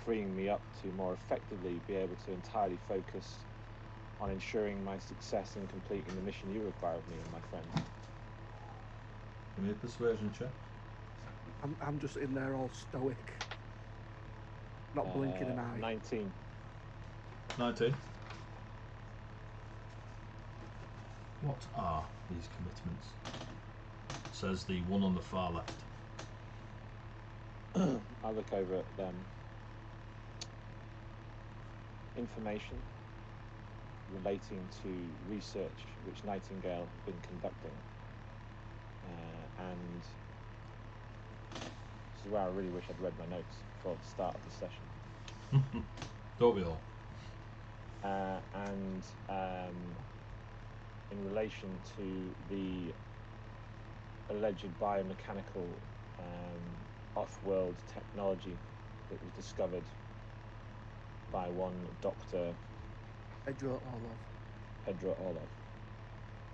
[SPEAKER 2] freeing me up to more effectively be able to entirely focus on ensuring my success in completing the mission you require of me and my friends.
[SPEAKER 1] Give me a persuasion check.
[SPEAKER 4] I'm just in there all stoic, not blinking an eye.
[SPEAKER 2] 19.
[SPEAKER 1] 19. What are these commitments? Says the one on the far left.
[SPEAKER 2] I look over at them. Information relating to research which Nightingale has been conducting. And this is where I really wish I'd read my notes before the start of the session.
[SPEAKER 1] Don't we all?
[SPEAKER 2] And in relation to the alleged biomechanical off-world technology that was discovered by one Dr.
[SPEAKER 4] Pedro Orlov.
[SPEAKER 2] Pedro Orlov.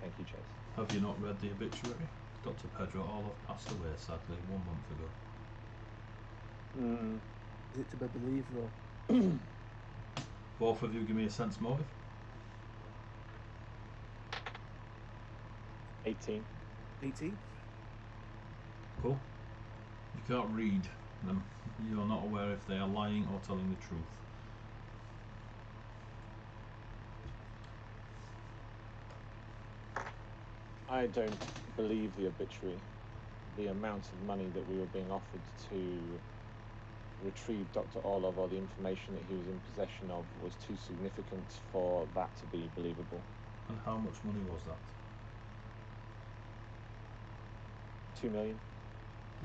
[SPEAKER 2] Thank you, Chase.
[SPEAKER 1] Have you not read the obituary? Dr. Pedro Orlov passed away sadly 1 month ago.
[SPEAKER 4] Is it to be believed though?
[SPEAKER 1] Both of you give me a sense motive.
[SPEAKER 2] 18.
[SPEAKER 4] 18?
[SPEAKER 1] Cool. You can't read them. You're not aware if they are lying or telling the truth.
[SPEAKER 2] I don't believe the obituary. The amount of money that we were being offered to retrieve Dr. Orlov, or the information that he was in possession of, was too significant for that to be believable.
[SPEAKER 1] And how much money was that?
[SPEAKER 2] 2 million.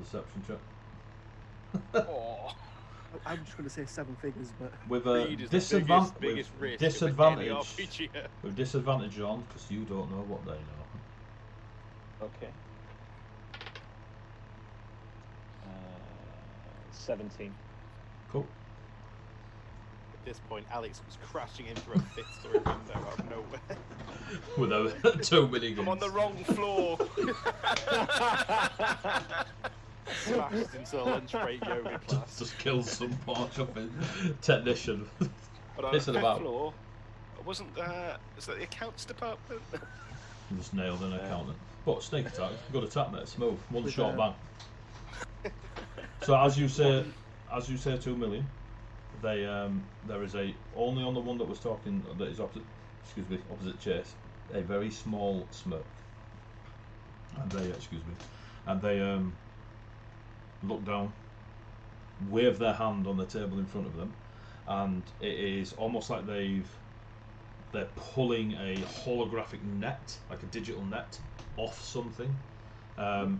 [SPEAKER 1] Deception check.
[SPEAKER 5] Oh,
[SPEAKER 4] I'm just going to say 7 figures, but
[SPEAKER 1] With
[SPEAKER 7] Greed
[SPEAKER 1] a
[SPEAKER 7] is the biggest risk of any
[SPEAKER 1] disadvantage.
[SPEAKER 7] RPG.
[SPEAKER 1] With disadvantage on, because you don't know what they know.
[SPEAKER 2] Okay. 17.
[SPEAKER 1] Cool.
[SPEAKER 7] At this point, Alex was crashing into a fifth story window out of nowhere.
[SPEAKER 1] With a 2 minigans.
[SPEAKER 7] I'm on the wrong floor. Smashed into a lunch break yoga class.
[SPEAKER 1] Just killed some poor shopping technician.
[SPEAKER 5] but on
[SPEAKER 1] Pissing
[SPEAKER 5] the
[SPEAKER 1] about.
[SPEAKER 5] floor, wasn't is that the accounts department?
[SPEAKER 1] Just nailed an accountant. But sneak attack, good attack, mate. Smooth. One
[SPEAKER 4] With
[SPEAKER 1] shot
[SPEAKER 4] a-
[SPEAKER 1] bang. So as you say 2 million. They there is a only on the one that was talking that is opposite Chase, a very small smirk. And they look down, wave their hand on the table in front of them, and it is almost like they're pulling a holographic net, like a digital net, off something, and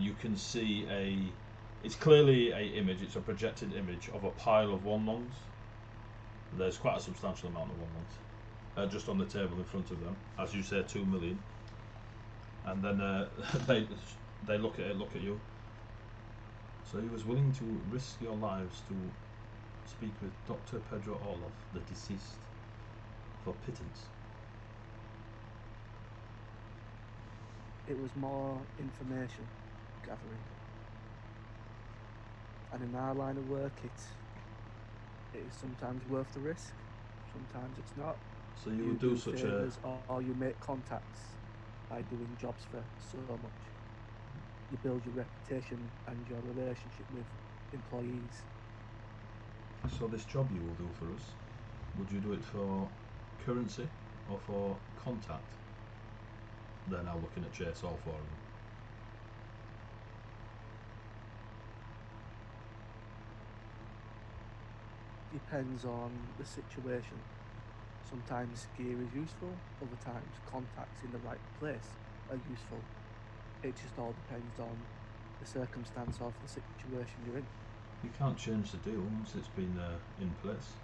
[SPEAKER 1] you can see it's clearly it's a projected image of a pile of one-longs. There's quite a substantial amount of one-longs just on the table in front of them, as you say, 2 million. And then they look at you. So he was willing to risk your lives to speak with Dr. Pedro Orlov, the deceased, for pittance.
[SPEAKER 4] it was more information gathering. And in our line of work, it is sometimes worth the risk, sometimes it's not.
[SPEAKER 1] So you would do such a...
[SPEAKER 4] favours, or you make contacts by doing jobs for so much. You build your reputation and your relationship with employees.
[SPEAKER 1] So this job you will do for us, would you do it for currency or for contact? They're now looking at Chase, all four of them.
[SPEAKER 4] Depends on the situation. Sometimes gear is useful, other times contacts in the right place are useful. It just all depends on the circumstance of the situation you're in.
[SPEAKER 1] You can't change the deal once it's been in place.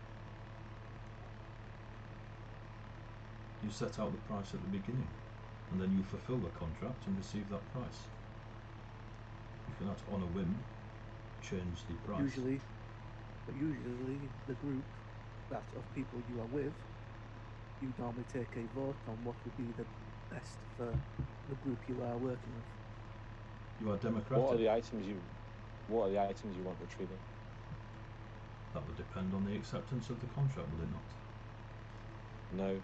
[SPEAKER 1] You set out the price at the beginning, and then you fulfill the contract and receive that price. You cannot, on a whim, change the price.
[SPEAKER 4] Usually the group that of people you are with, you normally take a vote on what would be the best for the group you are working with.
[SPEAKER 1] You are democratic.
[SPEAKER 2] What are the items you want retrieving?
[SPEAKER 1] That would depend on the acceptance of the contract, will it not?
[SPEAKER 2] No.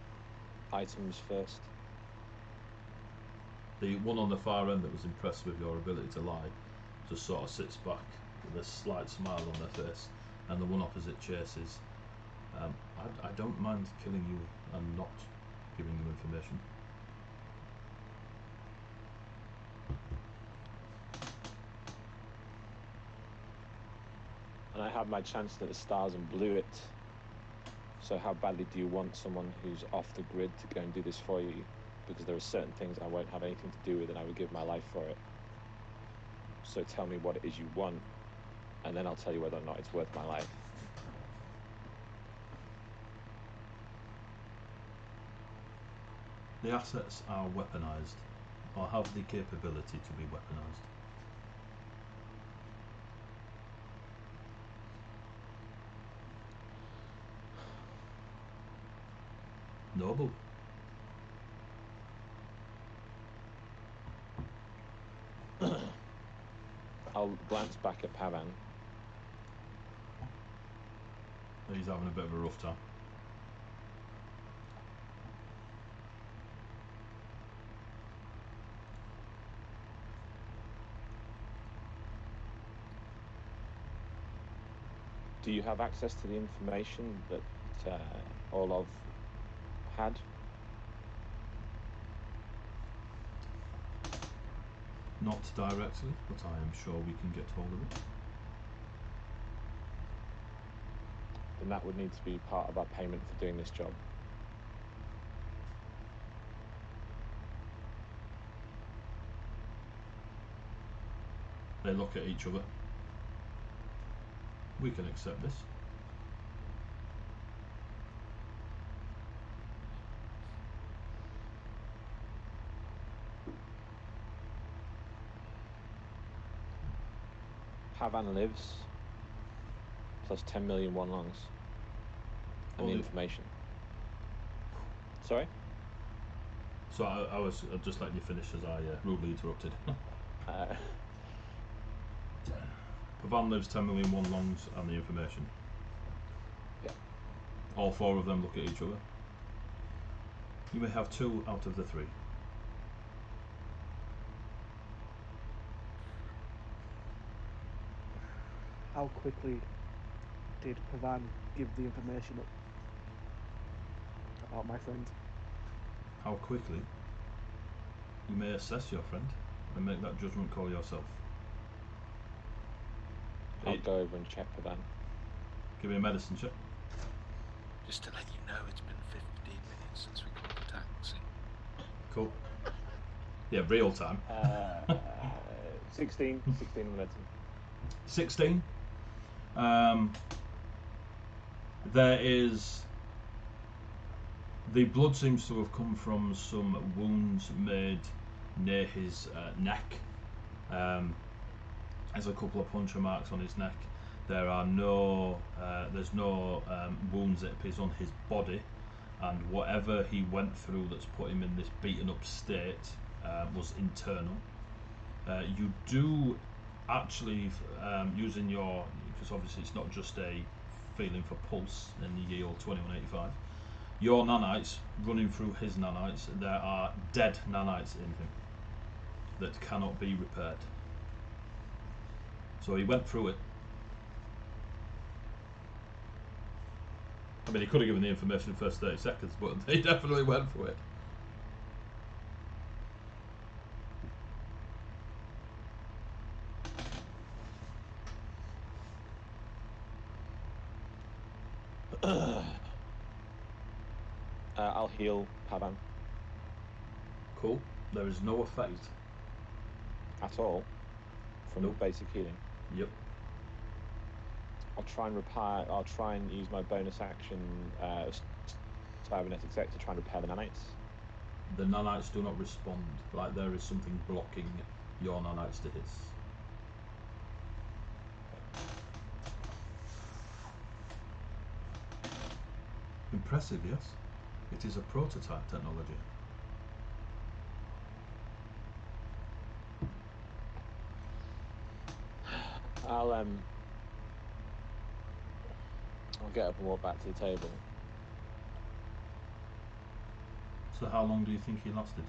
[SPEAKER 2] Items first.
[SPEAKER 1] The one on the far end that was impressed with your ability to lie just sort of sits back with a slight smile on their face, and the one opposite chases. I don't mind killing you and not giving you information.
[SPEAKER 2] And I had my chance at the stars and blew it. So how badly do you want someone who's off the grid to go and do this for you? Because there are certain things I won't have anything to do with and I would give my life for it. So tell me what it is you want, and then I'll tell you whether or not it's worth my life.
[SPEAKER 1] The assets are weaponized, or have the capability to be weaponized. Noble.
[SPEAKER 2] I'll glance back at Pavan.
[SPEAKER 1] He's having a bit of a rough time.
[SPEAKER 2] Do you have access to the information that Orlov had?
[SPEAKER 1] Not directly, but I am sure we can get hold of it.
[SPEAKER 2] Then that would need to be part of our payment for doing this job.
[SPEAKER 1] They look at each other. We can accept this.
[SPEAKER 2] Pavan lives, plus 10 million one longs, and the information. Sorry?
[SPEAKER 1] So I was just letting you finish as I rudely interrupted. Pavan lives 10 million one longs and the information.
[SPEAKER 2] Yeah.
[SPEAKER 1] All four of them look at each other. You may have 2 out of the 3.
[SPEAKER 4] How quickly did Pavan give the information up about my friend?
[SPEAKER 1] How quickly? You may assess your friend and make that judgment call yourself.
[SPEAKER 2] I'll go over and check Pavan.
[SPEAKER 1] Give me a medicine check.
[SPEAKER 5] Just to let you know, it's been 15 minutes since we called the taxi.
[SPEAKER 1] Cool. Yeah, real time.
[SPEAKER 2] 16 minutes.
[SPEAKER 1] 16. There is... The blood seems to have come from some wounds made near his neck. There's a couple of puncture marks on his neck. There are no, there's no wounds, it appears, on his body, and whatever he went through that's put him in this beaten up state was internal. You do actually, using your, because obviously it's not just a feeling for pulse in the yield 2185, your nanites running through his nanites, there are dead nanites in him that cannot be repaired. So he went through it. I mean, he could have given the information in the first 30 seconds, but he definitely went through it.
[SPEAKER 2] I'll heal Pavan.
[SPEAKER 1] Cool. There is no effect.
[SPEAKER 2] At all? From
[SPEAKER 1] Nope.
[SPEAKER 2] basic healing?
[SPEAKER 1] Yep.
[SPEAKER 2] I'll try and repair. I'll try and use my bonus action cybernetics X to try and repair the nanites.
[SPEAKER 1] The nanites do not respond. Like there is something blocking your nanites to his. Impressive, yes. It is a prototype technology.
[SPEAKER 2] I'll get up and walk back to the table.
[SPEAKER 1] So how long do you think he lasted?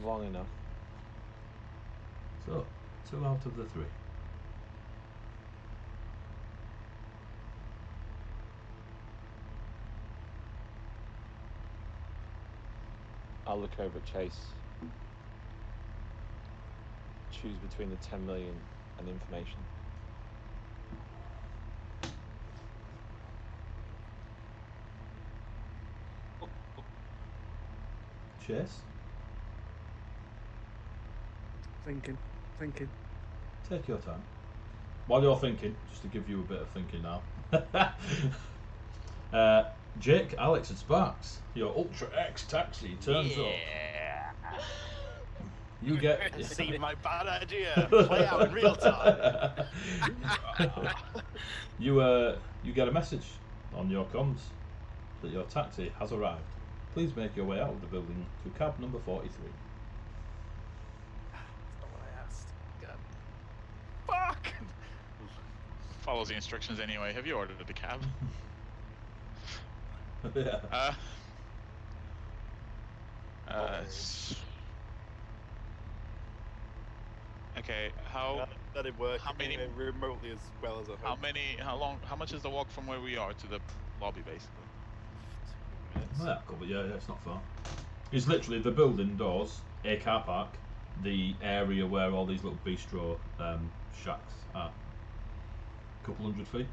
[SPEAKER 2] Long enough.
[SPEAKER 1] So, 2 out of the 3.
[SPEAKER 2] I'll look over at Chase. Choose between the 10 million and information.
[SPEAKER 1] Chase,
[SPEAKER 4] Thinking.
[SPEAKER 1] take your time. While you're thinking, just to give you a bit of thinking now. Jake, Alex and Sparks, your Ultra X taxi turns up. You get...
[SPEAKER 7] See my bad idea. Play out in real time.
[SPEAKER 1] You get a message on your comms that your taxi has arrived. Please make your way out of the building to cab number 43.
[SPEAKER 7] That's not what I asked. God. Fuck!
[SPEAKER 6] Follows the instructions anyway. Have you ordered the cab?
[SPEAKER 1] Yeah.
[SPEAKER 6] Okay, how
[SPEAKER 7] That'd work.
[SPEAKER 6] how many-
[SPEAKER 7] remotely as well as I hope.
[SPEAKER 6] how much is the walk from where we are to the lobby basically?
[SPEAKER 7] 2 minutes.
[SPEAKER 1] Yeah, cool, but yeah, it's not far. It's literally the building doors, a car park, the area where all these little bistro shacks are. Couple hundred feet.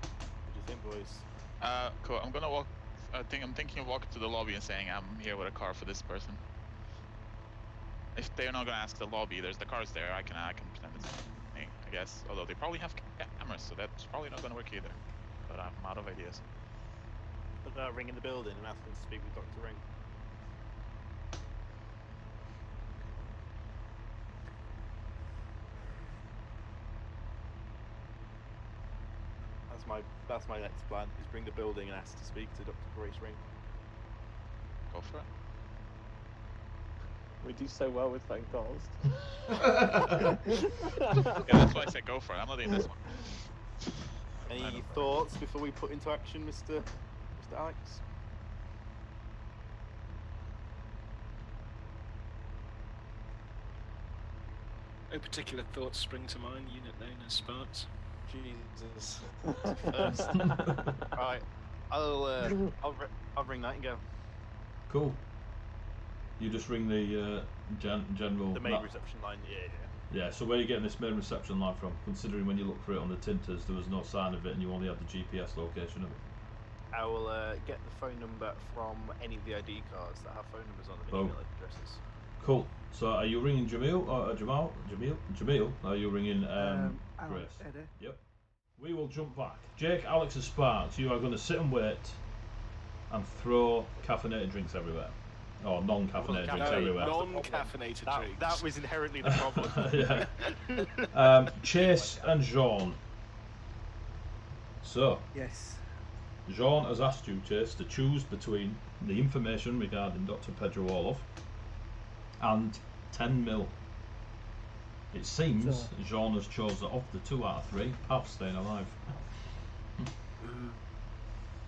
[SPEAKER 7] What do you think, boys?
[SPEAKER 6] Cool. I'm gonna walk. I'm thinking of walking to the lobby and saying I'm here with a car for this person. If they're not gonna ask the lobby, there's the cars there. I can pretend it's me, I guess. Although they probably have cameras, so that's probably not gonna work either. But I'm out of ideas.
[SPEAKER 7] Put a ring in the building and ask them to speak with Dr. Ring. That's my next plan, is bring the building and ask to speak to Dr. Grace Ring.
[SPEAKER 6] Go for it.
[SPEAKER 2] We do so well with phone calls.
[SPEAKER 6] Yeah, that's why I said go for it. I'm not doing this one.
[SPEAKER 7] Any thoughts before we put into action, Mr. Alex?
[SPEAKER 5] No particular thoughts spring to mind, unit known as Sparks.
[SPEAKER 7] Jesus. First. Right. I'll ring that and go.
[SPEAKER 1] Cool. You just ring the general...
[SPEAKER 7] The main reception line, yeah.
[SPEAKER 1] Yeah, so where are you getting this main reception line from? Considering when you look for it on the tinters, there was no sign of it and you only had the GPS location of it.
[SPEAKER 7] I will get the phone number from any of the ID cards that have phone numbers on them and email addresses.
[SPEAKER 1] Cool. So are you ringing Jamil or Jamil? Are you ringing Grace?
[SPEAKER 4] Eddie.
[SPEAKER 1] Yep. We will jump back. Jake, Alex and Sparks, you are going to sit and wait and throw caffeinated drinks everywhere. Or non-caffeinated drinks everywhere.
[SPEAKER 5] Non-caffeinated drinks.
[SPEAKER 7] That was inherently the problem.
[SPEAKER 1] Yeah. Chase and Jean. So,
[SPEAKER 4] Yes.
[SPEAKER 1] Jean has asked you, Chase, to choose between the information regarding Dr. Pedro Orlov and 10 mil. It seems
[SPEAKER 4] So-
[SPEAKER 1] Jean has chosen of the 2 out of 3, Pav's staying alive.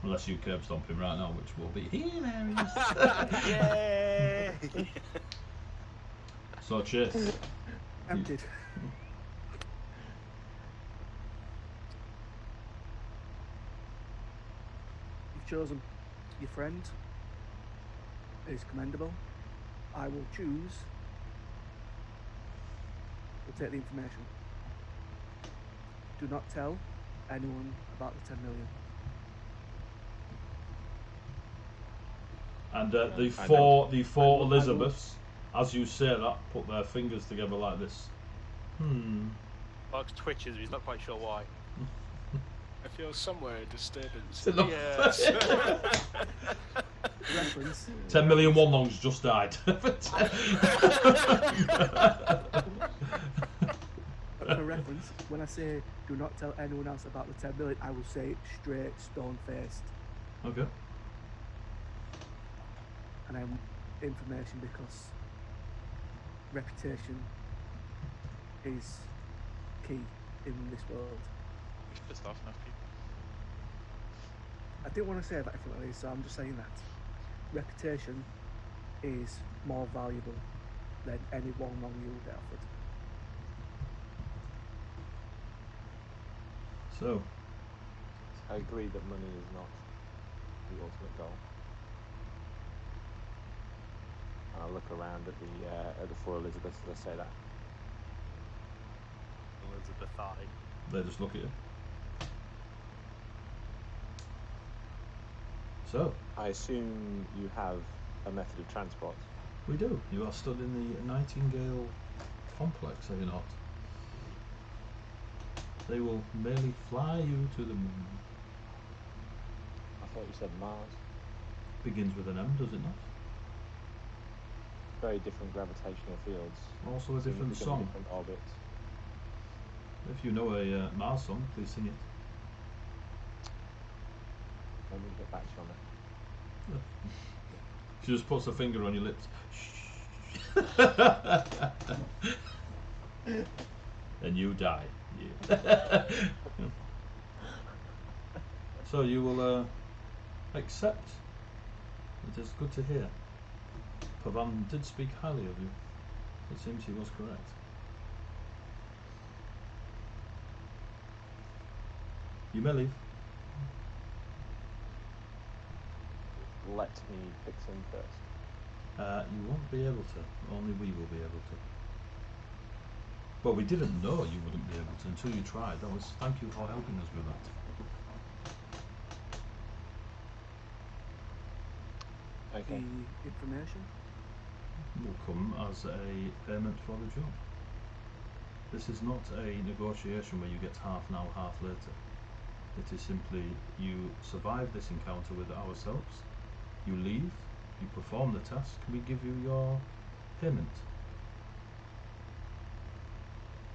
[SPEAKER 1] Unless you curb stomp him right now, which will be hilarious.
[SPEAKER 7] Yay!
[SPEAKER 1] So, Chase.
[SPEAKER 4] Emptied. You've chosen your friend. It is commendable. I will choose. We'll take the information. Do not tell anyone about the 10 million.
[SPEAKER 1] And the
[SPEAKER 2] I
[SPEAKER 1] four
[SPEAKER 2] will-
[SPEAKER 1] Elizabeths, as you say that, put their fingers together like this.
[SPEAKER 7] Bugs twitches, he's not quite sure why.
[SPEAKER 5] I feel somewhere a disturbance.
[SPEAKER 7] Yes.
[SPEAKER 4] Reference.
[SPEAKER 1] 10 million one longs just died.
[SPEAKER 4] For reference, when I say do not tell anyone else about the 10 million, I will say it straight, stone-faced,
[SPEAKER 1] Okay.
[SPEAKER 4] and I'm information because reputation is key in this world.
[SPEAKER 6] We've pissed off enough people.
[SPEAKER 4] I didn't want to say that differently, so I'm just saying that reputation is more valuable than any one wrong you will get offered.
[SPEAKER 1] So,
[SPEAKER 2] I agree that money is not the ultimate goal. And I look around at the four Elizabeths as I say that.
[SPEAKER 3] Elizabeth I.
[SPEAKER 1] they just look at you. So,
[SPEAKER 2] I assume you have a method of transport.
[SPEAKER 1] we do. You are stood in the Nightingale complex, are you not? They will merely fly you to the moon.
[SPEAKER 2] I thought you said Mars.
[SPEAKER 1] Begins with an M, does it not?
[SPEAKER 2] Very different gravitational fields.
[SPEAKER 1] Also a different
[SPEAKER 2] significantly
[SPEAKER 1] song.
[SPEAKER 2] Different orbits.
[SPEAKER 1] If you know a Mars song, please sing it.
[SPEAKER 2] Let me get back to you on that.
[SPEAKER 1] She just puts her finger on your lips. And you die. Yeah. So you will accept. It is good to hear. Pavan did speak highly of you. It seems he was correct. You may leave.
[SPEAKER 2] Let me pick some first.
[SPEAKER 1] You won't be able to. Only we will be able to. Well, we didn't know you wouldn't be able to until you tried. That was. Thank you for helping us with that.
[SPEAKER 2] Okay.
[SPEAKER 4] The information.
[SPEAKER 1] Will come as a payment for the job. This is not a negotiation where you get half now, half later. It is simply you survive this encounter with ourselves, you leave, you perform the task, we give you your payment.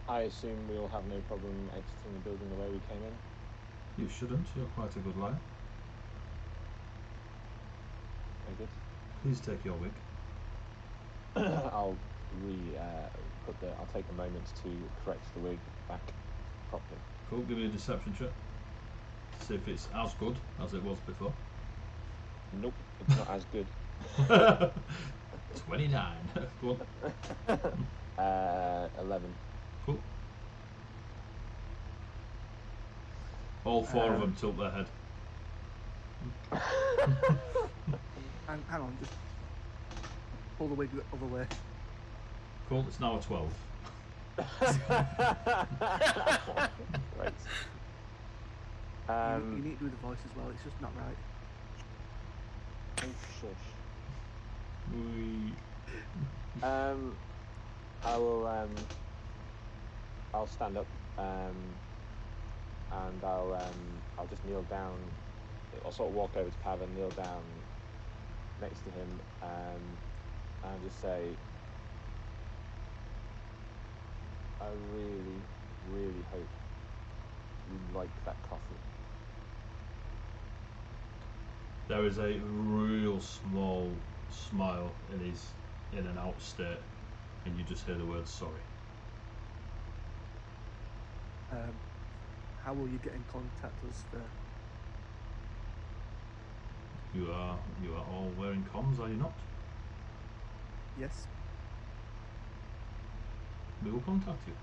[SPEAKER 2] I assume we'll have no problem exiting the building the way we came in.
[SPEAKER 1] You shouldn't, you're quite a good liar.
[SPEAKER 2] Very good.
[SPEAKER 1] Please take your wig.
[SPEAKER 2] I'll I'll take a moment to correct the wig back properly.
[SPEAKER 1] Cool, give me a deception check. See if it's as good as it was before.
[SPEAKER 2] Nope, it's not as good.
[SPEAKER 1] 29. Go on.
[SPEAKER 2] 11.
[SPEAKER 1] Cool. All four of them tilt their head.
[SPEAKER 4] Hang on, just pull the wig the other way.
[SPEAKER 1] Cool, it's now a 12.
[SPEAKER 2] Right.
[SPEAKER 4] You need to do the voice as well, it's just not right.
[SPEAKER 2] Oh, shush.
[SPEAKER 1] We...
[SPEAKER 2] I will, I'll stand up, and I'll just kneel down. I'll sort of walk over to Pav and kneel down next to him, and just say, I really, really hope you like that coffee.
[SPEAKER 1] There is a real small smile in his in and out state, and you just hear the word sorry.
[SPEAKER 4] How will you get in contact with us there?
[SPEAKER 1] You are all wearing comms, are you not?
[SPEAKER 4] Yes.
[SPEAKER 1] We will contact you.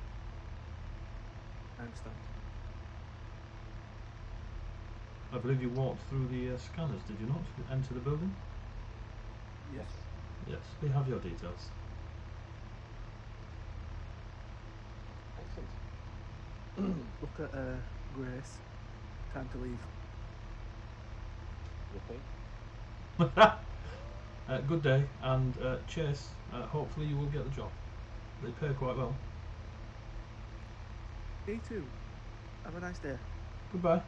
[SPEAKER 4] I understand.
[SPEAKER 1] I believe you walked through the scanners, did you not? Enter the building?
[SPEAKER 4] Yes.
[SPEAKER 1] Yes, we have your details.
[SPEAKER 2] Excellent.
[SPEAKER 4] Look at Grace. Time to leave.
[SPEAKER 2] Yippee.
[SPEAKER 1] Good day, and Chase, hopefully you will get the job. They pay quite well.
[SPEAKER 4] You too. Have a nice day.
[SPEAKER 1] Goodbye.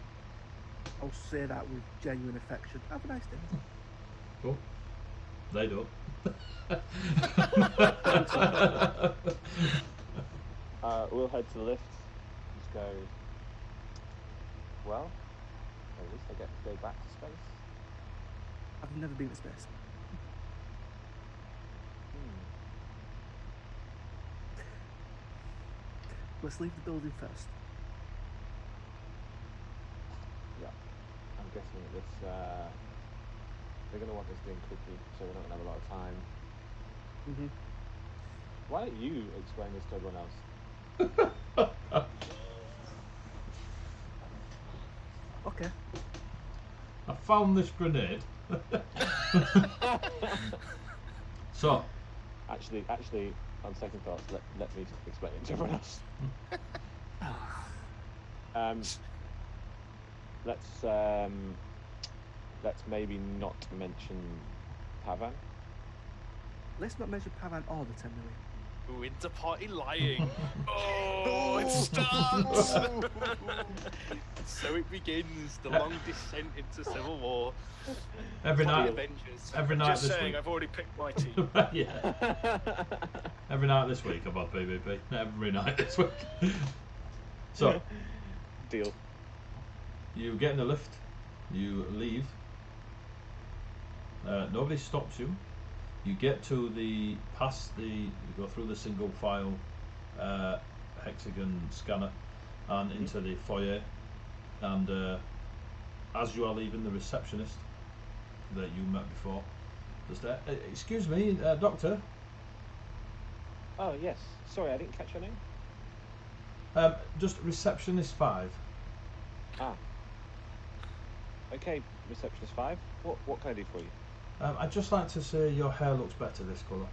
[SPEAKER 4] I'll say that with genuine affection. Have a nice day.
[SPEAKER 1] Cool. They don't.
[SPEAKER 2] We'll head to the lift. go, well, at least I get to go back to space.
[SPEAKER 4] I've never been to space. Let's leave the building first.
[SPEAKER 2] Yeah, I'm guessing that this, they're going to want this doing quickly, so we're not going to have a lot of time.
[SPEAKER 4] Mm-hmm.
[SPEAKER 2] Why don't you explain this to everyone else?
[SPEAKER 4] Okay.
[SPEAKER 1] I found this grenade. So,
[SPEAKER 2] Actually, on second thoughts, let me explain it to everyone else. Let's maybe not mention Pavan.
[SPEAKER 4] Let's not measure Pavan or the 10 million.
[SPEAKER 5] Ooh, inter-party lying. Oh, it starts. So it begins, the long descent into civil war.
[SPEAKER 1] every night,
[SPEAKER 5] Avengers.
[SPEAKER 1] every night
[SPEAKER 5] Just
[SPEAKER 1] this
[SPEAKER 5] saying,
[SPEAKER 1] week.
[SPEAKER 5] I've already picked my team.
[SPEAKER 1] Yeah. Every night this week I've had BBB. Every night this week. So,
[SPEAKER 2] Deal.
[SPEAKER 1] you get in the lift, you leave, nobody stops you. You get to you go through the single file hexagon scanner and into the foyer, and as you are leaving, the receptionist that you met before just excuse me, doctor.
[SPEAKER 2] Oh yes. Sorry, I didn't catch your name.
[SPEAKER 1] Just receptionist 5.
[SPEAKER 2] Ah. Okay, receptionist 5. What can I do for you?
[SPEAKER 1] I'd just like to say your hair looks better this colour.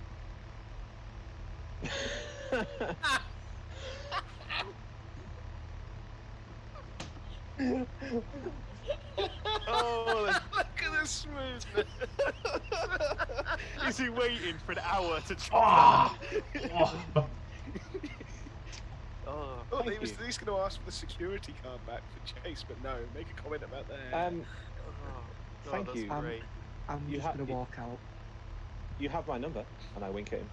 [SPEAKER 5] Oh, look at this smoothness.
[SPEAKER 3] Is he waiting for an hour to try?
[SPEAKER 5] Oh, he was at least going to ask for the security card back for Chase, but no, make a comment about that.
[SPEAKER 2] Thank
[SPEAKER 3] that's
[SPEAKER 2] you.
[SPEAKER 3] Great.
[SPEAKER 4] I'm
[SPEAKER 2] You
[SPEAKER 4] just
[SPEAKER 2] ha-
[SPEAKER 4] going to walk out.
[SPEAKER 2] You have my number, and I wink at him.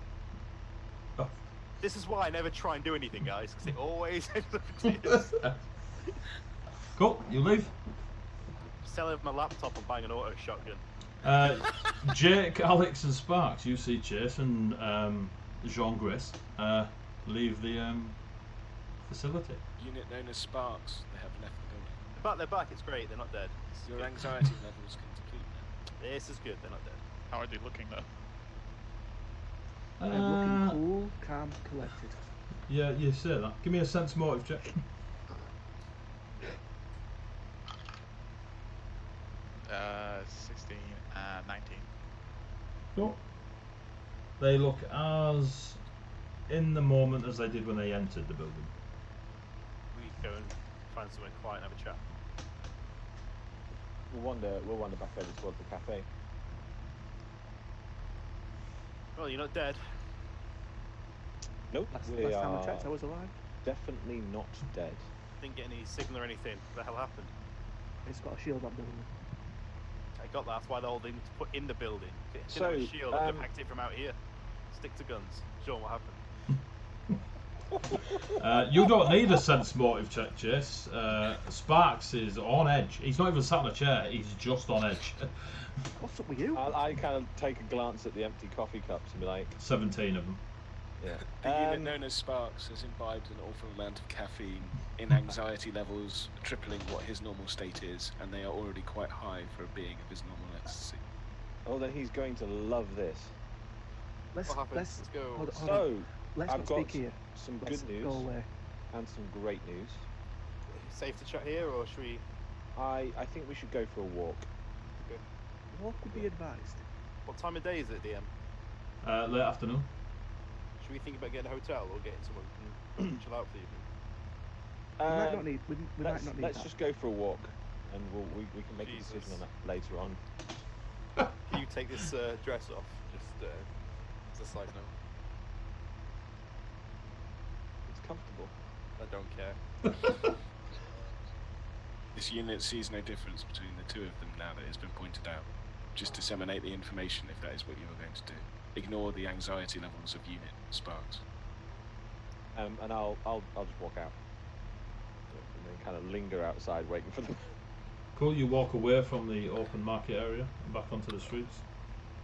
[SPEAKER 3] This is why I never try and do anything, guys, because it always ends up in tears.
[SPEAKER 1] Cool, you leave.
[SPEAKER 3] Selling my laptop and buying an auto shotgun.
[SPEAKER 1] Jake, Alex and Sparks, you see Chase and Jean Gris leave the facility.
[SPEAKER 5] Unit known as Sparks, they have left the building.
[SPEAKER 3] They're back, it's great, they're not dead. This is
[SPEAKER 5] Your
[SPEAKER 3] good.
[SPEAKER 5] anxiety levels can decrease now.
[SPEAKER 3] This is good, they're not dead.
[SPEAKER 6] How are they looking though?
[SPEAKER 4] I'm looking cool, calm, collected.
[SPEAKER 1] Yeah, you say that. Give me a sense motive check.
[SPEAKER 6] 16 and 19.
[SPEAKER 1] Cool. They look as in the moment as they did when they entered the building.
[SPEAKER 3] We go and find somewhere quiet and have a chat.
[SPEAKER 2] We'll wander back over towards the cafe.
[SPEAKER 3] Well, you're not dead.
[SPEAKER 2] Nope,
[SPEAKER 4] Last
[SPEAKER 2] we
[SPEAKER 4] time I
[SPEAKER 2] are
[SPEAKER 4] checked, I was alive.
[SPEAKER 2] definitely not dead.
[SPEAKER 3] Didn't get any signal or anything. What the hell happened?
[SPEAKER 4] It's got a shield on building.
[SPEAKER 3] I got that, that's why they're all to put in the building. If it
[SPEAKER 2] So,
[SPEAKER 3] didn't have a shield, I would have hacked it from out here. Stick to guns. Sean, what happened?
[SPEAKER 1] You don't need a sense motive check, Chase. Sparks is on edge. He's not even sat in a chair, he's just on edge.
[SPEAKER 4] What's up with you?
[SPEAKER 2] I kind of take a glance at the empty coffee cups and be like,
[SPEAKER 1] 17 of them.
[SPEAKER 2] yeah.
[SPEAKER 5] The unit known as Sparks has imbibed an awful amount of caffeine in anxiety levels tripling what his normal state is, and they are already quite high for a being of his normal ecstasy.
[SPEAKER 2] Oh, then he's going to love this.
[SPEAKER 4] Let's
[SPEAKER 3] What happens?
[SPEAKER 4] let's
[SPEAKER 3] Let's go.
[SPEAKER 4] hold on.
[SPEAKER 2] So,
[SPEAKER 4] Let's
[SPEAKER 2] I've
[SPEAKER 4] not
[SPEAKER 2] got
[SPEAKER 4] speak here.
[SPEAKER 2] some
[SPEAKER 4] Let's
[SPEAKER 2] good news
[SPEAKER 4] go away.
[SPEAKER 2] and some great news.
[SPEAKER 3] Safe to chat here, or should we...
[SPEAKER 2] I think we should go for a walk.
[SPEAKER 4] What would be advised?
[SPEAKER 3] What time of day is it, DM?
[SPEAKER 1] Late afternoon.
[SPEAKER 3] Should we think about getting a hotel or getting somewhere we can chill out for the evening?
[SPEAKER 4] We might not need. We might not need
[SPEAKER 2] let's
[SPEAKER 4] that.
[SPEAKER 2] just go for a walk, and we can make
[SPEAKER 3] Jesus.
[SPEAKER 2] a decision on that later on.
[SPEAKER 3] Can you take this dress off? Just as a side note.
[SPEAKER 2] It's comfortable.
[SPEAKER 3] I don't care.
[SPEAKER 5] This unit sees no difference between the two of them now that it's been pointed out. Just disseminate the information if that is what you are going to do. Ignore the anxiety levels of unit Sparks.
[SPEAKER 2] And I'll just walk out. kind of linger outside waiting for them.
[SPEAKER 1] Cool, you walk away from the open market area and back onto the streets.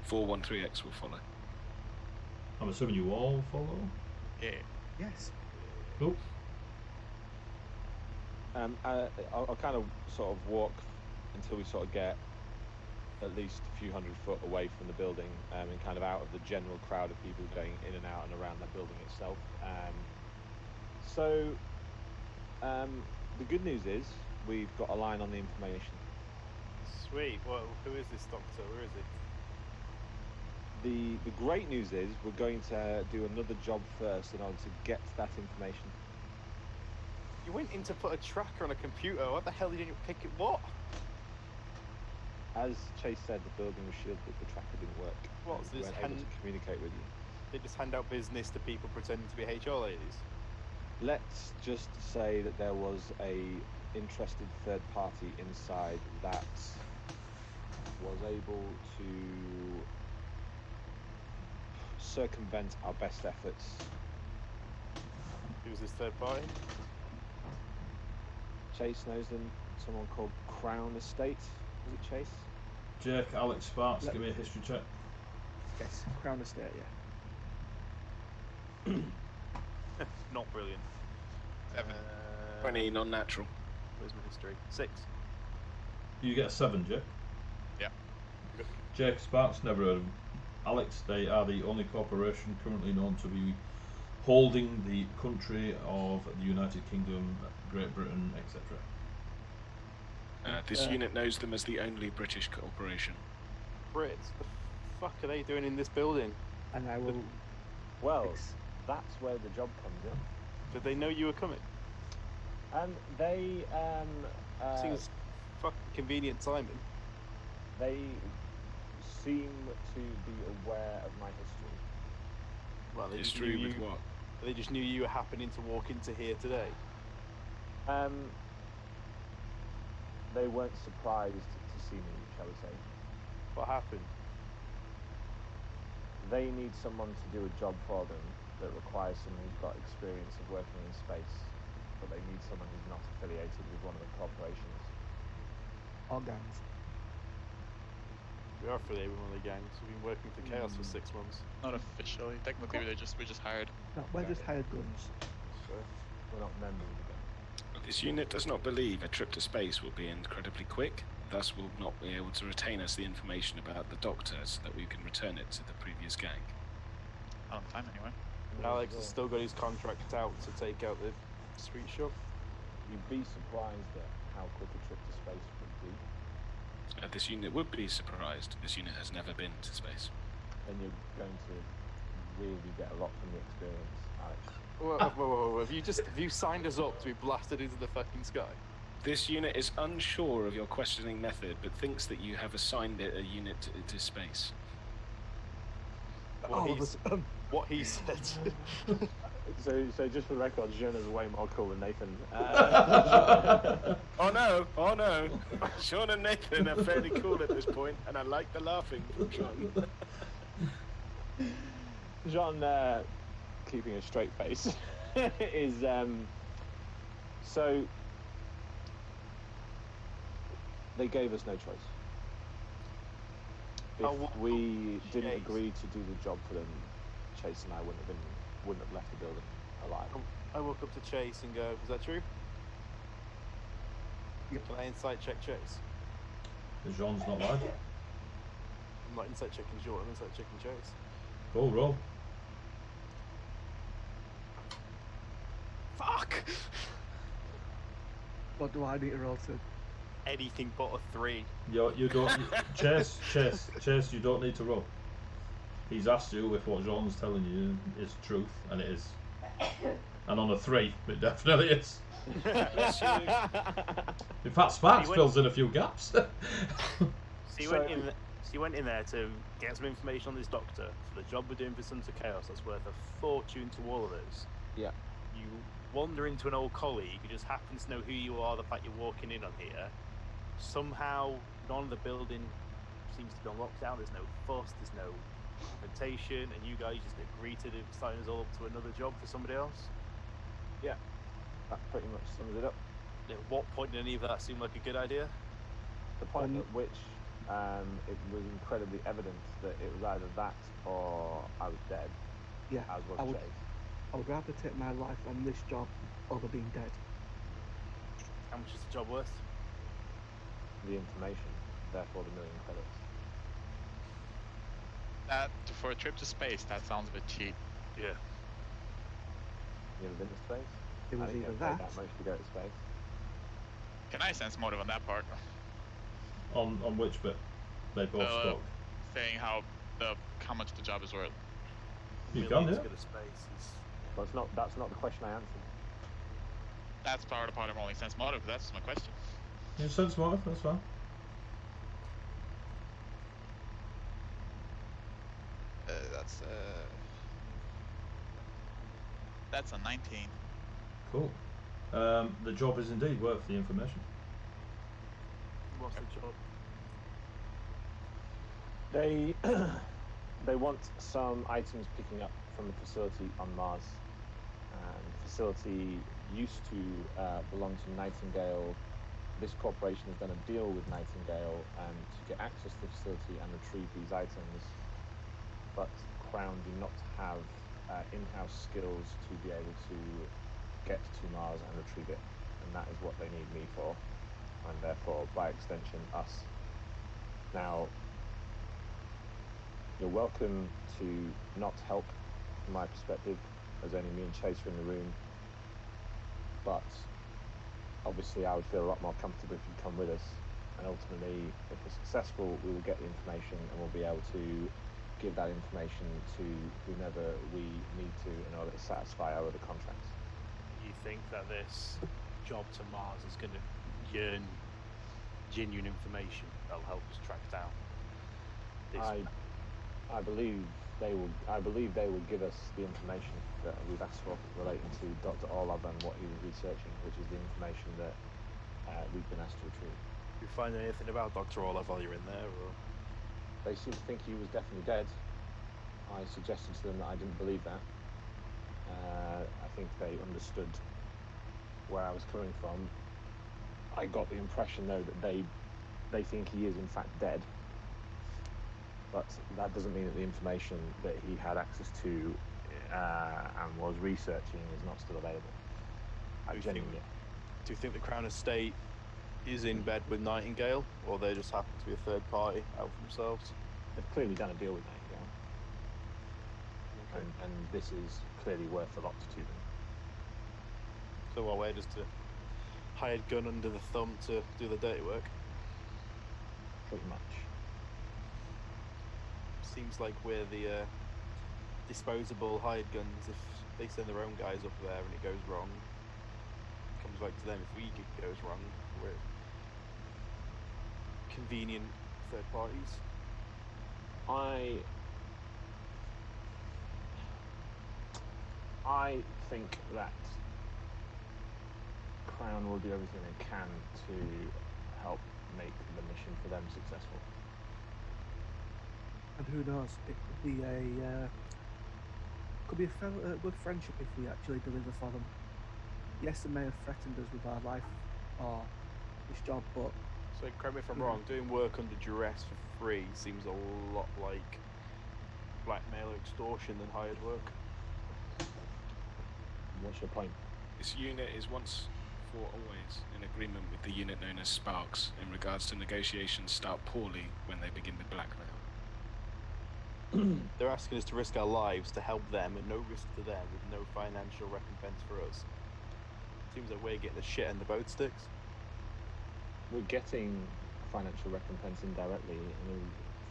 [SPEAKER 5] 413X will follow.
[SPEAKER 1] I'm assuming you all follow?
[SPEAKER 6] Yeah.
[SPEAKER 4] Yes.
[SPEAKER 1] Cool.
[SPEAKER 2] I'll kind of sort of walk until we sort of get at least a few 100 foot away from the building and kind of out of the general crowd of people going in and out and around the building itself. The good news is we've got a line on the information.
[SPEAKER 7] Sweet. Well, who is this doctor? Where is he?
[SPEAKER 2] The great news is we're going to do another job first in order to get that information.
[SPEAKER 7] You went in to put a tracker on a computer. What the hell did you pick it? What?
[SPEAKER 2] As Chase said, the building was shielded, the tracker didn't work.
[SPEAKER 7] What's
[SPEAKER 2] We
[SPEAKER 7] this
[SPEAKER 2] weren't able to communicate with you.
[SPEAKER 7] They just hand out business to people pretending to be HR ladies.
[SPEAKER 2] Let's just say that there was a interested third party inside that was able to circumvent our best efforts.
[SPEAKER 7] Who's this third party?
[SPEAKER 2] Chase knows them. Someone called Crown Estate. Was it Chase?
[SPEAKER 1] Jake, Alex, Sparks, give me a history check.
[SPEAKER 4] Yes. Crown Estate, yeah.
[SPEAKER 3] Not brilliant.
[SPEAKER 6] 7.
[SPEAKER 5] 20 non-natural.
[SPEAKER 3] Where's my history? 6.
[SPEAKER 1] You get a 7, Jake.
[SPEAKER 6] Yeah.
[SPEAKER 1] Jake, Sparks, never heard of them. Alex, they are the only corporation currently known to be holding the country of the United Kingdom, Great Britain, etc.
[SPEAKER 5] This unit knows them as the only British corporation.
[SPEAKER 7] Brits. The fuck are they doing in this building?
[SPEAKER 4] And I will.
[SPEAKER 2] Well, that's where the job comes in.
[SPEAKER 7] Did they know you were coming?
[SPEAKER 2] They
[SPEAKER 7] Seems fucking convenient timing.
[SPEAKER 2] they seem to be aware of my history.
[SPEAKER 7] Well, they just
[SPEAKER 5] History
[SPEAKER 7] knew
[SPEAKER 5] with
[SPEAKER 7] you.
[SPEAKER 5] what?
[SPEAKER 7] They just knew you were happening to walk into here today.
[SPEAKER 2] They weren't surprised to see me, shall we say.
[SPEAKER 7] What happened?
[SPEAKER 2] They need someone to do a job for them that requires someone who's got experience of working in space, but they need someone who's not affiliated with one of the corporations.
[SPEAKER 4] Organs.
[SPEAKER 7] We are affiliated with one of the gangs. We've been working for Chaos for 6 months.
[SPEAKER 6] Not officially. Technically, we just hired.
[SPEAKER 4] No, we're just hired guns.
[SPEAKER 7] So,
[SPEAKER 2] We're not members of the gang.
[SPEAKER 5] This unit does not believe a trip to space will be incredibly quick, thus will not be able to retain us the information about the doctor so that we can return it to the previous gang.
[SPEAKER 6] Not on time anyway.
[SPEAKER 7] Alex has still got his contract out to take out the street shop.
[SPEAKER 2] You'd be surprised at how quick a trip to space would be,
[SPEAKER 5] This unit would be surprised. This unit has never been to space.
[SPEAKER 2] and you're going to really get a lot from the experience, Alex.
[SPEAKER 7] Whoa. Have you signed us up to be blasted into the fucking sky?
[SPEAKER 5] This unit is unsure of your questioning method, but thinks that you have assigned it a unit to space.
[SPEAKER 7] What he said.
[SPEAKER 2] So just for the record, Jonah's way more cool than Nathan.
[SPEAKER 5] Oh no! Sean and Nathan are fairly cool at this point, and I like the laughing from Sean.
[SPEAKER 2] John, keeping a straight face, is so they gave us no choice. If we didn't
[SPEAKER 7] Chase.
[SPEAKER 2] agree to do the job for them, Chase and I wouldn't have left the building alive.
[SPEAKER 7] I woke up to Chase and go, is that true?
[SPEAKER 4] Yep.
[SPEAKER 7] Can I insight check Chase?
[SPEAKER 1] Jean's not lied.
[SPEAKER 7] I'm not insight checking Jean, I'm insight checking Chase.
[SPEAKER 1] Cool, roll.
[SPEAKER 7] Fuck!
[SPEAKER 4] What do I need to roll to?
[SPEAKER 7] Anything but a 3.
[SPEAKER 1] You don't. Chase, you don't need to roll. He's asked you if what Jean's telling you is truth, and it is. And on a 3, it definitely is. In fact, Sparks fills in a few gaps.
[SPEAKER 3] So you went in there to get some information on this doctor for the job we're doing for Sons of Chaos. That's worth a fortune to all of us.
[SPEAKER 2] Yeah.
[SPEAKER 3] You wander into an old colleague who just happens to know who you are, the fact you're walking in on here. Somehow, none of the building seems to be on lockdown. There's no fuss, there's no confrontation, and you guys just agree to sign us all up to another job for somebody else.
[SPEAKER 2] Yeah, that pretty much sums it up.
[SPEAKER 7] At what point did any of that seem like a good idea?
[SPEAKER 2] The point at which it was incredibly evident that it was either that or I was dead,
[SPEAKER 4] Yeah,
[SPEAKER 2] as was
[SPEAKER 4] I would,
[SPEAKER 2] Chase.
[SPEAKER 4] I would rather take my life on this job over being dead.
[SPEAKER 7] How much is the job worth?
[SPEAKER 2] The information, therefore the $1 million credits.
[SPEAKER 6] That for a trip to space, that sounds a bit cheap.
[SPEAKER 3] Yeah.
[SPEAKER 2] You ever been to space?
[SPEAKER 4] It was
[SPEAKER 2] I didn't
[SPEAKER 4] either
[SPEAKER 2] get paid
[SPEAKER 4] that,
[SPEAKER 2] that much to go to space.
[SPEAKER 6] Can I sense motive on that part?
[SPEAKER 1] On which bit? They both spoke.
[SPEAKER 6] Saying how much the job is worth.
[SPEAKER 1] You
[SPEAKER 7] Millions
[SPEAKER 1] can, yeah.
[SPEAKER 7] to go to space is...
[SPEAKER 2] But that's not the question I answered.
[SPEAKER 6] That's part of only sense motive. That's my question.
[SPEAKER 1] You sense motive, that's fine.
[SPEAKER 6] That's a 19.
[SPEAKER 1] Cool. The job is indeed worth the information.
[SPEAKER 7] What's the job?
[SPEAKER 2] They want some items picking up from the facility on Mars. The facility used to belong to Nightingale. This corporation has done a deal with Nightingale to get access to the facility and retrieve these items, but Crown do not have in-house skills to be able to get to Mars and retrieve it, and that is what they need me for, and therefore, by extension, us. Now, you're welcome to not help from my perspective, as only me and Chase are in the room, but obviously I would feel a lot more comfortable if you come with us, and ultimately, if we're successful, we will get the information and we'll be able to give that information to whomever we need to in order to satisfy our other contracts.
[SPEAKER 3] You think that this job to Mars is going to yearn genuine information that'll help us track down this?
[SPEAKER 2] I believe they will. I believe they will give us the information that we've asked for relating to Dr. Orlov and what he was researching, which is the information that we've been asked to retrieve.
[SPEAKER 7] Did you find anything about Dr. Orlov while you're in there, or?
[SPEAKER 2] They seem to think he was definitely dead. I suggested to them that I didn't believe that. I think they understood where I was coming from. I got the impression, though, that they think he is in fact dead. But that doesn't mean that the information that he had access to and was researching is not still available.
[SPEAKER 7] Do you think the Crown Estate is in bed with Nightingale, or they just happen to be a third party out for themselves?
[SPEAKER 2] They've clearly done a deal with Nightingale.
[SPEAKER 7] Okay.
[SPEAKER 2] And this is clearly worth a lot to them.
[SPEAKER 7] So what, we're just a hired gun under the thumb to do the dirty work?
[SPEAKER 2] Pretty much.
[SPEAKER 7] Seems like we're the disposable hired guns. If they send their own guys up there and it goes wrong, it comes back to them. If it goes wrong, we're convenient third parties.
[SPEAKER 2] I think that Crown will do everything they can to help make the mission for them successful.
[SPEAKER 4] and who knows, it could be a good friendship if we actually deliver for them. Yes, they may have threatened us with our life or this job, but
[SPEAKER 7] So correct me if I'm wrong, doing work under duress for free seems a lot like blackmail or extortion than hired work.
[SPEAKER 2] What's your point?
[SPEAKER 5] This unit is once for always in agreement with the unit known as Sparks in regards to negotiations start poorly when they begin with blackmail.
[SPEAKER 7] They're asking us to risk our lives to help them at no risk to them with no financial recompense for us. Seems like we're getting the shit end of both sticks.
[SPEAKER 2] We're getting financial recompense indirectly in the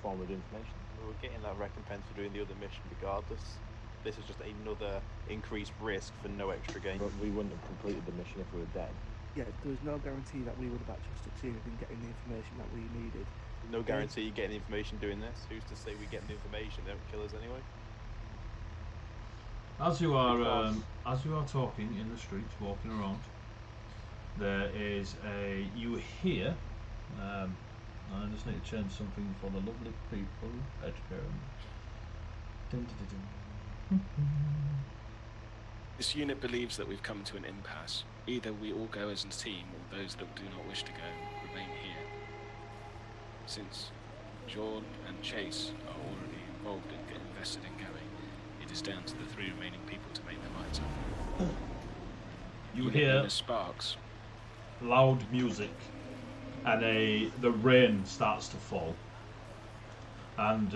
[SPEAKER 2] form of information.
[SPEAKER 7] We're getting that recompense for doing the other mission regardless. This is just another increased risk for no extra gain.
[SPEAKER 2] But we wouldn't have completed the mission if we were dead.
[SPEAKER 4] yeah, there was no guarantee that we would have actually succeeded in getting the information that we needed.
[SPEAKER 7] No guarantee you get the information doing this. Who's to say we get the information? They don't kill us anyway.
[SPEAKER 1] As you are talking in the streets, walking around, there is you hear. I just need to change something for the lovely people at home. Dun, dun, dun, dun.
[SPEAKER 5] This unit believes that we've come to an impasse. Either we all go as a team, or those that do not wish to go remain here. Since John and Chase are already involved and get invested in going, it is down to the 3 remaining people to make their minds up.
[SPEAKER 1] You
[SPEAKER 5] Unit
[SPEAKER 1] hear
[SPEAKER 5] known as Sparks.
[SPEAKER 1] loud music, and the rain starts to fall, and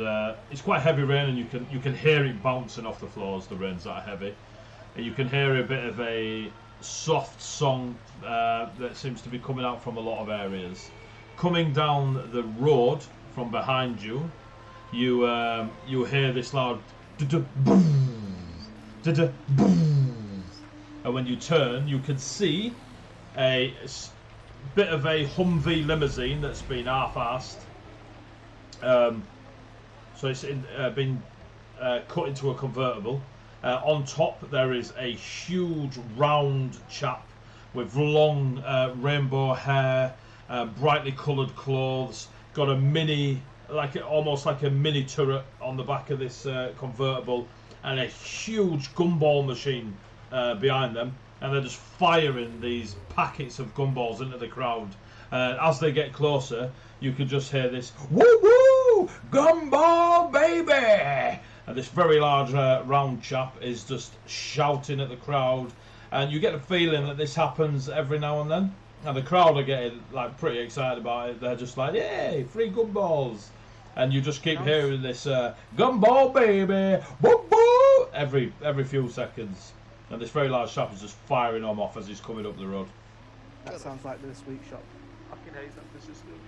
[SPEAKER 1] it's quite heavy rain, and you can hear it bouncing off the floors. The rain's that heavy, and you can hear a bit of a soft song that seems to be coming out from a lot of areas. Coming down the road from behind you, you hear this loud boom, boom, and when you turn, you can see a bit of a Humvee limousine that's been half-assed. So it's been cut into a convertible. On top there is a huge round chap with long rainbow hair, brightly coloured clothes, got a mini, almost like a mini turret on the back of this convertible, and a huge gumball machine behind them, and they're just firing these packets of gumballs into the crowd. As they get closer, you can just hear this "woo woo, gumball baby," and this very large round chap is just shouting at the crowd, and you get the feeling that this happens every now and then, and the crowd are getting pretty excited about it. They're just like, "Yay, free gumballs!" And you just keep hearing this "gumball baby, woo woo" every few seconds. And this very large chap is just firing them off as he's coming up the road.
[SPEAKER 4] That sounds like the sweet shop.
[SPEAKER 7] Fucking hate that system.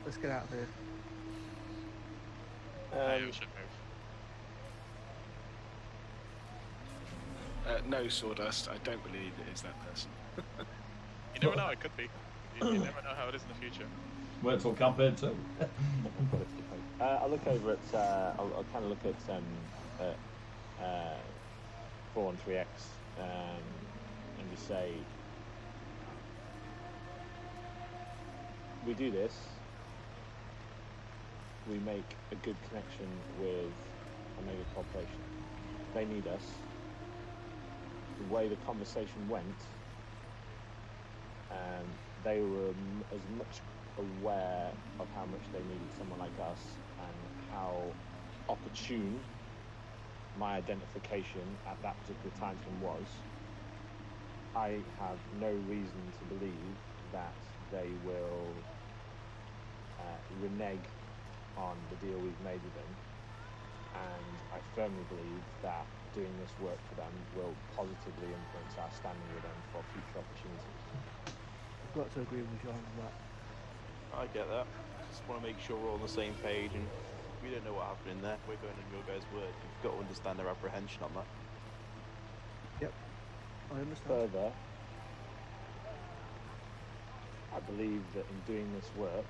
[SPEAKER 4] Let's get out of here.
[SPEAKER 6] We should move.
[SPEAKER 5] No, Sawdust, I don't believe it is that person.
[SPEAKER 6] You never know, it could be. You never know how it is in the future.
[SPEAKER 1] Wait till campaign 2.
[SPEAKER 2] I'll look over at. I'll kind of look at 413X and just say, we do this. We make a good connection with Omega Corporation. They need us. The way the conversation went, they were as much aware of how much they needed someone like us and how opportune my identification at that particular time was. I have no reason to believe that they will renege on the deal we've made with them, and I firmly believe that doing this work for them will positively influence our standing with them for future opportunities.
[SPEAKER 4] I've got to agree with John on that.
[SPEAKER 7] I get that. Just want to make sure we're all on the same page, and we don't know what happened in there. We're going on your guys' word. You've got to understand their apprehension on that.
[SPEAKER 4] Yep, I understand.
[SPEAKER 2] Further, I believe that in doing this work,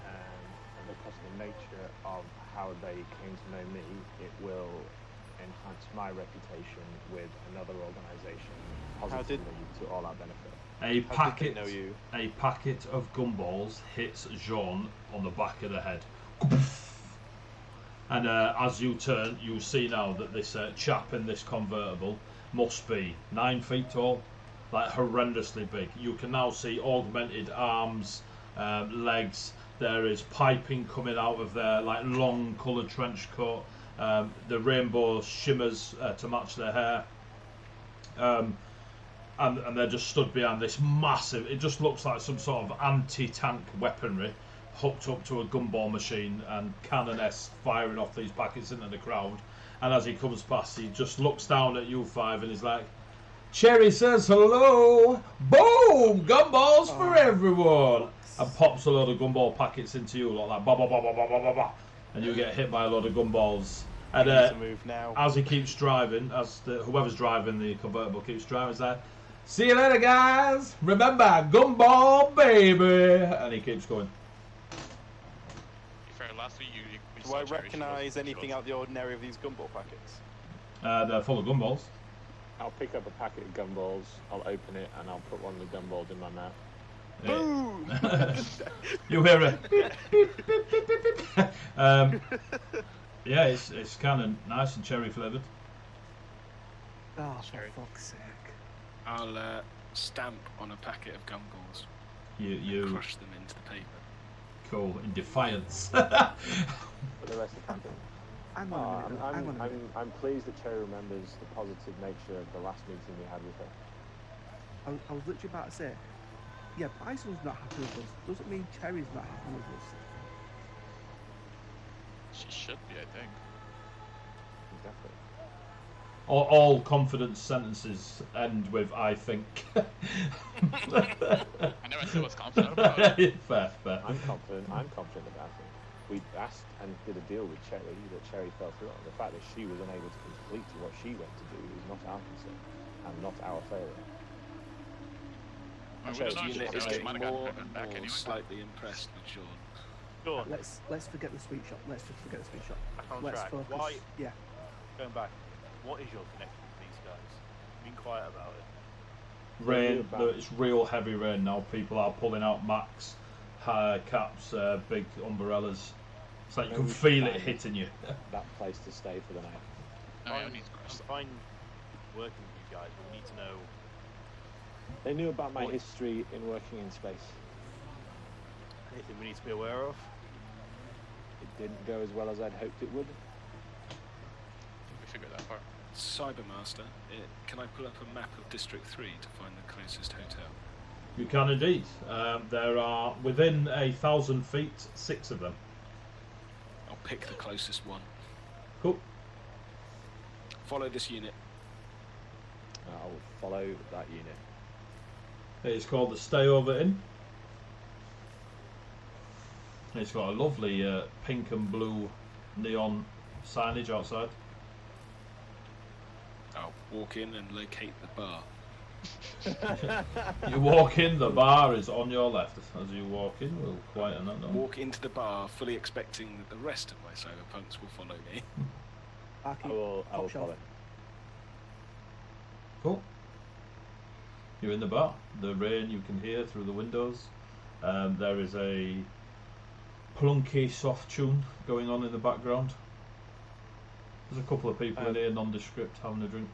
[SPEAKER 2] and because of the nature of how they came to know me, it will enhance my reputation with another organisation positively to all our benefit.
[SPEAKER 1] A
[SPEAKER 7] How did they know you?
[SPEAKER 1] packet of gumballs hits Jean on the back of the head. And as you turn, you see now that this chap in this convertible must be 9 feet tall, horrendously big. You can now see augmented arms, legs. There is piping coming out of their long coloured trench coat. The rainbow shimmers to match their hair. And they're just stood behind this massive, it just looks like some sort of anti-tank weaponry hooked up to a gumball machine and cannon-esque firing off these packets into the crowd. And as he comes past, he just looks down at you 5 and he's like, "Cherry says hello, boom, gumballs for everyone," and pops a load of gumball packets into you like ba ba ba ba ba ba ba ba, and you get hit by a load of gumballs. And
[SPEAKER 7] We need to move now.
[SPEAKER 1] as he keeps driving, whoever's driving the convertible keeps driving, he's like, "See you later, guys. Remember, gumball baby," and he keeps going.
[SPEAKER 6] To be fair, last week we
[SPEAKER 7] Do
[SPEAKER 6] saw
[SPEAKER 7] I
[SPEAKER 6] Cherry, she
[SPEAKER 7] recognise
[SPEAKER 6] was-
[SPEAKER 7] anything out of the ordinary of these gumball packets?
[SPEAKER 1] They're full of gumballs.
[SPEAKER 2] I'll pick up a packet of gumballs, I'll open it, and I'll put one of the gumballs in my mouth.
[SPEAKER 7] Boom!
[SPEAKER 1] You hear it? Beep, beep, beep, beep, beep, beep. Yeah, it's kind of nice and cherry flavoured.
[SPEAKER 4] Oh, for
[SPEAKER 6] Sure.
[SPEAKER 4] fuck's sake.
[SPEAKER 5] I'll stamp on a packet of gumballs and
[SPEAKER 1] You
[SPEAKER 5] crush them into the pavement.
[SPEAKER 1] cool in defiance.
[SPEAKER 2] For the rest of the campaign.
[SPEAKER 4] Hang on a minute. though, hang on a minute.
[SPEAKER 2] I'm pleased that Cherry remembers the positive nature of the last meeting we had with her.
[SPEAKER 4] I was literally about to say, yeah, Bison's not happy with us. Doesn't mean Cherry's not happy with us.
[SPEAKER 6] She should be, I think.
[SPEAKER 2] Definitely.
[SPEAKER 1] All confident sentences end with "I think."
[SPEAKER 6] I never said I was confident about it.
[SPEAKER 1] Fair.
[SPEAKER 2] I'm confident about it. We asked and did a deal with Cherry that Cherry fell through on. The fact that she was unable to complete what she went to do is not our concern and not our failure.
[SPEAKER 6] Well, we
[SPEAKER 2] Cherry,
[SPEAKER 6] don't know if
[SPEAKER 5] Unit
[SPEAKER 6] she
[SPEAKER 5] is
[SPEAKER 6] might
[SPEAKER 5] getting
[SPEAKER 6] have
[SPEAKER 5] more
[SPEAKER 6] gotten
[SPEAKER 5] and
[SPEAKER 6] back
[SPEAKER 5] more
[SPEAKER 6] anyway.
[SPEAKER 5] slightly impressed with Sean.
[SPEAKER 7] Sean,
[SPEAKER 4] Let's forget the sweet shot. Let's just forget the sweet shot.
[SPEAKER 7] back on
[SPEAKER 4] Let's
[SPEAKER 7] track.
[SPEAKER 4] focus.
[SPEAKER 7] Why?
[SPEAKER 4] Yeah.
[SPEAKER 7] Going back. What is your connection with these guys? Being quiet about it.
[SPEAKER 1] Rain. It's real heavy rain now. People are pulling out max, caps, big umbrellas. It's like you can feel it hitting you.
[SPEAKER 2] That place to stay for the night.
[SPEAKER 6] No, yeah,
[SPEAKER 7] I'm
[SPEAKER 6] we need to cross.
[SPEAKER 7] fine working with you guys, but we need to know.
[SPEAKER 2] They knew about my
[SPEAKER 7] What?
[SPEAKER 2] history in working in space.
[SPEAKER 7] Anything we need to be aware of?
[SPEAKER 2] It didn't go as well as I'd hoped it would.
[SPEAKER 6] We figured that part.
[SPEAKER 5] Cybermaster, can I pull up a map of District 3 to find the closest hotel?
[SPEAKER 1] You can indeed. There are within 1,000 feet 6 of them.
[SPEAKER 5] I'll pick the closest one.
[SPEAKER 1] Cool.
[SPEAKER 5] Follow this unit.
[SPEAKER 2] I'll follow that unit.
[SPEAKER 1] It's called the Stayover Inn. It's got a lovely pink and blue neon signage outside.
[SPEAKER 5] I'll walk in and locate the bar.
[SPEAKER 1] You walk in, the bar is on your left. As you walk in, we'll quieten that down.
[SPEAKER 5] Walk into the bar, fully expecting that the rest of my cyberpunks will follow me.
[SPEAKER 2] I will follow.
[SPEAKER 1] Cool. You're in the bar. The rain you can hear through the windows. There is a plunky soft tune going on in the background. There's a couple of people in here, nondescript, having a drink.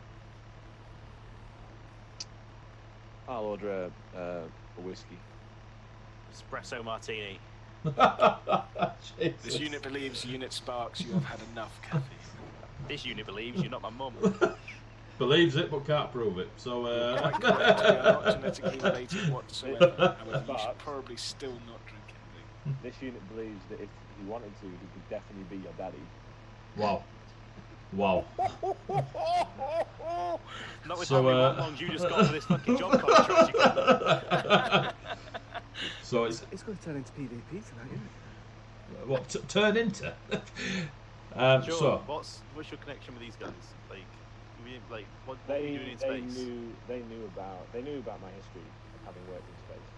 [SPEAKER 2] I'll order a whiskey.
[SPEAKER 7] Espresso martini.
[SPEAKER 1] Jesus.
[SPEAKER 5] This unit believes, Unit Sparks, you have had enough caffeine.
[SPEAKER 7] This unit believes you're not my mum.
[SPEAKER 1] Believes it but can't prove it. So
[SPEAKER 5] Quite correct, we are not genetically related whatsoever. However, you should
[SPEAKER 2] But-
[SPEAKER 5] probably still not drink anything.
[SPEAKER 2] This unit believes that if he wanted to, he could definitely be your daddy.
[SPEAKER 1] wow. Wow.
[SPEAKER 7] Not with
[SPEAKER 1] So,
[SPEAKER 7] how many longs you just got for this fucking job contract you got.
[SPEAKER 1] So it's
[SPEAKER 4] It's going to turn into PvP tonight, isn't it?
[SPEAKER 1] what turn into.
[SPEAKER 7] Sean,
[SPEAKER 1] So
[SPEAKER 7] what's your connection with these guys? What were
[SPEAKER 2] They
[SPEAKER 7] you doing in space?
[SPEAKER 2] knew about my history of having worked in space.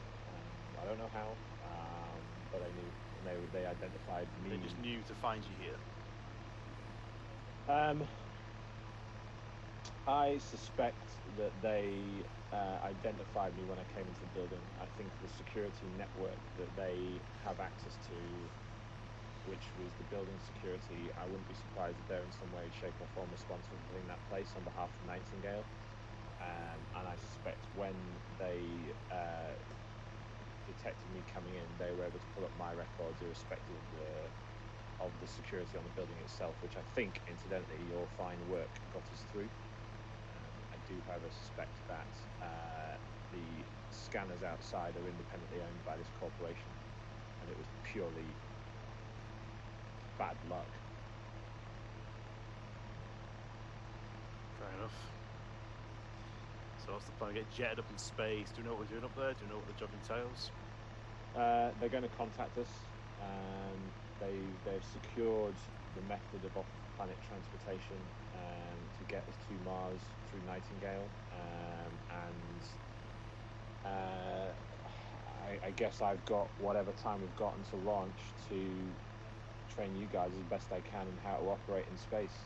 [SPEAKER 2] I don't know how, but they knew, and they identified me.
[SPEAKER 7] They just knew to find you here.
[SPEAKER 2] I suspect that they identified me when I came into the building. I think the security network that they have access to, which was the building security, I wouldn't be surprised if they're in some way, shape or form responsible for putting that place on behalf of Nightingale. And I suspect when they detected me coming in, they were able to pull up my records irrespective of the security on the building itself, which I think, incidentally, your fine work got us through. I do, however, suspect that the scanners outside are independently owned by this corporation, and it was purely bad luck.
[SPEAKER 7] Fair enough. So what's the plan? Get jetted up in space. Do you know what we're doing up there? Do you know what the job entails?
[SPEAKER 2] They're going to contact us. They've secured the method of off-planet transportation to get us to Mars through Nightingale, I guess I've got whatever time we've got until launch to train you guys as best I can in how to operate in space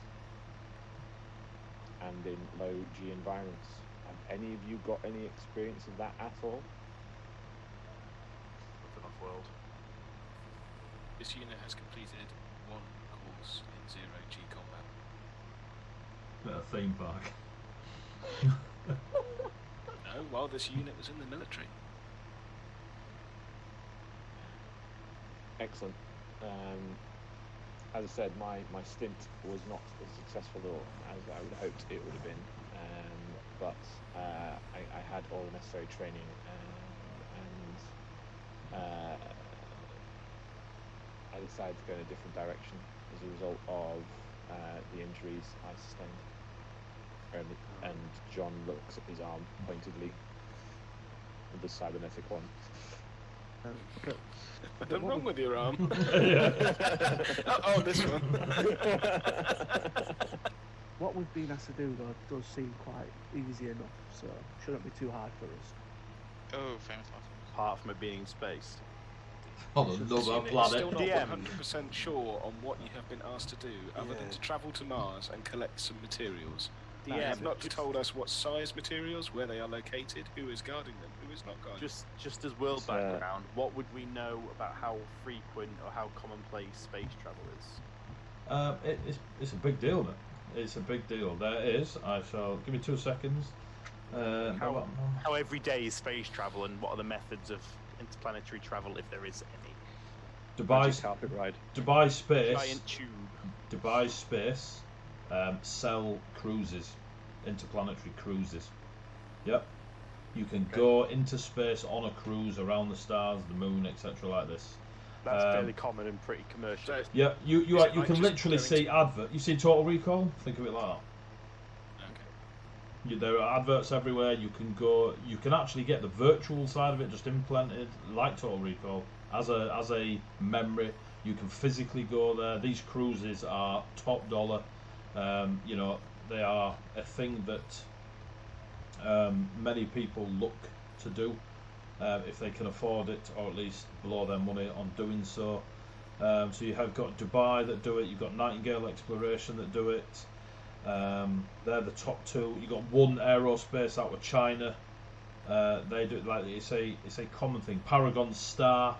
[SPEAKER 2] and in low G environments. Have any of you got any experience of that at all?
[SPEAKER 7] Nothing off-world.
[SPEAKER 5] This unit has completed one course in zero-G combat.
[SPEAKER 1] bit of theme park.
[SPEAKER 5] No, while this unit was in the military.
[SPEAKER 2] Excellent. As I said, my stint was not as successful as I would have hoped it would have been, but I had all the necessary training, and I decided to go in a different direction as a result of the injuries I sustained. And John looks at his arm pointedly, the cybernetic one.
[SPEAKER 5] What's wrong with your arm?
[SPEAKER 4] Yeah.
[SPEAKER 5] This one.
[SPEAKER 4] What we've been asked to do, though, does seem quite easy enough, so shouldn't be too hard for us.
[SPEAKER 6] Oh, famous last
[SPEAKER 7] Apart from it being spaced.
[SPEAKER 1] On
[SPEAKER 5] This
[SPEAKER 1] another
[SPEAKER 5] unit is
[SPEAKER 1] planet.
[SPEAKER 5] still not
[SPEAKER 7] DM.
[SPEAKER 5] 100% sure on what you have been asked to do, other than to travel to Mars and collect some materials. You
[SPEAKER 7] DM,
[SPEAKER 5] have not told us what size materials, where they are located, who is guarding them, who is not guarding
[SPEAKER 7] Just as world
[SPEAKER 2] It's,
[SPEAKER 7] background, what would we know about how frequent or how commonplace space travel is?
[SPEAKER 1] It's a big deal, man. It's a big deal. There it is. I shall give me 2 seconds.
[SPEAKER 7] How every day is space travel, and what are the methods of interplanetary travel, if there is any?
[SPEAKER 1] Dubai
[SPEAKER 2] carpet ride.
[SPEAKER 1] Dubai Space.
[SPEAKER 7] Giant tube.
[SPEAKER 1] Dubai Space sell cruises, interplanetary cruises. Yep. You can go into space on a cruise around the stars, the moon, etc. like this.
[SPEAKER 7] That's fairly common and pretty commercial.
[SPEAKER 5] So-
[SPEAKER 1] Yeah, you
[SPEAKER 5] Is it
[SPEAKER 1] can
[SPEAKER 5] like just
[SPEAKER 1] literally
[SPEAKER 5] going
[SPEAKER 1] see
[SPEAKER 5] to-
[SPEAKER 1] advert. You see Total Recall? Think of it like that.
[SPEAKER 5] Okay.
[SPEAKER 1] There are adverts everywhere. You can go. You can actually get the virtual side of it just implanted, like Total Recall, as a memory. You can physically go there. These cruises are top dollar. You know, they are a thing that many people look to do if they can afford it, or at least blow their money on doing so. So you have got Dubai that do it. You've got Nightingale Exploration that do it. They're the top two. You got One Aerospace out of China. They do it like it's a common thing. Paragon Star,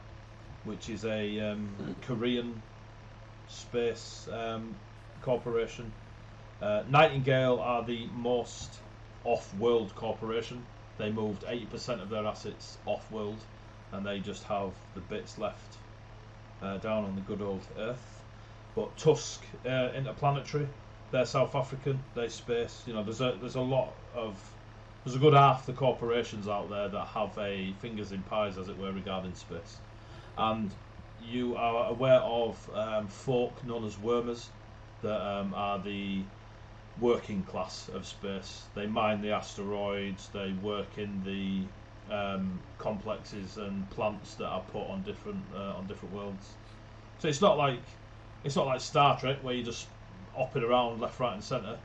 [SPEAKER 1] which is a Korean space corporation. Nightingale are the most off-world corporation. They moved 80% of their assets off-world, and they just have the bits left down on the good old Earth. But Tusk Interplanetary, they're South African. They space. You know, there's a good half the corporations out there that have a fingers in pies, as it were, regarding space. And you are aware of folk known as wormers that are the working class of space. They mine the asteroids. They work in the complexes and plants that are put on different worlds. So it's not like Star Trek where you just hopping around left, right, and centre.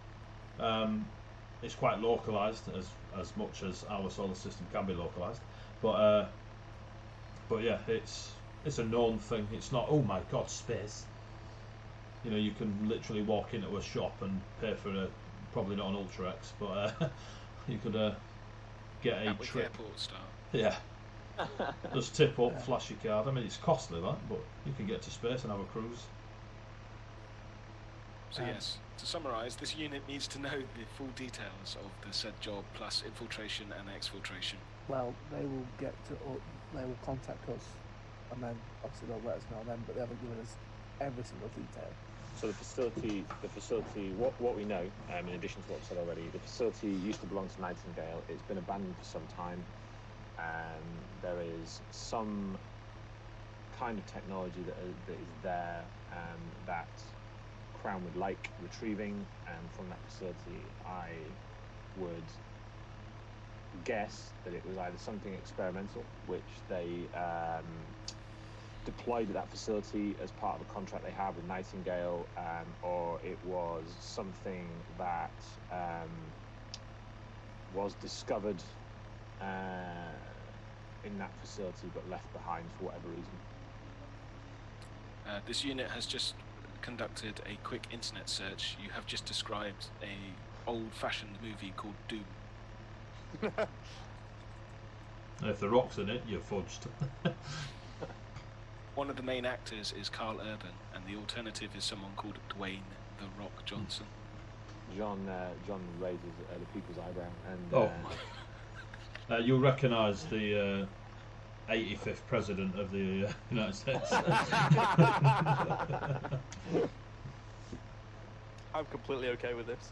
[SPEAKER 1] It's quite localised, as much as our solar system can be localised. But yeah, it's a known thing. It's not, oh my god, space. You know, you can literally walk into a shop and pay for probably not an Ultra X, but you could get a
[SPEAKER 5] Gatwick
[SPEAKER 1] trip.
[SPEAKER 5] Airport style.
[SPEAKER 1] Yeah. Just tip up, flash your card. I mean, it's costly, that, but you can get to space and have a cruise.
[SPEAKER 5] So yes, to summarise, this unit needs to know the full details of the said job, plus infiltration and exfiltration.
[SPEAKER 4] Well, they will they will contact us, and then obviously they'll let us know then, but they haven't given us every single detail.
[SPEAKER 2] So the facility, what we know, in addition to what I've said already, the facility used to belong to Nightingale. It's been abandoned for some time. There is some kind of technology that is there that Crown would like retrieving, and from that facility I would guess that it was either something experimental, which they deployed at that facility as part of a contract they have with Nightingale, or it was something that was discovered in that facility but left behind for whatever reason.
[SPEAKER 5] This unit has just conducted a quick internet search. You have just described a old-fashioned movie called Doom.
[SPEAKER 1] If the rock's in it, you're fudged.
[SPEAKER 5] One of the main actors is Carl Urban, and the alternative is someone called Dwayne The Rock Johnson.
[SPEAKER 2] John raises the people's eyebrow and.
[SPEAKER 1] You'll recognise the 85th president of the United States.
[SPEAKER 7] I'm completely okay with this.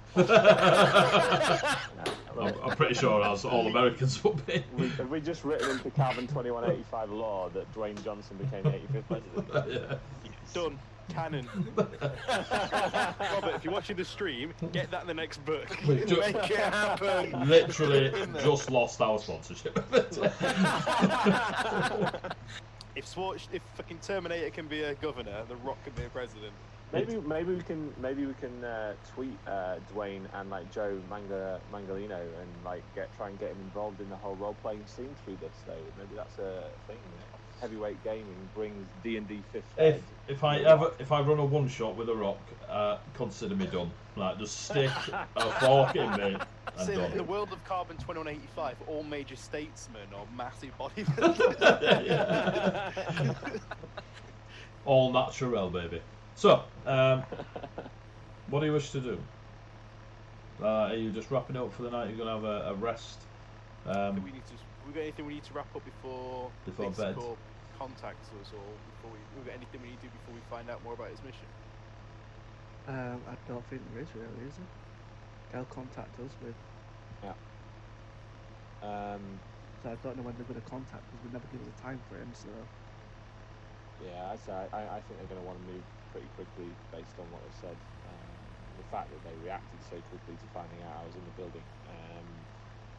[SPEAKER 1] I'm pretty sure as all Americans would be.
[SPEAKER 2] Have we just written into Carbon2185 law that Dwayne Johnson became the 85th president?
[SPEAKER 1] Yeah.
[SPEAKER 7] Done. Canon. Robert, if you're watching the stream, get that in the next book.
[SPEAKER 1] We've
[SPEAKER 7] Make it happen.
[SPEAKER 1] Literally just lost our sponsorship.
[SPEAKER 7] If fucking Terminator can be a governor, The Rock can be a president.
[SPEAKER 2] Maybe we can tweet Dwayne and like Joe Mangalino and like try and get him involved in the whole role playing scene through this though. Maybe that's a thing. Heavyweight gaming brings D&D 5th.
[SPEAKER 1] If I run a one shot with a rock, consider me done. Like just stick a fork in me and
[SPEAKER 7] So
[SPEAKER 1] done.
[SPEAKER 7] in the world of Carbon2185, all major statesmen are massive bodybuilders.
[SPEAKER 1] All natural, baby. So, what do you wish to do? Are you just wrapping it up for the night? You're gonna have a rest.
[SPEAKER 7] we got anything we need to wrap up before
[SPEAKER 1] bed?
[SPEAKER 7] Corp contacts us, or before we got anything we need to do before we find out more about his mission?
[SPEAKER 4] I don't think there is really, is there? They'll contact us with.
[SPEAKER 2] Yeah.
[SPEAKER 4] So I don't know when they're going to contact us. We never give us a time frame, so.
[SPEAKER 2] Yeah, I think they're going to want to move pretty quickly based on what they said. The fact that they reacted so quickly to finding out I was in the building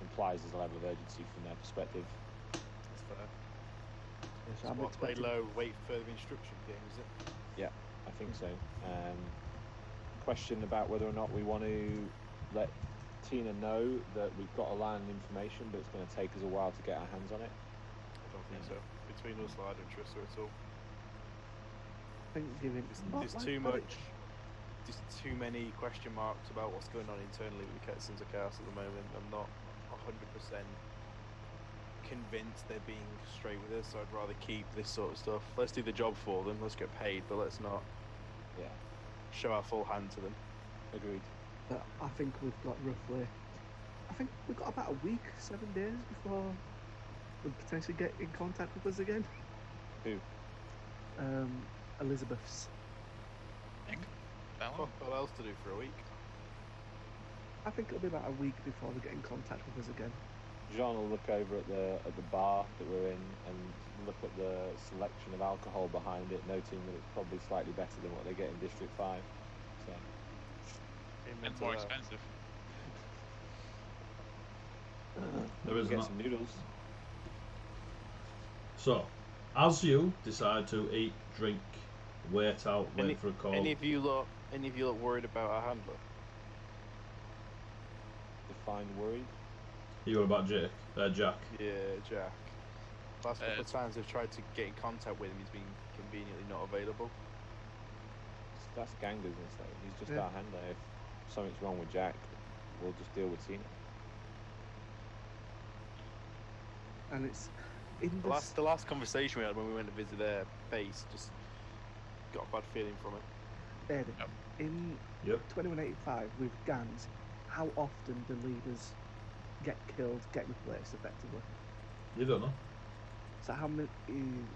[SPEAKER 2] implies there's a level of urgency from their perspective.
[SPEAKER 7] That's fair.
[SPEAKER 4] Yeah, so
[SPEAKER 7] So
[SPEAKER 4] I'm
[SPEAKER 7] what, play
[SPEAKER 4] expecting.
[SPEAKER 7] low, wait for further instruction game, is it?
[SPEAKER 2] Yeah, I think so. Question about whether or not we want to let Tina know that we've got a land information, but it's going to take us a while to get our hands on it.
[SPEAKER 7] I don't think so. Between us, I don't trust her at all.
[SPEAKER 4] I think giving.
[SPEAKER 7] There's too much. There's too many question marks about what's going on internally with the Sons of Chaos at the moment. I'm not 100% convinced they're being straight with us, so I'd rather keep this sort of stuff. Let's do the job for them, let's get paid, but let's not show our full hand to them.
[SPEAKER 2] Agreed.
[SPEAKER 4] But I think we've got roughly. I think we've got about a week, 7 days before we'll potentially get in contact with us again.
[SPEAKER 2] Who?
[SPEAKER 4] Elizabeth's.
[SPEAKER 6] That one?
[SPEAKER 7] What else to do for a week?
[SPEAKER 4] I think it'll be about a week before they get in contact with us again.
[SPEAKER 2] Jean will look over at the bar that we're in and look at the selection of alcohol behind it, noting that it's probably slightly better than what they get in District 5. So.
[SPEAKER 6] And more expensive.
[SPEAKER 1] There is
[SPEAKER 2] Get
[SPEAKER 1] not.
[SPEAKER 2] some noodles.
[SPEAKER 1] So, as you decide to eat, drink, wait out, wait for a call.
[SPEAKER 7] Any of you lot worried about our handler?
[SPEAKER 2] Define worried.
[SPEAKER 1] You were about Jack?
[SPEAKER 7] Yeah, Jack. Last couple of times they've tried to get in contact with him, he's been conveniently not available.
[SPEAKER 2] That's gang business though. He's just
[SPEAKER 4] Yeah.
[SPEAKER 2] our handler. If something's wrong with Jack, we'll just deal with Tina.
[SPEAKER 4] And it's in
[SPEAKER 7] The
[SPEAKER 4] this.
[SPEAKER 7] last conversation we had when we went to visit their base, just got a bad feeling from it.
[SPEAKER 4] Eddie,
[SPEAKER 6] Yep.
[SPEAKER 4] in
[SPEAKER 1] Yep.
[SPEAKER 4] 2185 with gangs, how often do leaders get killed, get replaced effectively?
[SPEAKER 1] You don't know.
[SPEAKER 4] So how many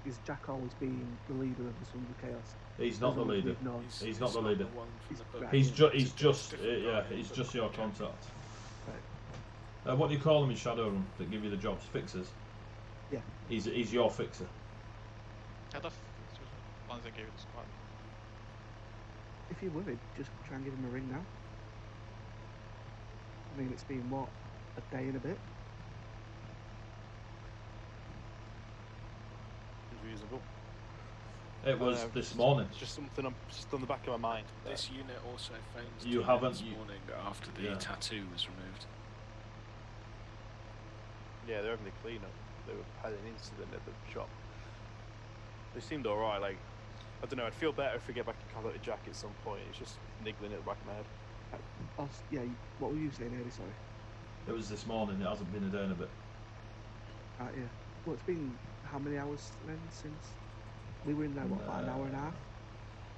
[SPEAKER 4] is Jack always being the leader of the Sons of Chaos?
[SPEAKER 1] He's not the
[SPEAKER 4] Everyone
[SPEAKER 1] leader.
[SPEAKER 4] we've known.
[SPEAKER 1] He's not the leader.
[SPEAKER 5] one from the book.
[SPEAKER 4] Right.
[SPEAKER 1] He's
[SPEAKER 5] It's
[SPEAKER 1] just
[SPEAKER 5] different
[SPEAKER 1] yeah.
[SPEAKER 5] guy,
[SPEAKER 1] He's
[SPEAKER 5] but-
[SPEAKER 1] just your contact.
[SPEAKER 4] Right.
[SPEAKER 1] What do you call them in Shadowrun that give you the jobs? Fixers.
[SPEAKER 4] Yeah.
[SPEAKER 1] He's your fixer.
[SPEAKER 6] How the ones that gave it the squad?
[SPEAKER 4] If you're worried, just try and give him a ring now. I mean, it's been what, a day and a bit.
[SPEAKER 7] Reasonable.
[SPEAKER 1] It was
[SPEAKER 7] It's
[SPEAKER 1] this
[SPEAKER 7] just-
[SPEAKER 1] morning.
[SPEAKER 7] It's just something I'm just on the back of my mind.
[SPEAKER 5] This unit also phones
[SPEAKER 1] You
[SPEAKER 5] Tina
[SPEAKER 1] haven't-
[SPEAKER 5] this
[SPEAKER 1] you-
[SPEAKER 5] morning after the
[SPEAKER 1] yeah.
[SPEAKER 5] tattoo was removed.
[SPEAKER 7] Yeah, they're having the cleanup. They had an incident at the shop. They seemed alright. Like, I don't know. I'd feel better if we get back in contact with Jack at some point. It's just niggling at the back of my head.
[SPEAKER 4] Yeah, what were you saying, Eddie? Sorry.
[SPEAKER 1] It was this morning. It hasn't been a day and a bit.
[SPEAKER 4] Right, yeah. Well, it's been how many hours then since we were in there? What, about an hour and a half?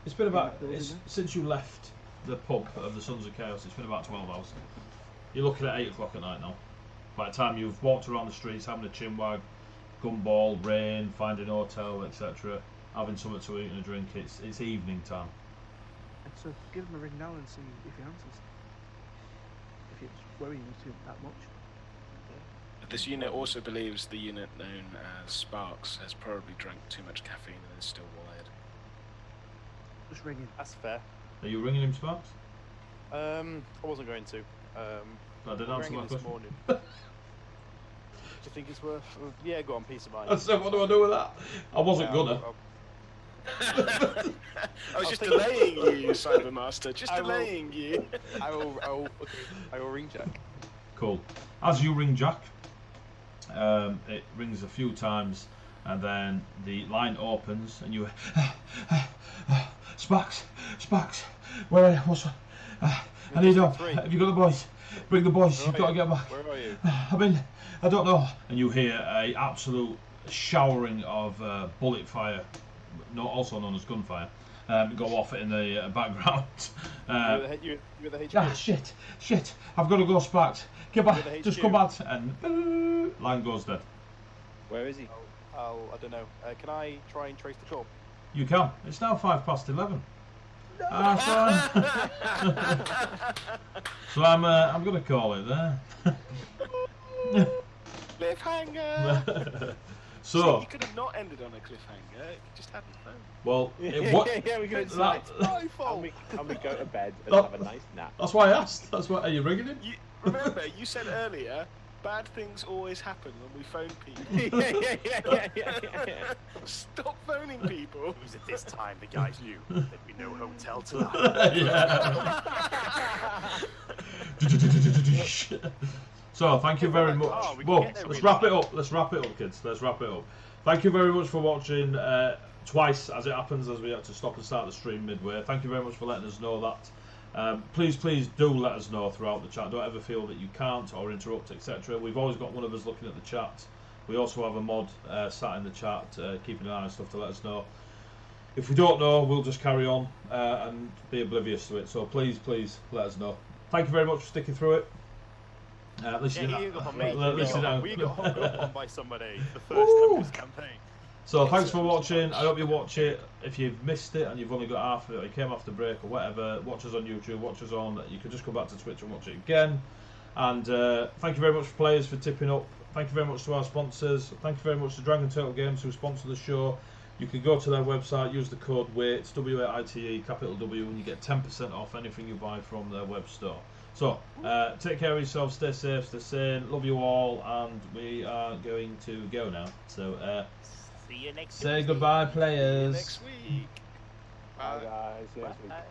[SPEAKER 1] It's been about
[SPEAKER 4] building
[SPEAKER 1] it's,
[SPEAKER 4] there?
[SPEAKER 1] since you left the pub of the Sons of Chaos, it's been about 12 hours. You're looking at 8 o'clock at night now. By the time you've walked around the streets, having a chinwag, gumball, rain, finding a hotel, etc., having something to eat and a drink, it's evening time.
[SPEAKER 4] So give him a ring now and see if he answers. If it's worrying you too that much.
[SPEAKER 5] This unit also believes the unit known as Sparks has probably drank too much caffeine and is still wired.
[SPEAKER 4] Just ring him.
[SPEAKER 7] That's fair.
[SPEAKER 1] Are you ringing him, Sparks?
[SPEAKER 7] I wasn't going to.
[SPEAKER 1] I didn't answer my
[SPEAKER 7] this
[SPEAKER 1] question.
[SPEAKER 7] morning. Do you think it's worth? Yeah, go on, peace of mind.
[SPEAKER 1] I said, what do I do with that? I wasn't
[SPEAKER 7] Yeah,
[SPEAKER 1] gonna.
[SPEAKER 5] I was just delaying you, Cybermaster. Just delaying you.
[SPEAKER 7] I will ring Jack.
[SPEAKER 1] Cool. As you ring Jack, it rings a few times, and then the line opens, and you, Sparks, where are you? I need help. Have you got the boys? Bring the boys. You've got to get back.
[SPEAKER 7] Where are you?
[SPEAKER 1] I don't know. And you hear a absolute showering of bullet fire, also known as gunfire, go off in the background.
[SPEAKER 7] You're at the HQ.
[SPEAKER 1] Ah, shit! I've got to go, Sparks. Get back. Just come back. And line goes dead.
[SPEAKER 2] Where is he?
[SPEAKER 7] I don't know. Can I try and trace the corp?
[SPEAKER 1] You can. It's now 11:05. No. So I'm going to call it there.
[SPEAKER 5] Cliffhanger!
[SPEAKER 1] So
[SPEAKER 5] See, you could have not ended on a cliffhanger. You just hadn't phone.
[SPEAKER 1] well,
[SPEAKER 2] Yeah, we can
[SPEAKER 1] that,
[SPEAKER 7] My fault.
[SPEAKER 2] and we go to bed and
[SPEAKER 1] Oh.
[SPEAKER 2] have a nice nap.
[SPEAKER 1] that's why I asked. That's why. Are you ringing him?
[SPEAKER 5] You remember you said earlier, bad things always happen when we phone people. Stop phoning people.
[SPEAKER 3] It was at this time the guys knew there'd be no hotel tonight.
[SPEAKER 1] So thank you very much.
[SPEAKER 3] Oh, we can
[SPEAKER 1] Well,
[SPEAKER 3] get there
[SPEAKER 1] let's
[SPEAKER 3] really
[SPEAKER 1] wrap it up. Let's wrap it up, kids. Let's wrap it up. Thank you very much for watching. Twice, as it happens, as we had to stop and start the stream midway. Thank you very much for letting us know that. Please do let us know throughout the chat. Don't ever feel that you can't or interrupt, etc. We've always got one of us looking at the chat. We also have a mod sat in the chat, keeping an eye on stuff to let us know. If we don't know, we'll just carry on and be oblivious to it. So please let us know. Thank you very much for sticking through it.
[SPEAKER 7] We got hung up on by somebody the first
[SPEAKER 1] Ooh.
[SPEAKER 7] time of this campaign.
[SPEAKER 1] So thanks for watching. I hope you watch it. If you've missed it and you've only got half of it, or you came off the break or whatever, watch us on YouTube, watch us on. You can just go back to Twitch and watch it again. And thank you very much for players for tipping up. Thank you very much to our sponsors. Thank you very much to Dragon Turtle Games who sponsor the show. You can go to their website, use the code WAITE, W-A-I-T-E, capital W, and you get 10% off anything you buy from their web store. So, take care of yourselves, stay safe, stay sane, love you all, and we are going to go now. So,
[SPEAKER 3] See you next
[SPEAKER 1] say
[SPEAKER 3] Tuesday.
[SPEAKER 1] goodbye, players.
[SPEAKER 5] Next week.
[SPEAKER 2] Bye guys. See you next week.
[SPEAKER 3] Bye.